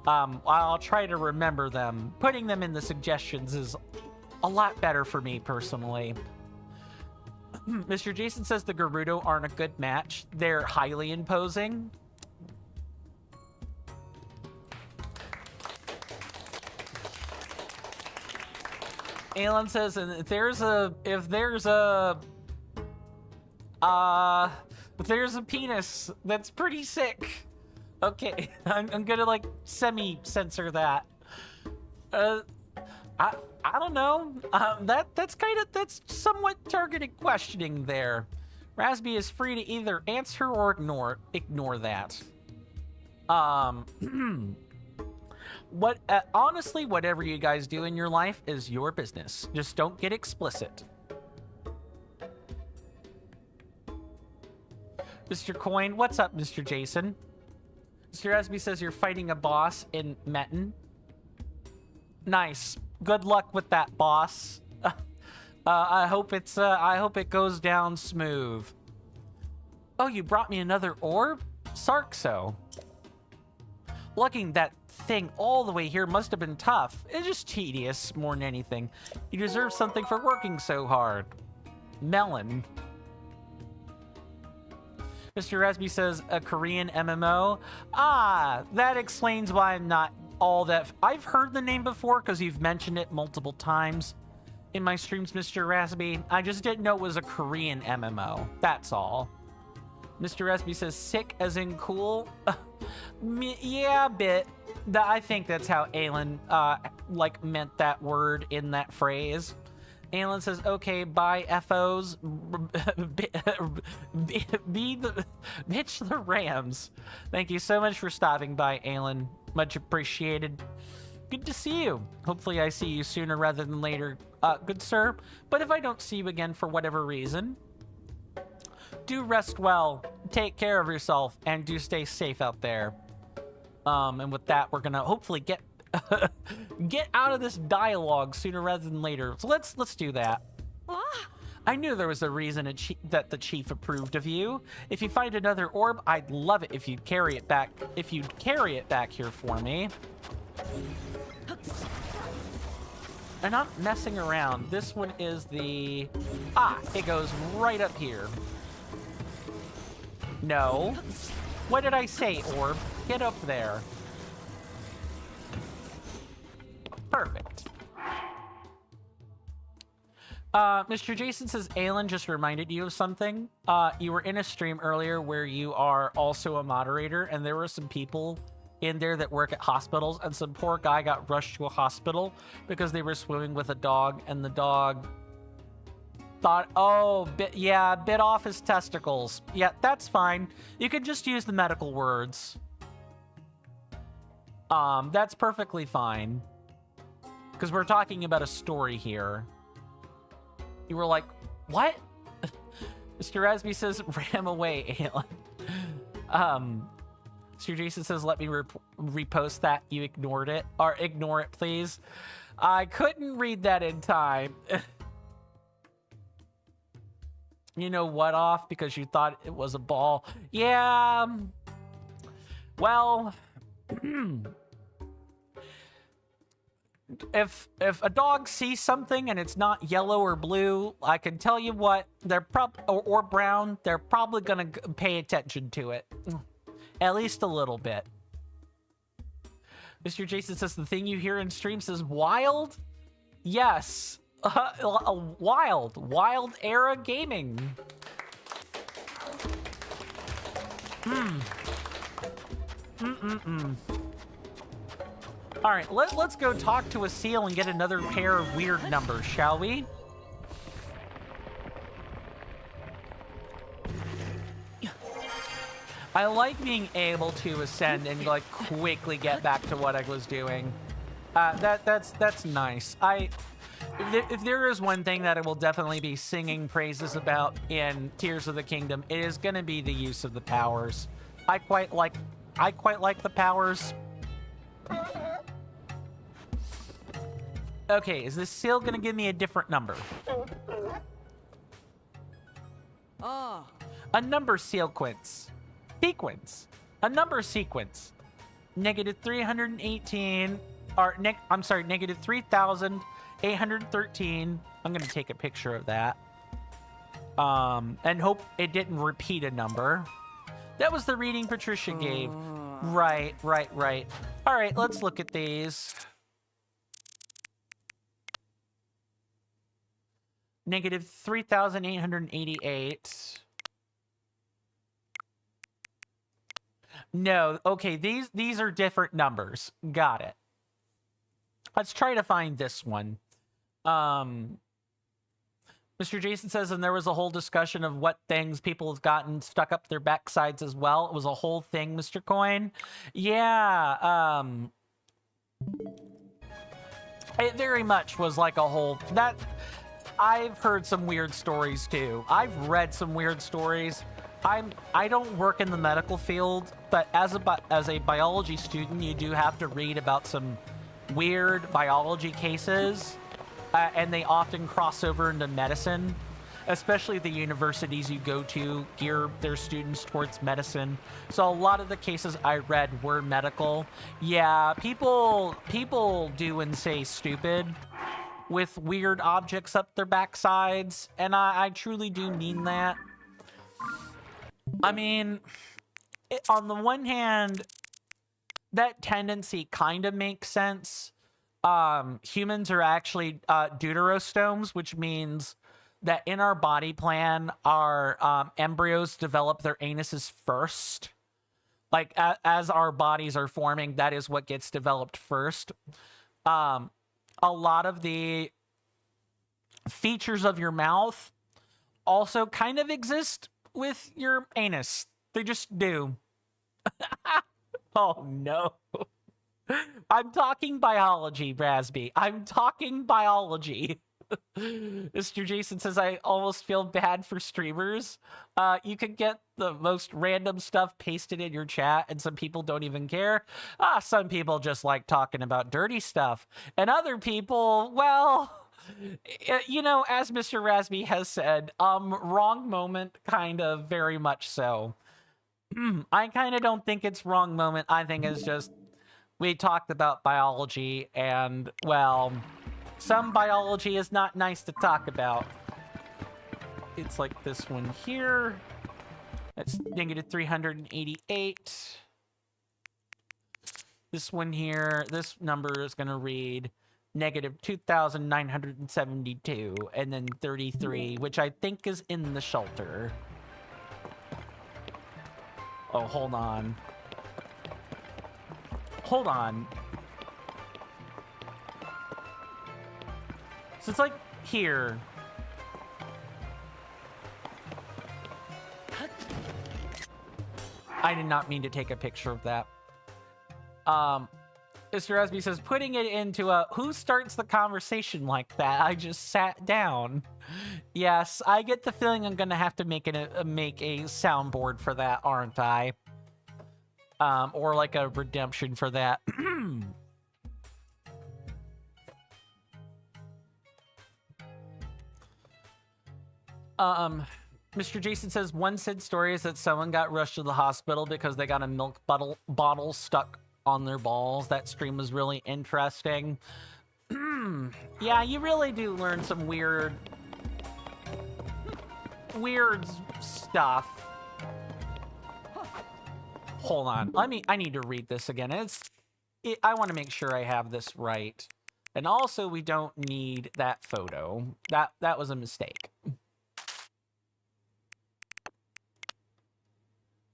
I'll try to remember them. Putting them in the suggestions is a lot better for me personally. Mr. Jason says the Gerudo aren't a good match. They're highly imposing. Alan says, and if there's a penis, that's pretty sick. Okay, I'm gonna like semi-censor that. I don't know. That's somewhat targeted questioning there. Rasby is free to either answer or ignore that. Honestly, whatever you guys do in your life is your business. Just don't get explicit. Mr. Coin, what's up, Mr. Jason? Mr. Rasby says you're fighting a boss in Metin. Nice. Good luck with that, boss. I hope it goes down smooth. Oh, you brought me another orb? Sarkso. Lugging that thing all the way here must have been tough. It's just tedious more than anything. You deserve something for working so hard. Melon. Mr. Rasby says a Korean MMO. Ah, that explains why I'm not all that. I've heard the name before because you've mentioned it multiple times in my streams, Mr. Rasby. I just didn't know it was a Korean MMO. That's all. Mr. Rasby says sick as in cool. Yeah, a bit. I think that's how Alan like meant that word in that phrase. Alan says, okay, bye, FOs. Bitch the Rams. Thank you so much for stopping by, Alan. Much appreciated. Good to see you. Hopefully I see you sooner rather than later, good sir. But if I don't see you again for whatever reason, do rest well, take care of yourself, and do stay safe out there. And with that, we're gonna hopefully get get out of this dialogue sooner rather than later. So let's do that. I knew there was a reason that the chief approved of you. If you find another orb, I'd love it if you'd carry it back. If you'd carry it back here for me. I'm not messing around. This one is the... Ah, it goes right up here. No. What did I say, orb? Get up there. Perfect. Mr. Jason says, Alan just reminded you of something. You were in a stream earlier where you are also a moderator, and there were some people in there that work at hospitals, and some poor guy got rushed to a hospital because they were swimming with a dog, and the dog thought, oh, bit off his testicles. Yeah, that's fine. You can just use the medical words. That's perfectly fine. Because we're talking about a story here. You were like, what? Mr. Rasby says, ram away, Alan. Mr. Jason says, let me repost that. You ignored it. Or ignore it, please. I couldn't read that in time. You know what off? Because you thought it was a ball. Yeah. Well... If a dog sees something and it's not yellow or blue, I can tell you what, they're or brown, they're probably gonna pay attention to it. At least a little bit. Mr. Jason says the thing you hear in streams is wild? Yes. Wild era gaming. All right, let's go talk to a seal and get another pair of weird numbers, shall we? I like being able to ascend and like quickly get back to what I was doing. That's nice. If there is one thing that I will definitely be singing praises about in Tears of the Kingdom, it is going to be the use of the powers. I quite like the powers. Okay, is this seal gonna give me a different number? A number sequence. A number sequence. Negative 318, or I'm sorry, negative 3,813. I'm gonna take a picture of that. And hope it didn't repeat a number. That was the reading Patricia gave. Right. All right, let's look at these. Negative 3,888. No, okay, these are different numbers. Got it. Let's try to find this one. Mr. Jason says, and there was a whole discussion of what things people have gotten stuck up their backsides as well. It was a whole thing, Mr. Coin. Yeah, it very much was like a whole... That... I've heard some weird stories too. I've read some weird stories. I don't work in the medical field, but as a biology student, you do have to read about some weird biology cases, and they often cross over into medicine. Especially the universities you go to gear their students towards medicine. So a lot of the cases I read were medical. Yeah, people do and say stupid with weird objects up their backsides, and I truly do mean that. I mean, on the one hand, that tendency kind of makes sense. Humans are actually deuterostomes, which means that in our body plan, our embryos develop their anuses first. Like, as our bodies are forming, that is what gets developed first. A lot of the features of your mouth also kind of exist with your anus. They just do. Oh, no. I'm talking biology, Brasby. I'm talking biology. Mr. Jason says, I almost feel bad for streamers. You could get the most random stuff pasted in your chat, and some people don't even care. Some people just like talking about dirty stuff. And other people, well, you know, as Mr. Rasby has said, wrong moment, kind of, very much so. I kind of don't think it's wrong moment. I think it's just, we talked about biology, and, well, some biology is not nice to talk about. It's like this one here. That's negative 388. This one here, this number is going to read negative 2,972, and then 33, which I think is in the shelter. Oh, hold on. Hold on. So it's like here. I did not mean to take a picture of that. Mr. Rasby says, putting it into a, who starts the conversation like that? I just sat down. Yes, I get the feeling I'm gonna have to make a soundboard for that, aren't I? Or like a redemption for that. Mr. Jason says, one said story is that someone got rushed to the hospital because they got a milk bottle stuck on their balls. That stream was really interesting. Yeah, you really do learn some weird stuff. Hold on. I need to read this again. I want to make sure I have this right. And also, we don't need that photo. That was a mistake.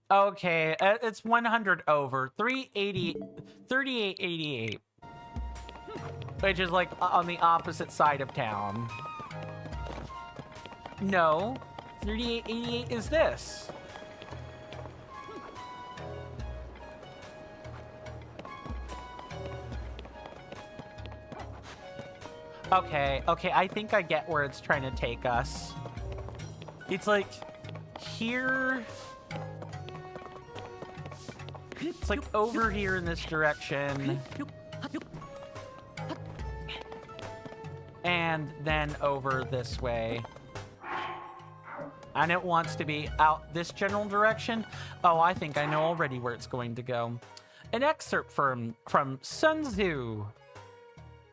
Okay, it's 100 over. 3888. Which is like on the opposite side of town. No, 3888 is this. Okay, I think I get where it's trying to take us. It's like here. It's like over here in this direction. And then over this way. And it wants to be out this general direction. Oh, I think I know already where it's going to go. An excerpt from Sun Tzu.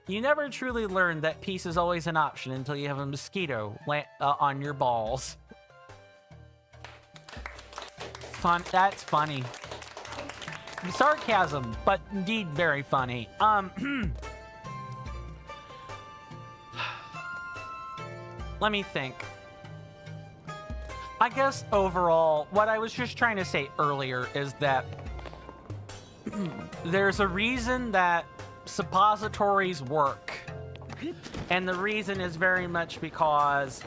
You never truly learn that peace is always an option until you have a mosquito on your balls. Fun. That's funny. Sarcasm, but indeed very funny. let me think. I guess overall, what I was just trying to say earlier is that there's a reason that suppositories work. And the reason is very much because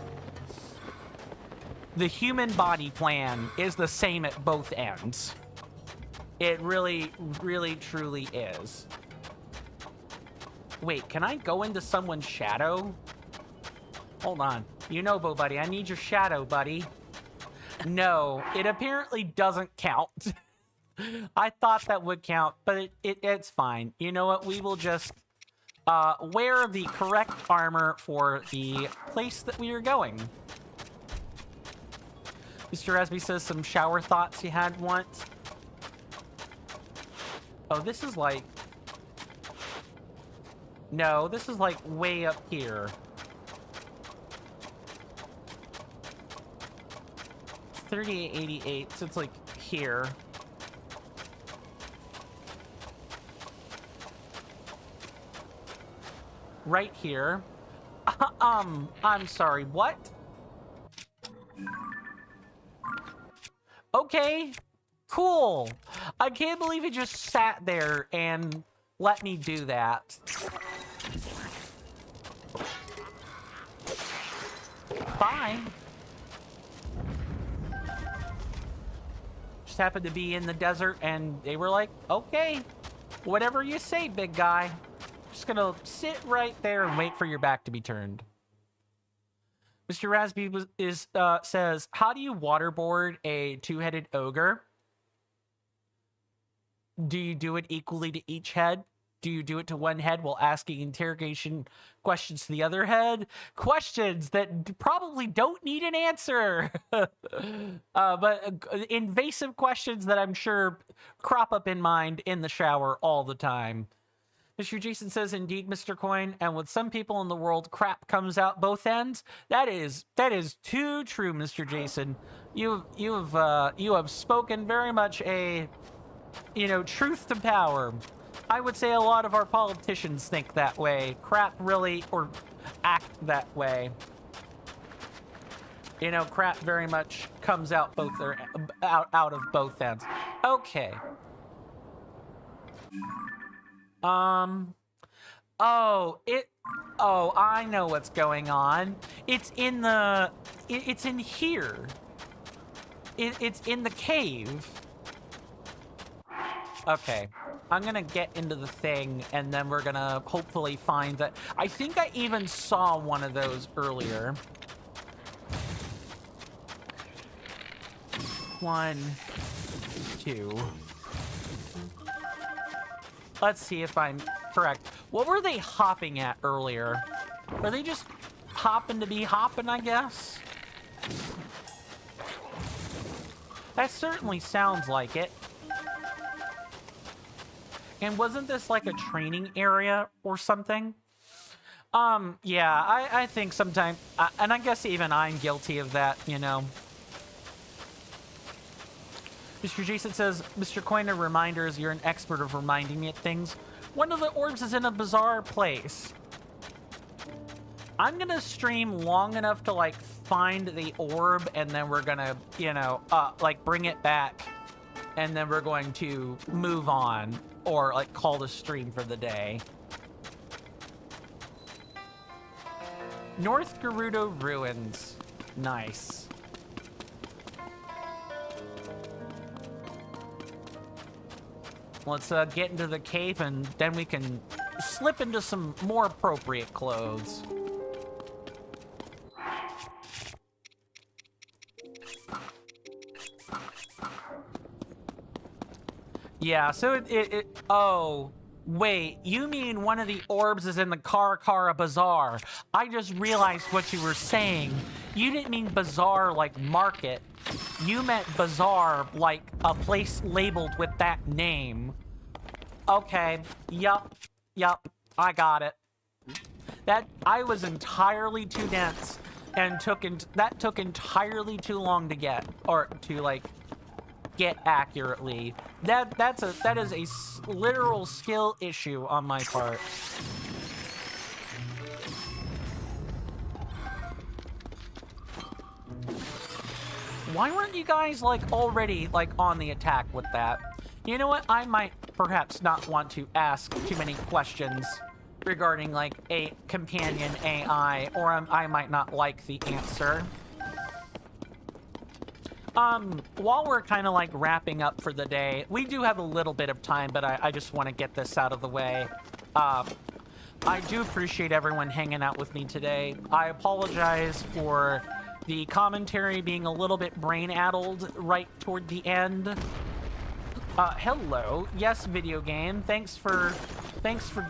the human body plan is the same at both ends. It really, really, truly is. Wait, can I go into someone's shadow? Hold on. You know, Bo Buddy, I need your shadow, buddy. No, it apparently doesn't count. I thought that would count, but it's fine. You know what? We will just wear the correct armor for the place that we are going. Mr. Rasby says some shower thoughts he had once. Oh, this is like... No, this is like way up here. 3888, so it's like here. Right here. I'm sorry, what? Okay, cool. I can't believe he just sat there and let me do that. Bye. Just happened to be in the desert and they were like, okay, whatever you say, big guy. Just gonna sit right there and wait for your back to be turned. Mr. Rasby says, how do you waterboard a two-headed ogre? Do you do it equally to each head? Do you do it to one head while asking interrogation questions to the other head? Questions that probably don't need an answer. But invasive questions that I'm sure crop up in mind in the shower all the time. Mr. Jason says, indeed, Mr. Coin, and with some people in the world, crap comes out both ends. That is too true, Mr. Jason. You have spoken very much a, truth to power. I would say a lot of our politicians think that way. Crap really, or act that way. Crap very much comes out out of both ends. Okay. I know what's going on. It's in here. It's in the cave. Okay. I'm gonna get into the thing, and then we're gonna hopefully find that. I think I even saw one of those earlier. 1, 2. Let's see if I'm correct. What were they hopping at earlier? Were they just hopping to be hopping, I guess? That certainly sounds like it. And wasn't this like a training area or something? Yeah, I think sometimes, and I guess even I'm guilty of that, Mr. Jason says, Mr. Coiner, reminders, you're an expert of reminding me of things. One of the orbs is in a bizarre place. I'm gonna stream long enough to, find the orb, and then we're gonna, bring it back. And then we're going to move on, or, call the stream for the day. North Gerudo Ruins. Nice. Let's get into the cave, and then we can slip into some more appropriate clothes. Yeah, so oh, wait, you mean one of the orbs is in the Karakara Bazaar. I just realized what you were saying. You didn't mean bazaar like market. You meant bazaar like a place labeled with that name. Okay, yup, I got it. I was entirely too dense and that took entirely too long to get, or to get accurately. That is a literal skill issue on my part. Why weren't you guys, like, already, like, on the attack with that? You know what? I might perhaps not want to ask too many questions regarding, like, a companion AI, or I might not like the answer. While we're kind of, like, wrapping up for the day, we do have a little bit of time, but I just want to get this out of the way. I do appreciate everyone hanging out with me today. I apologize for the commentary being a little bit brain-addled right toward the end. Hello. Yes, video game. Thanks for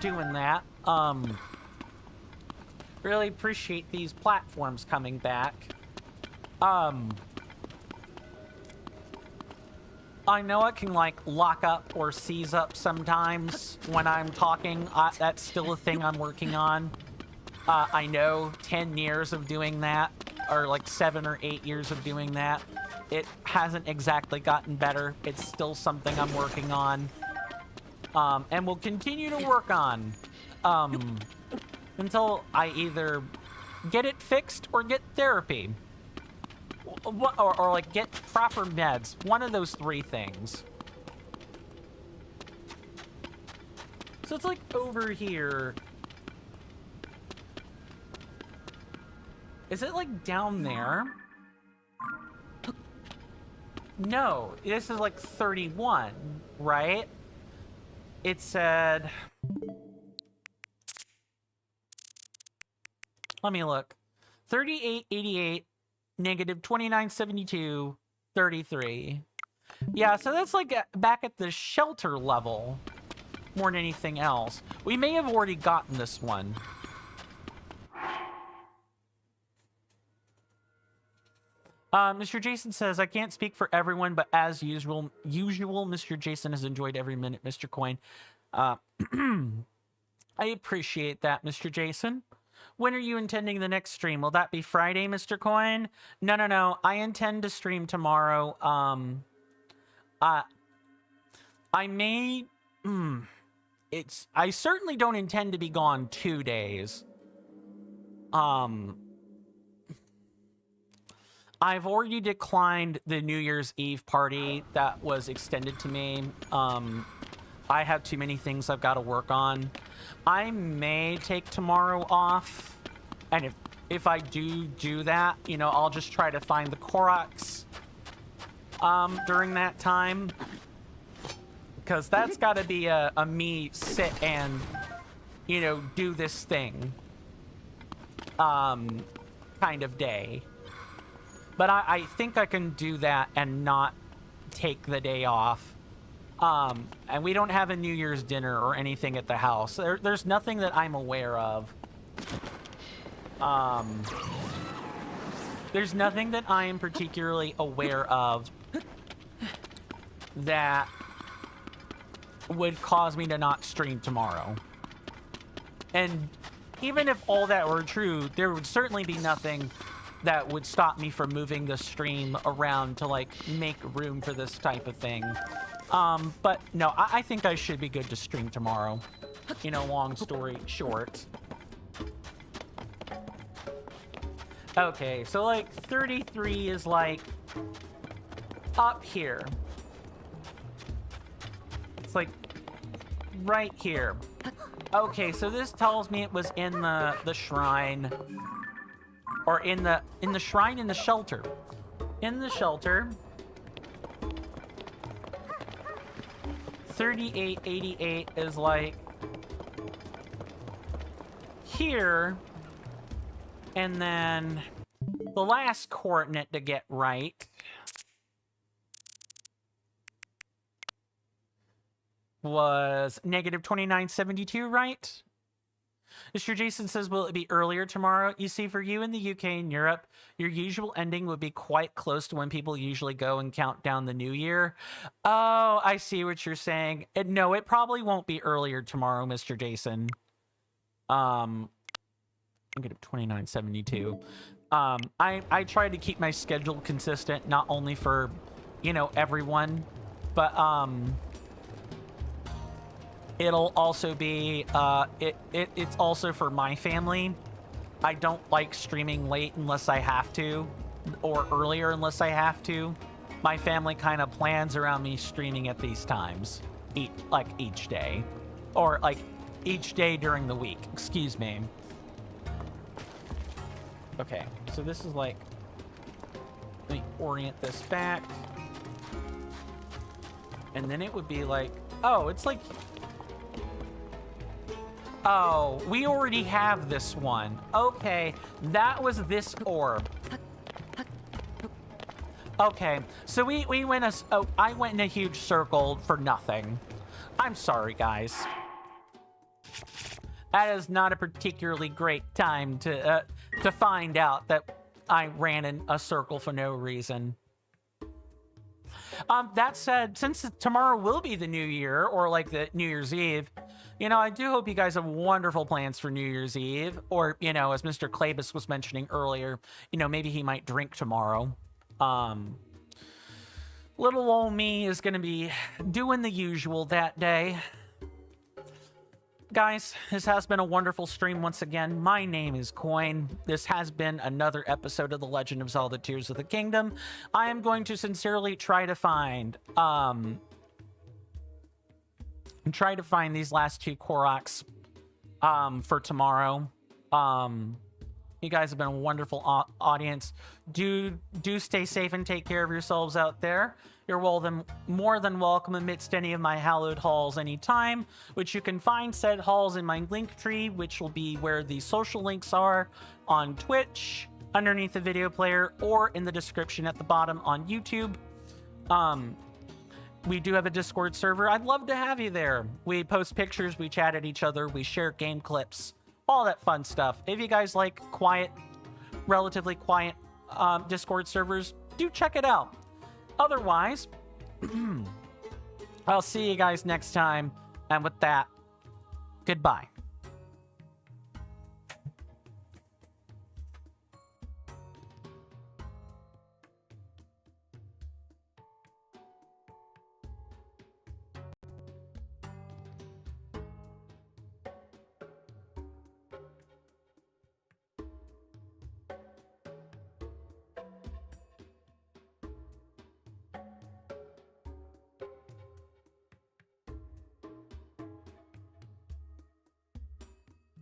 doing that. Really appreciate these platforms coming back. I know it can, like, lock up or seize up sometimes when I'm talking. That's still a thing I'm working on. I know 10 years of doing that, or like 7 or 8 years of doing that. It hasn't exactly gotten better. It's still something I'm working on. And will continue to work on. Until I either get it fixed or get therapy. Or like get proper meds. One of those 3 things. So it's like over here. Is it like down there? No, this is like 31, right? It said... Let me look. 3888, negative 2972, 33. Yeah, so that's like back at the shelter level more than anything else. We may have already gotten this one. Mr. Jason says, I can't speak for everyone, but as usual, Mr. Jason has enjoyed every minute, Mr. Coin. I appreciate that, Mr. Jason. When are you intending the next stream? Will that be Friday, Mr. Coin? No. I intend to stream tomorrow. I may... I certainly don't intend to be gone 2 days. I've already declined the New Year's Eve party that was extended to me. I have too many things I've got to work on. I may take tomorrow off, and if I do that, you know, I'll just try to find the Koroks during that time, because that's got to be a me sit and, you know, do this thing kind of day. But I think I can do that and not take the day off. And we don't have a New Year's dinner or anything at the house. There's nothing that I'm aware of. There's nothing that I am particularly aware of that would cause me to not stream tomorrow. And even if all that were true, there would certainly be nothing that would stop me from moving the stream around to, like, make room for this type of thing. But no, I think I should be good to stream tomorrow. You know, long story short. Okay, so, like, 33 is, like, up here. It's, like, right here. Okay, so this tells me it was in the shrine. Or in the shrine, in the shelter. In the shelter. 3888 is like here. And then the last coordinate to get right was negative 2972, right? Mr. Jason says, will it be earlier tomorrow? You see, for you in the UK and Europe, your usual ending would be quite close to when people usually go and count down the new year. Oh, I see what you're saying. No, it probably won't be earlier tomorrow, Mr. Jason. I'm going to 2972. I try to keep my schedule consistent, not only for, you know, everyone, but, it'll also be, it's also for my family. I don't like streaming late unless I have to, or earlier unless I have to. My family kind of plans around me streaming at these times, each day, or like each day during the week. Excuse me. Okay, so this is like, let me orient this back. And then it would be like, oh, it's like, oh, we already have this one. Okay, that was this orb. Okay, so we went I went in a huge circle for nothing. I'm sorry, guys. That is not a particularly great time to find out that I ran in a circle for no reason. That said, since tomorrow will be the new year, or like the New Year's Eve, you know, I do hope you guys have wonderful plans for New Year's Eve. Or, you know, as Mr. Klebus was mentioning earlier, you know, maybe he might drink tomorrow. Little old me is going to be doing the usual that day. Guys, this has been a wonderful stream once again. My name is Coin. This has been another episode of The Legend of Zelda Tears of the Kingdom. I am going to sincerely try to find these last 2 Koroks for tomorrow. You guys have been a wonderful audience. Do stay safe and take care of yourselves out there. You're more than welcome amidst any of my hallowed halls anytime, which you can find said halls in my link tree, which will be where the social links are on Twitch, underneath the video player, or in the description at the bottom on YouTube. We do have a Discord server. I'd love to have you there. We post pictures, we chat at each other, we share game clips, all that fun stuff. If you guys like relatively quiet Discord servers, do check it out. Otherwise, I'll see you guys next time. And with that, goodbye.